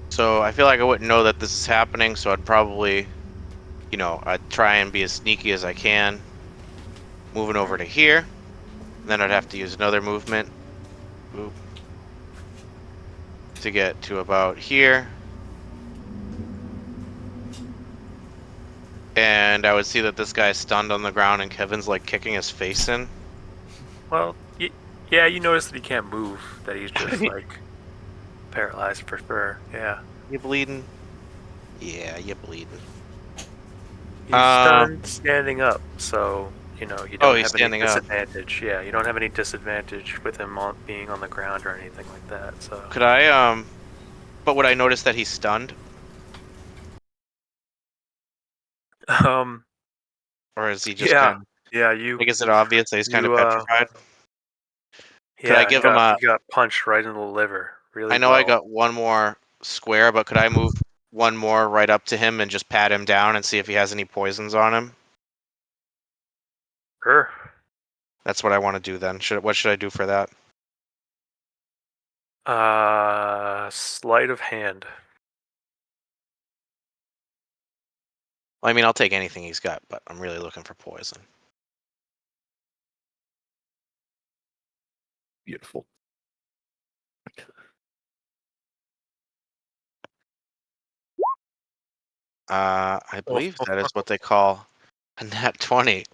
So I feel like I wouldn't know that this is happening, so I'd probably, I'd try and be as sneaky as I can. Moving over to here. Then I'd have to use another movement. Boop. To get to about here. And I would see that this guy's stunned on the ground and Kevin's like kicking his face in. Well, yeah, you notice that he can't move. That he's just, like, paralyzed for sure. Yeah. You bleeding? Yeah, you bleeding. He's stunned standing up, so, you don't he's have any standing up. disadvantage. Yeah, you don't have any disadvantage with him being on the ground or anything like that, so... Could I, but would I notice that he's stunned? Or is he just kind of... Yeah, you... Like, is it obvious that he's kind of petrified? Could I give him a... You got punched right in the liver. Really I know well. I got one more square, but could I move one more right up to him and just pat him down and see if he has any poisons on him? Sure. That's what I want to do then. What should I do for that? Sleight of hand. Well, I mean, I'll take anything he's got, but I'm really looking for poison. Beautiful. I believe that is what they call a nat 20.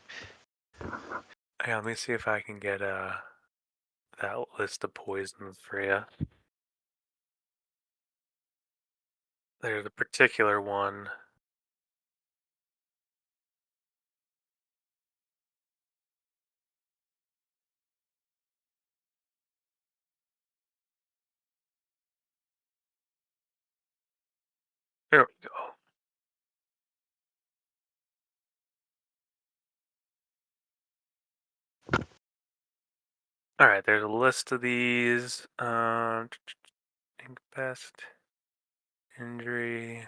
Yeah, let me see if I can get that list of poisons for you. There's a particular one. There we go. All right, there's a list of these. Incapacitated, injury.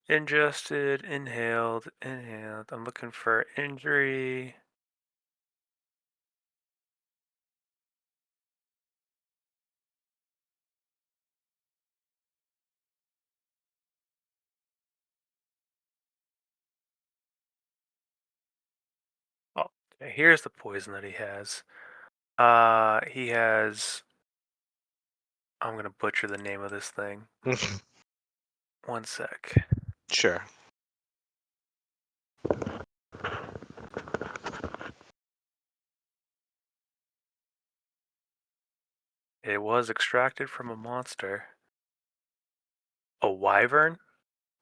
Ingested, inhaled. I'm looking for injury. Oh, okay, here's the poison that he has. He has... I'm gonna butcher the name of this thing. One sec. Sure. It was extracted from a monster. A wyvern?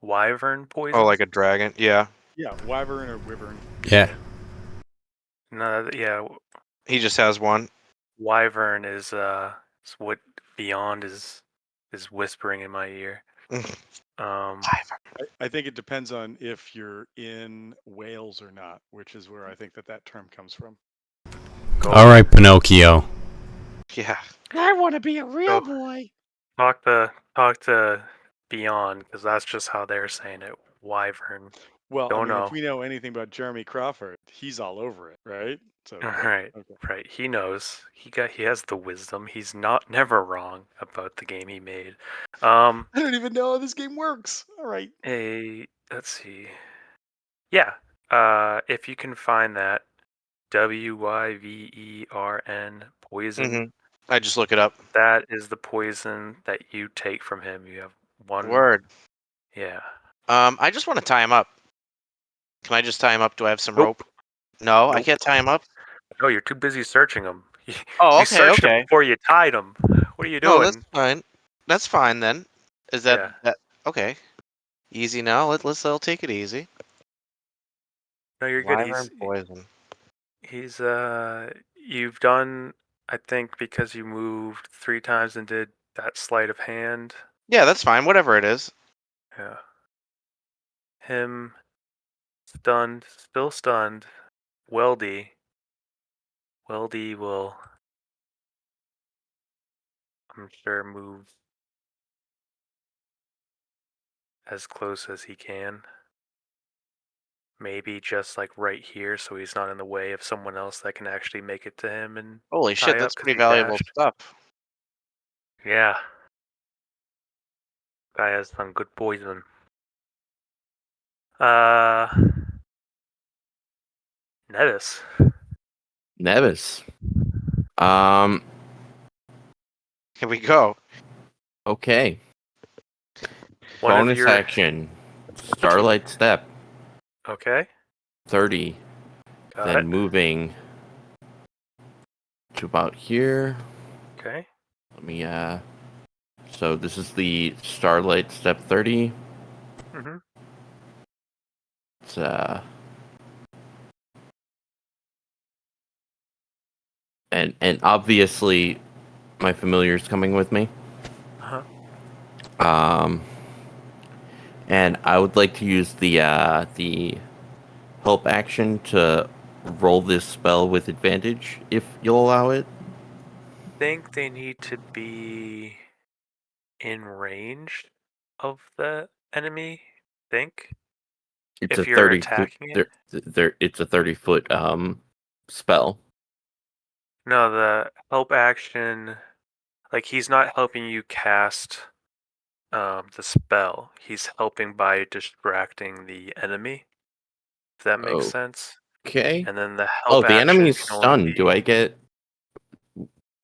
Wyvern poison? Oh, like a dragon? Yeah. Yeah, wyvern or wyvern. Yeah. No, yeah, He just has one. wyvern is what Beyond is whispering in my ear. I think it depends on if you're in Wales or not, which is where I think that term comes from. All right, Pinocchio. Yeah. I want to be a real So- boy. Talk to Beyond, because that's just how they're saying it. Wyvern. Well, Don't I mean, if know. we know anything about Jeremy Crawford, he's all over it, right? So, Right. okay. Right. He knows. He has the wisdom. He's never wrong about the game he made. I don't even know how this game works. All right. Let's see. Yeah. If you can find that Wyvern poison, Mm-hmm. I just look it up. that is the poison that you take from him. You have one. Word. Yeah. I just want to tie him up. Can I just tie him up? Do I have some Nope. rope? No, I Nope. can't tie him up. No, you're too busy searching him. Oh, You okay, searched him okay. before you tied him. What are you No, that's doing? fine. That's fine then. Is that Yeah. that okay? Easy now. I'll take it easy. No, you're good. Wyvern poison. He's you've done, I think, because you moved 3 times and did that sleight of hand. Yeah, that's fine. Whatever it is. Yeah. Him stunned, still stunned. Weldy. Weldy will, I'm sure, move as close as he can. Maybe just like right here, so he's not in the way of someone else that can actually make it to him and Holy shit, tie that's up because pretty he valuable dashed. stuff. Yeah. Guy has some good poison. Uh, Nevis. Nevis. Um. Here we go. Okay. One of Bonus your. action. Starlight Step. Okay. 30. Got Then it. moving to about here. Okay. Let me. So this is the Starlight Step 30. Mm-hmm. It's and obviously my familiar's coming with me. Uh-huh. Um. And I would like to use the help action to roll this spell with advantage, if you'll allow it. Think they need to be in range of the enemy. Think It's a if you're 30 foot. attacking it. It's a 30 foot spell. No, the help action. Like he's not helping you cast the spell. He's helping by distracting the enemy. If that makes sense. Okay. And then the Oh, help the action enemy's can only stunned. be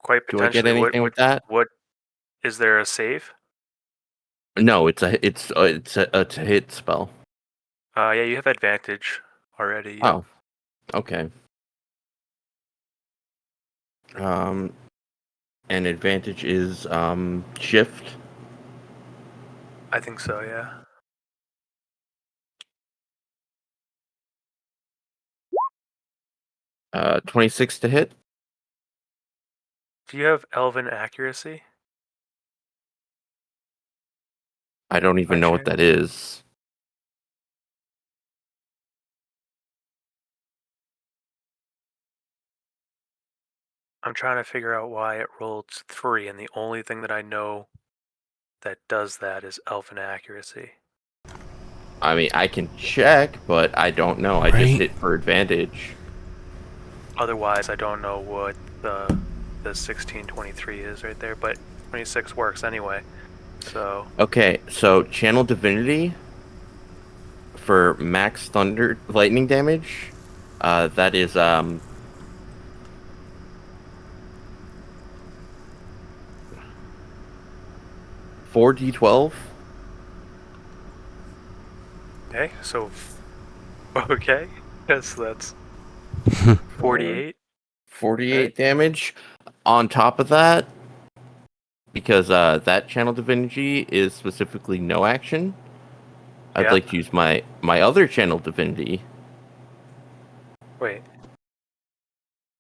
quite Do I get potentially. anything with that? What is there a save? No, it's a hit spell. Yeah, you have advantage already. Yep. Oh, okay. Um, and advantage is shift. I think so, yeah. 26 to hit. Do you have elven accuracy I don't by even know what chance? that is. I'm trying to figure out why it rolled 3, and the only thing that I know that does that is elven accuracy. I mean, I can check, but I don't know. I just Right. hit for advantage. Otherwise, I don't know what the 1623 is right there, but 26 works anyway. So, Okay, so channel divinity for max thunder lightning damage. That is 4d12. okay, so okay, yes, that's 48. 48 Okay, damage. On top of that, because that channel divinity is specifically no action, I'd yeah. like to use my other channel divinity. Wait, you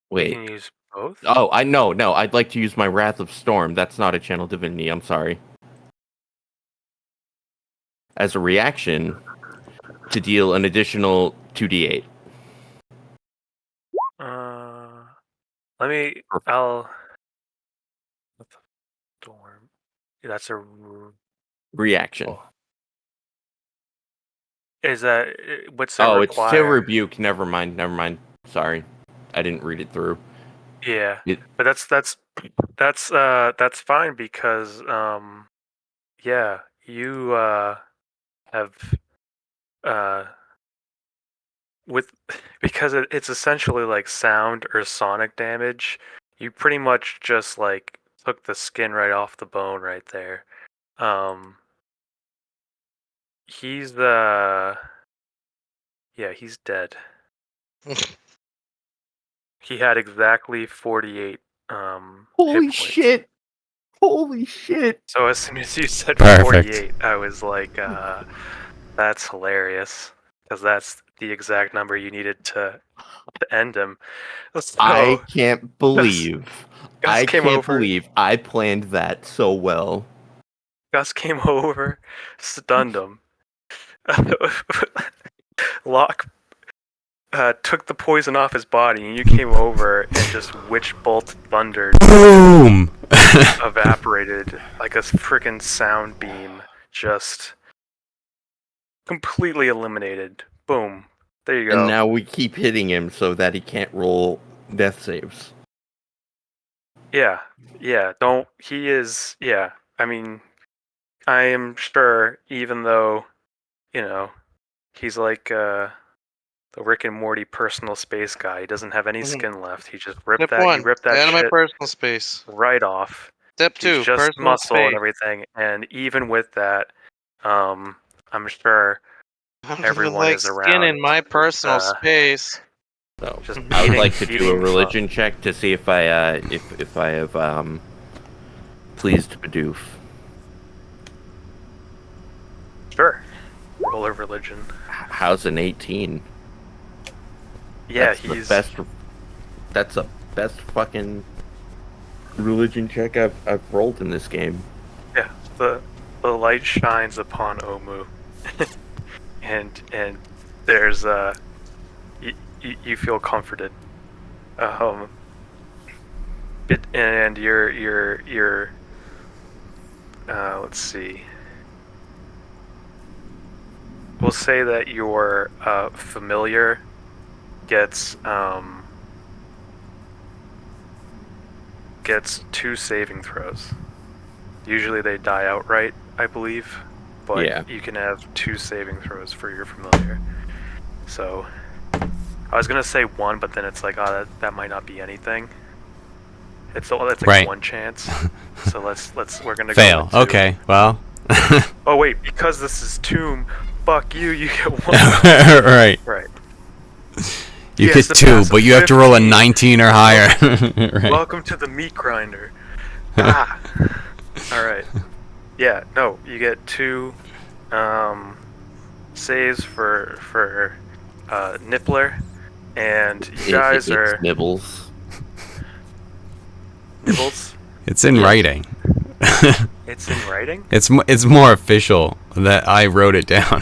Wait. can use both? Oh, I know. No, I'd like to use my Wrath of Storm. That's not a channel divinity. I'm sorry. As a reaction to deal an additional 2d8. Uh, let me. Perfect. I'll Storm. That's a. Reaction. Is that what's it Oh, it's to require? rebuke. Never mind. Sorry, I didn't read it through. Yeah, It, but that's fine because yeah, you have uh with because it's essentially like sound or sonic damage. You pretty much just like took the skin right off the bone right there. Um, he's the yeah, he's dead. He had exactly 48 hit holy points. shit! Holy shit! So as soon as you said Perfect. 48, I was like, that's hilarious because that's the exact number you needed to end him. I So can't Gus, believe. Gus I came can't over. believe I planned that so well. Gus came over, stunned him. Locke took the poison off his body, and you came over and just witch bolt thundered, Boom. evaporated like a freaking sound beam, just completely eliminated. Boom. There you And go. now we keep hitting him so that he can't roll death saves. Yeah, yeah. Don't. He is. Yeah. I mean, I am sure, even though he's like the Rick and Morty personal space guy. He doesn't have any skin left. He just ripped Step that. He 1, ripped stay that out of my shit personal space. right off. Step He's 2, just personal muscle and space. everything. And even with that, I'm sure I don't even everyone like is skin around in my personal space. So just I would beating like to do a beating. religion check to see if I if I have pleased Bidoof. Sure. Roll of religion. How's an 18? Yeah, That's the best. That's the best fucking religion check I've rolled in this game. Yeah. The light shines upon Omu, and there's you feel comforted. Um, and you're let's see. We'll say that your familiar gets 2 saving throws. Usually they die outright, I believe, but Yeah. you can have 2 saving throws for your familiar. So I was gonna say 1, but then it's like, that might not be anything. It's like Right. 1 chance. So we're gonna Fail. go with 2. Okay. Well. Oh wait, because this is Tomb, fuck you. You get 1. Right. Right. You Yes, get the 2, passive but you have to roll a 15. 19 or higher. Right. Welcome to the meat grinder. Ah. All right. Yeah. No, you get 2 saves for Nippler, and you guys It's are Nibbles. Nibbles. It's in Yes. writing. It's in writing. It's more official that I wrote it down.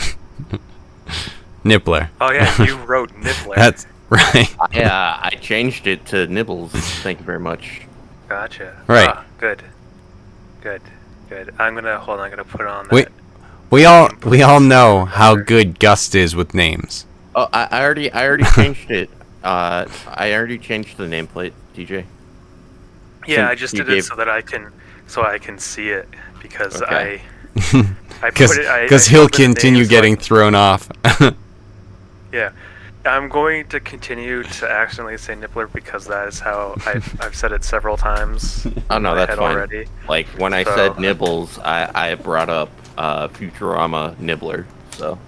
Nippler. Oh yeah, you wrote Nippler. That's right. I changed it to Nibbles. Thank you very much. Gotcha. Right. Ah, good. I'm gonna put on that. We all know how good Gust is with names. Oh, I already changed it. I already changed the nameplate, DJ. Yeah, I Since just you did it gave- so I can see it because Okay. I put it. Because I he'll filled in the continue names getting thrown off. Yeah, I'm going to continue to accidentally say Nippler because that is how I've said it several times. Oh no, in my that's head fine. already. Like when I So- said Nibbles, I brought up Futurama Nibbler. So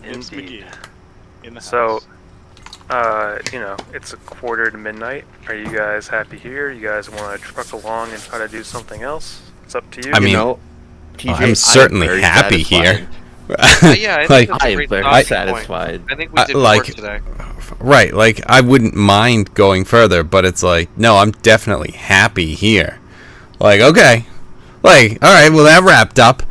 Nibs Indeed. McGee in the So, house. it's a quarter to midnight. Are you guys happy here? You guys want to truck along and try to do something else? It's up to you. I mean, you know, TJ, I'm certainly very happy here. satisfied. Yeah, I think Like, that's a I am great very stopping satisfied. point. I think we did like- more today. right, like I wouldn't mind going further, but it's like, no, I'm definitely happy here. Like, okay. Like, all right, well that wrapped up.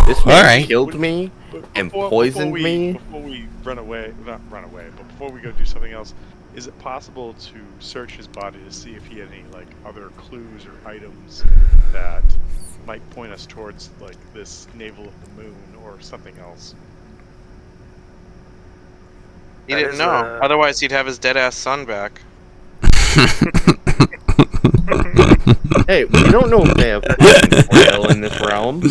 This man All right. killed me and poisoned me. Before we run away, not run away, but before we go do something else, is it possible to search his body to see if he had any like other clues or items that might point us towards like this navel of the moon or something else? He That didn't is, know. Otherwise, he'd have his dead ass son back. Hey, we don't know if they have fucking braille in this realm.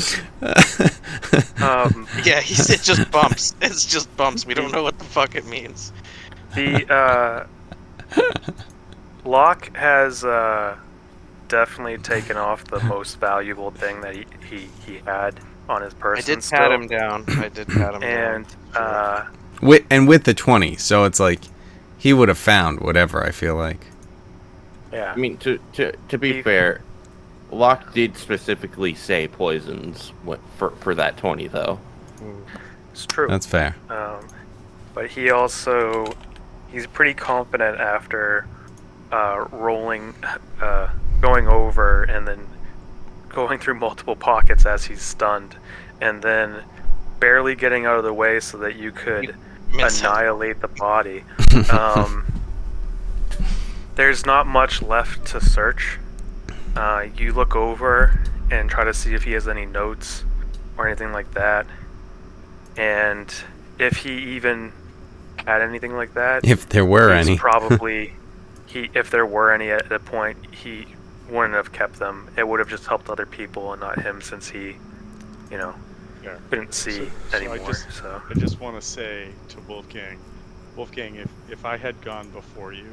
Yeah, he said just bumps. It's just bumps. We don't know what the fuck it means. The Locke has definitely taken off the most valuable thing that he had on his I person. did still. pat him down. I did pat him And down. with the 20, so it's like he would have found whatever. I feel like. yeah, I mean, to be He- fair, Locke did specifically say poisons for that 20, though. it's true. That's fair. But he's pretty confident after rolling, going over and then going through multiple pockets as he's stunned, and then barely getting out of the way so that you could Miss him. annihilate the body. There's not much left to search. You look over and try to see if he has any notes or anything like that. And if he even had anything like that, If there were he's any. probably if there were any at that point, he wouldn't have kept them. It would have just helped other people and not him, since he, Yeah. couldn't see anymore. I just want to say to Wolfgang, if I had gone before you,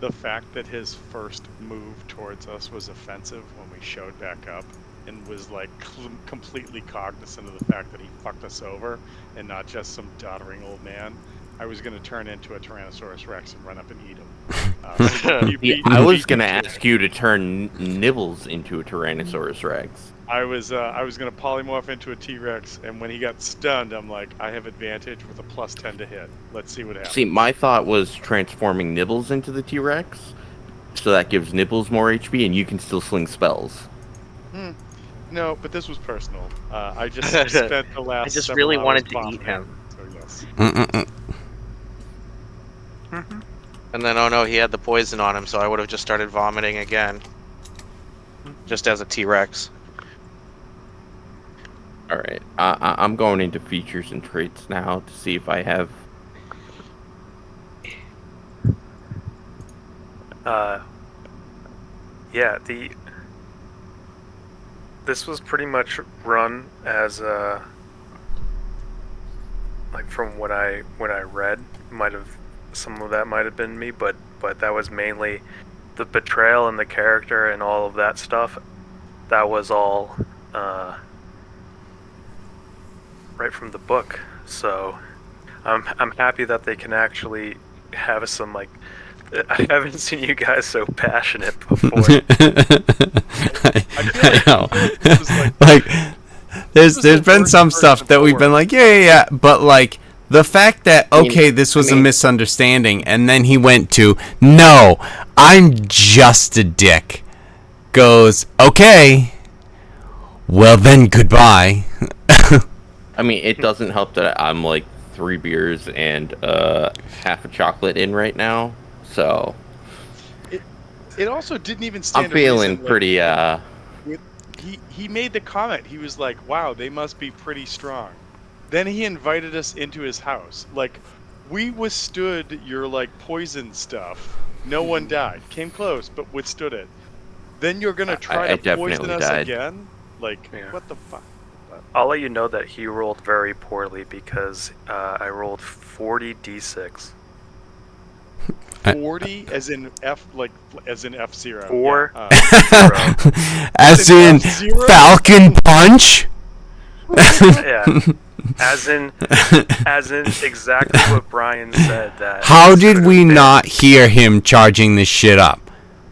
the fact that his first move towards us was offensive when we showed back up, and was like completely cognizant of the fact that he fucked us over and not just some doddering old man, I was going to turn into a Tyrannosaurus Rex and run up and eat him. I was gonna ask you to turn Nibbles into a Tyrannosaurus Rex. I was going to polymorph into a T-Rex, and when he got stunned, I'm like, I have advantage with a +10 to hit. Let's see what happens. See, my thought was transforming Nibbles into the T-Rex, so that gives Nibbles more HP, and you can still sling spells. No, but this was personal. I just spent the last. I just several really hours wanted to vomiting, eat him. So yes. And then, oh no, he had the poison on him, so I would have just started vomiting again. Just as a T-Rex. All right, I'm going into features and traits now to see if I have. Yeah, this was pretty much run as like from what I read, some of that might have been me, but that was mainly the betrayal and the character and all of that stuff. That was all right from the book. So I'm happy that they can actually have some like. I haven't seen you guys so passionate before. I know. this was Like, there's the been worst some version stuff that we've forward. been like, yeah, but like the fact that I mean- okay, this was I a mean- misunderstanding, and then he went to no, I'm just a dick. Goes okay. Well then, goodbye. I mean, it doesn't help that I'm like 3 beers and half a chocolate in right now, so It also didn't even stand. I'm to reason, feeling like, pretty. He made the comment. He was like, "Wow, they must be pretty strong." Then he invited us into his house. Like, we withstood your like poison stuff. No one died. Came close, but withstood it. Then you're gonna try I to poison definitely us died. again? Like, Yeah. what the fuck? I'll let you know that he rolled very poorly because I rolled 40 d6. 40 as in F-Zero. 4 Yeah, As An in F-Zero? Falcon Punch. yeah. As in exactly what Brian said. That How this did could we have been- not hear him charging this shit up?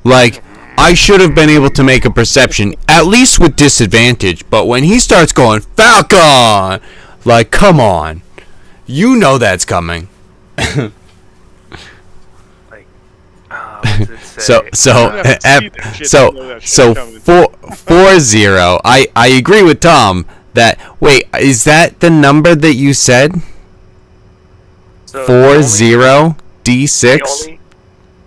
Like, I should have been able to make a perception, at least with disadvantage, but when he starts going, Falcon! Like, come on. You know that's coming. Like, what did it say? So, don't have to see that shit to know that shit's so coming. 4-0. I agree with Tom that, wait, is that the number that you said? So 4-0 D6?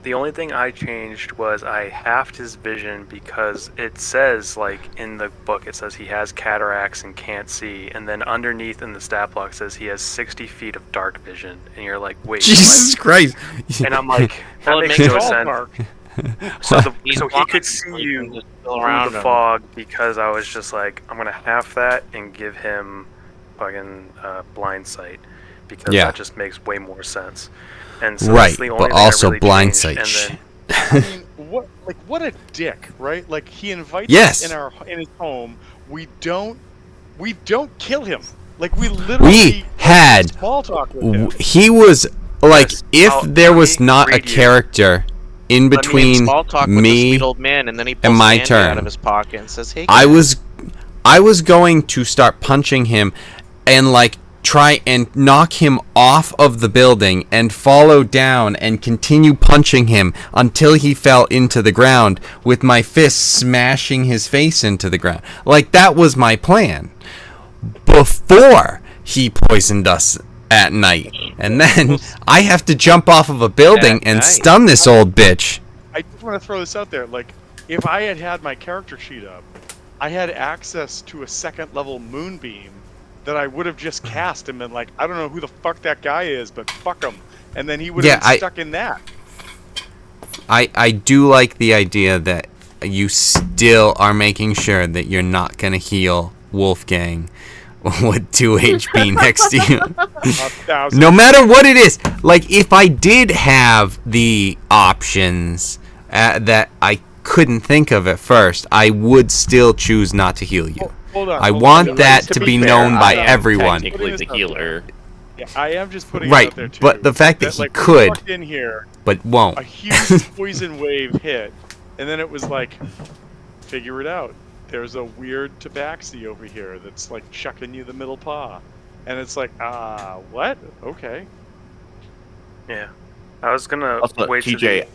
The only thing I changed was I halved his vision because it says, like, in the book, it says he has cataracts and can't see, and then underneath in the stat block says he has 60 feet of dark vision, and you're like, wait, Jesus Christ! what? And I'm like, that Well, it makes makes no It's all sense. dark. So he could see you Just through around the him. fog because I was just like, I'm gonna half that and give him fucking blind sight because Yeah. that just makes way more sense. And so Right, that's the only but thing I also really blind changed. sight. And sh- then I mean, what a dick, right? Like he invites Yes. us in his home. We don't kill him. Like we literally We had. small talk with him. He was like, Yes. if I'll- there let was me not a read you. character in Let me between small talk with the me, sweet old man, and then he pulls my candy turn. out of his pocket and says, "Hey, I guys." was going to start punching him and like try and knock him off of the building and follow down and continue punching him until he fell into the ground with my fist smashing his face into the ground. Like that was my plan before he poisoned us at night. And then I have to jump off of a building At and night. stun this old bitch. I just want to throw this out there. Like, if I had my character sheet up, I had access to a second level moonbeam that I would have just cast and been like, I don't know who the fuck that guy is, but fuck him. And then he would have Yeah, been stuck in that. I do like the idea that you still are making sure that you're not going to heal Wolfgang with 2 HP next to you. 1,000. No matter what it is. Like, if I did have the options that I couldn't think of at first, I would still choose not to heal you. Hold on. I hold want on. that To to be be fair, known by I am everyone. technically the Putting this out healer. Yeah, I am just putting Right, it out there too. but the fact that he like, could- we walked in here, But won't. a huge poison wave hit, and then it was like, figure it out. There's a weird tabaxi over here that's like chucking you the middle paw, and it's like, what? Okay. yeah, I was gonna Also, wait till TJ,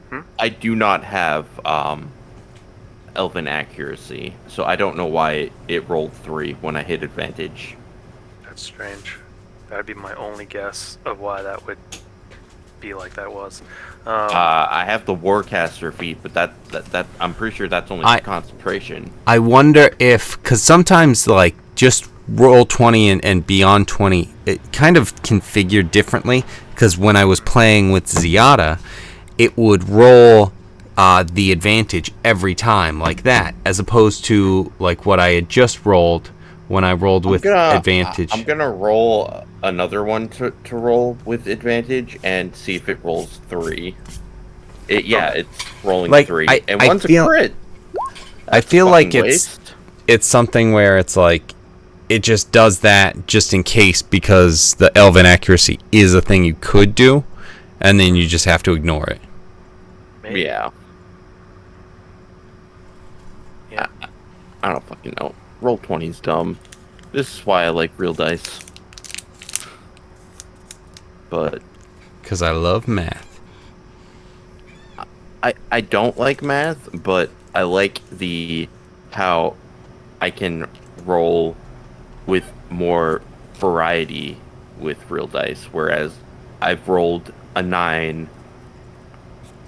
Hmm? I do not have elven accuracy, so I don't know why it rolled 3 when I hit advantage. That's strange. That'd be my only guess of why that would be like that was. I have the Warcaster feat, but that I'm pretty sure that's only for concentration. I wonder if, because sometimes, like, just roll 20 and beyond 20, it kind of configured differently. Because when I was playing with Ziada, it would roll the advantage every time, like that, as opposed to, like, what I had just rolled when I rolled with advantage. I'm gonna roll another one to roll with advantage and see if it rolls 3. It's rolling Like, 3, I- and I one's feel- a crit. I feel Fucking like waste. it's something where it's like it just does that just in case, because the elven accuracy is a thing you could do, and then you just have to ignore it. Maybe. Yeah. Yeah. I don't fucking know. Roll 20 is dumb. This is why I like real dice. But Because I love math. I don't like math, but I like how I can roll with more variety with real dice, whereas I've rolled a 9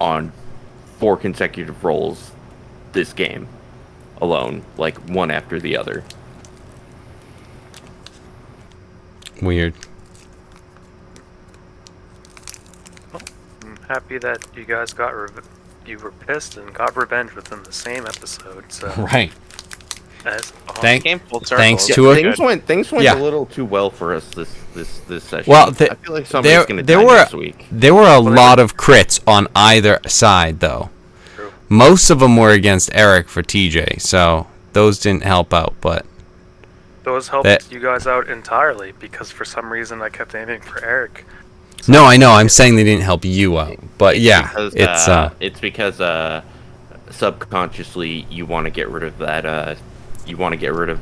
on 4 consecutive rolls this game alone, like one after the other. Weird. I'm happy that you guys got you were pissed and got revenge within the same episode. So Right. that's awesome. Came full circle. Thanks It's to a- good. Things went Yeah. a little too well for us this session. Well, I feel like somebody's gonna there die were next week. there were a lot of crits on either side, though. True. Most of them were against Eric for TJ, so those didn't help out. But Those helped That- you guys out entirely because for some reason I kept aiming for Eric. no, I know I'm saying they didn't help you out. But yeah, Because, it's because subconsciously you want to get rid of that. You want to get rid of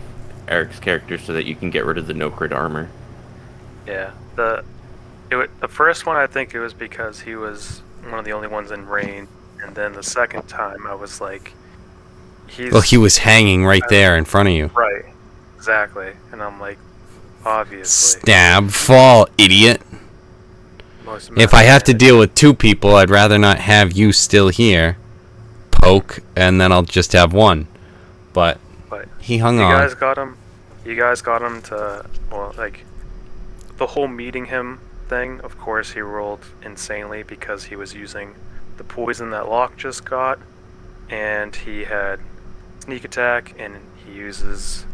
Eric's character so that you can get rid of the no crit armor. Yeah. The first one I think it was because he was one of the only ones in range, and then the second time I was like, well, he was hanging right there in front of you. right, exactly, and I'm like, obviously. Stab, fall, idiot. If I have to deal with 2 people, I'd rather not have you still here, poke, and then I'll just have 1. But But he hung you on. guys got him. You guys got him to, well, like, the whole meeting him thing. Of course, he rolled insanely because he was using the poison that Locke just got, and he had sneak attack, and he uses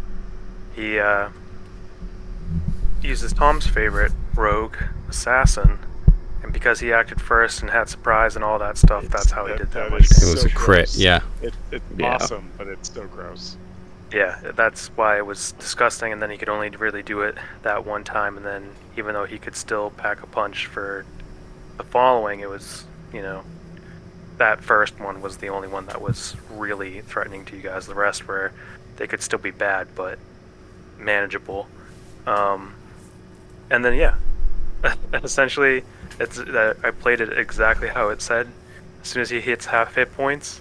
Tom's favorite rogue, assassin, and because he acted first and had surprise and all that stuff, that's how he did that much is It was so a crit, gross. yeah. It's Yeah. awesome, but it's so gross. Yeah, that's why it was disgusting, and then he could only really do it that one time, and then even though he could still pack a punch for the following, it was, that first one was the only one that was really threatening to you guys. The rest were, they could still be bad, but manageable. And then, yeah, essentially, I played it exactly how it said. As soon as he hits half hit points,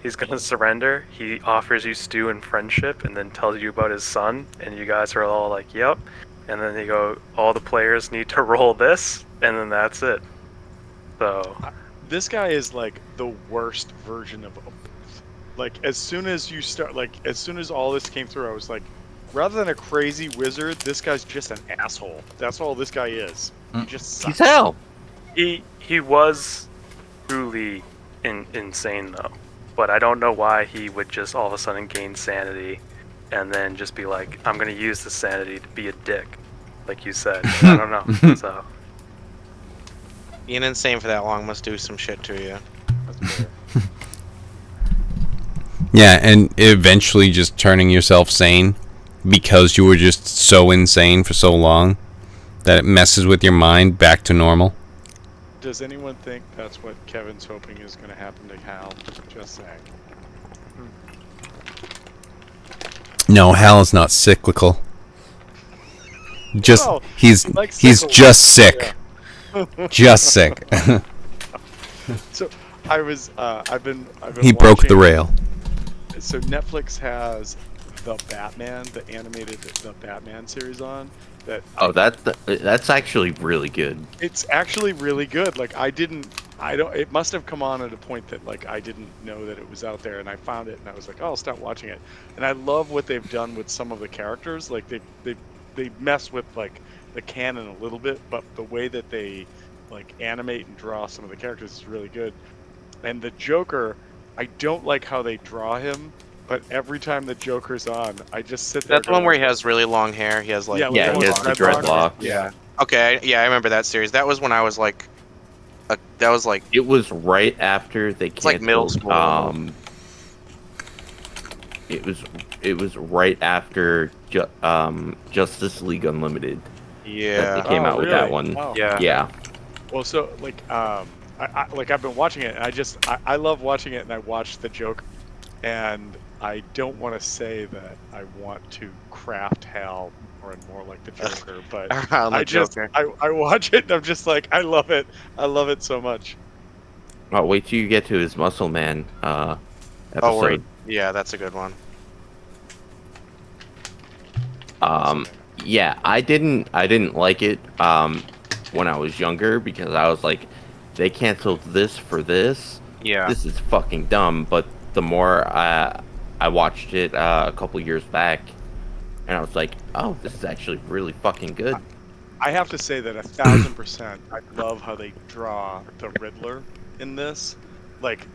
he's gonna surrender. He offers you stew and friendship, and then tells you about his son, and you guys are all like, "Yep." And then they go, "All the players need to roll this," and then that's it. So This guy is like the worst version of like as soon as you start as soon as all this came through, I was like, rather than a crazy wizard, this guy's just an asshole. That's all this guy is. He just He's sucks. hell. he was truly insane though, but I don't know why he would just all of a sudden gain sanity, and then just be like, "I'm gonna use the sanity to be a dick," like you said. I don't know. So. Being insane for that long must do some shit to you. That's fair. Yeah, and eventually just turning yourself sane because you were just so insane for so long that it messes with your mind back to normal. Does anyone think that's what Kevin's hoping is going to happen to Hal? Just saying. No, Hal is not cyclical. Just Well, he's he likes he's cyclical, just sick. Just sick. So I was I've been He broke the watching- rail. So Netflix has the animated the Batman series on that. Oh, that's actually really good. It's actually really good. Like it must have come on at a point that like I didn't know that it was out there, and I found it and I was like, oh, I'll start watching it. And I love what they've done with some of the characters. Like they mess with like the canon a little bit, but the way that they like animate and draw some of the characters is really good. And the Joker, I don't like how they draw him, but every time the Joker's on, I just sit there. That's the one where he has really long hair. He has like Yeah, Yeah, he has the dreadlocks. Yeah. Okay, yeah, I remember that series. That was when I was like, that was like It was right after they canceled. like middle school. It was right after Justice League Unlimited. yeah. That they came out with that really? one. Oh. Yeah. Yeah. Well, so like I've been watching it, and I love watching it, and I watched the Joker, and I don't want to say that I want to craft Hal more and more like the Joker, but Around the I just Joker. I watch it and I'm just like, I love it so much. Oh, wait till you get to his Muscle Man Oh, episode. right. Yeah, that's a good one. Yeah, I didn't like it when I was younger because I was like, they canceled this for this. Yeah. This is fucking dumb. But the more I watched it a couple years back, and I was like, oh, this is actually really fucking good. I have to say that 1,000%, I love how they draw the Riddler in this. Like,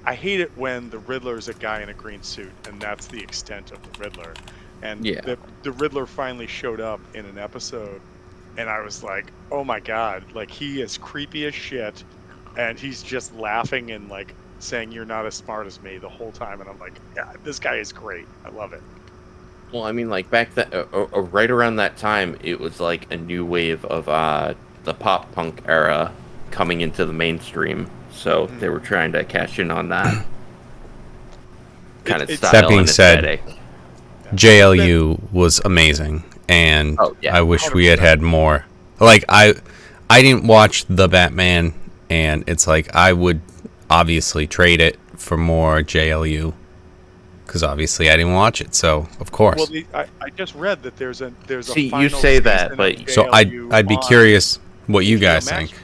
I hate it when the Riddler is a guy in a green suit, and that's the extent of the Riddler. And Yeah. the Riddler finally showed up in an episode, and I was like, oh my god, like, he is creepy as shit, and he's just laughing and, like, saying, you're not as smart as me the whole time, and I'm like, yeah, this guy is great. I love it. Well, I mean, like back then, right around that time, it was like a new wave of the pop punk era coming into the mainstream. So they were trying to cash in on that kind of It's- style That being and said, aesthetic. JLU was amazing, and Oh, yeah, I wish we had had more. Like I didn't watch the Batman, and it's like I would obviously trade it for more JLU, because obviously I didn't watch it, so of course. Well, I just read that there's a See, you final say that, season but- of So JLU I'd be on- curious what you HBO guys Max. think.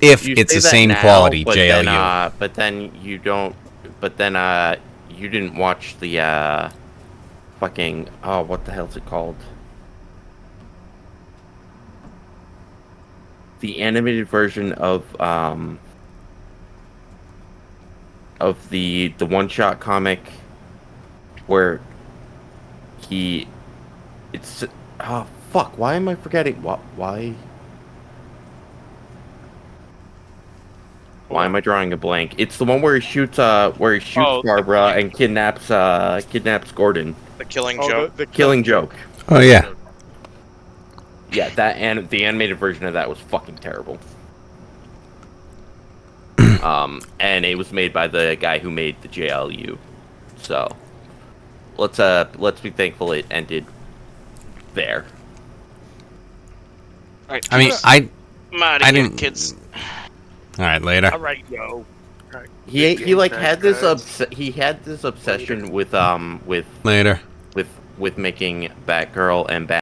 If You it's say the that same now, quality, but JLU. then you don't. But then you didn't watch the fucking what the hell's it called? The animated version of the one-shot comic where it's oh fuck, why am I forgetting why am I drawing a blank? It's the one where he shoots Oh, Barbara and kidnaps Gordon. The Killing Oh, Joke. the Killing Joke. Oh yeah. Yeah, the animated version of that was fucking terrible. And it was made by the guy who made the JLU. So let's be thankful it ended there. All right, I mean, kids. I I'm outta I here, didn't. kids. All right, later. All right, yo. He like had this guys. he had this obsession with Later. with making Batgirl and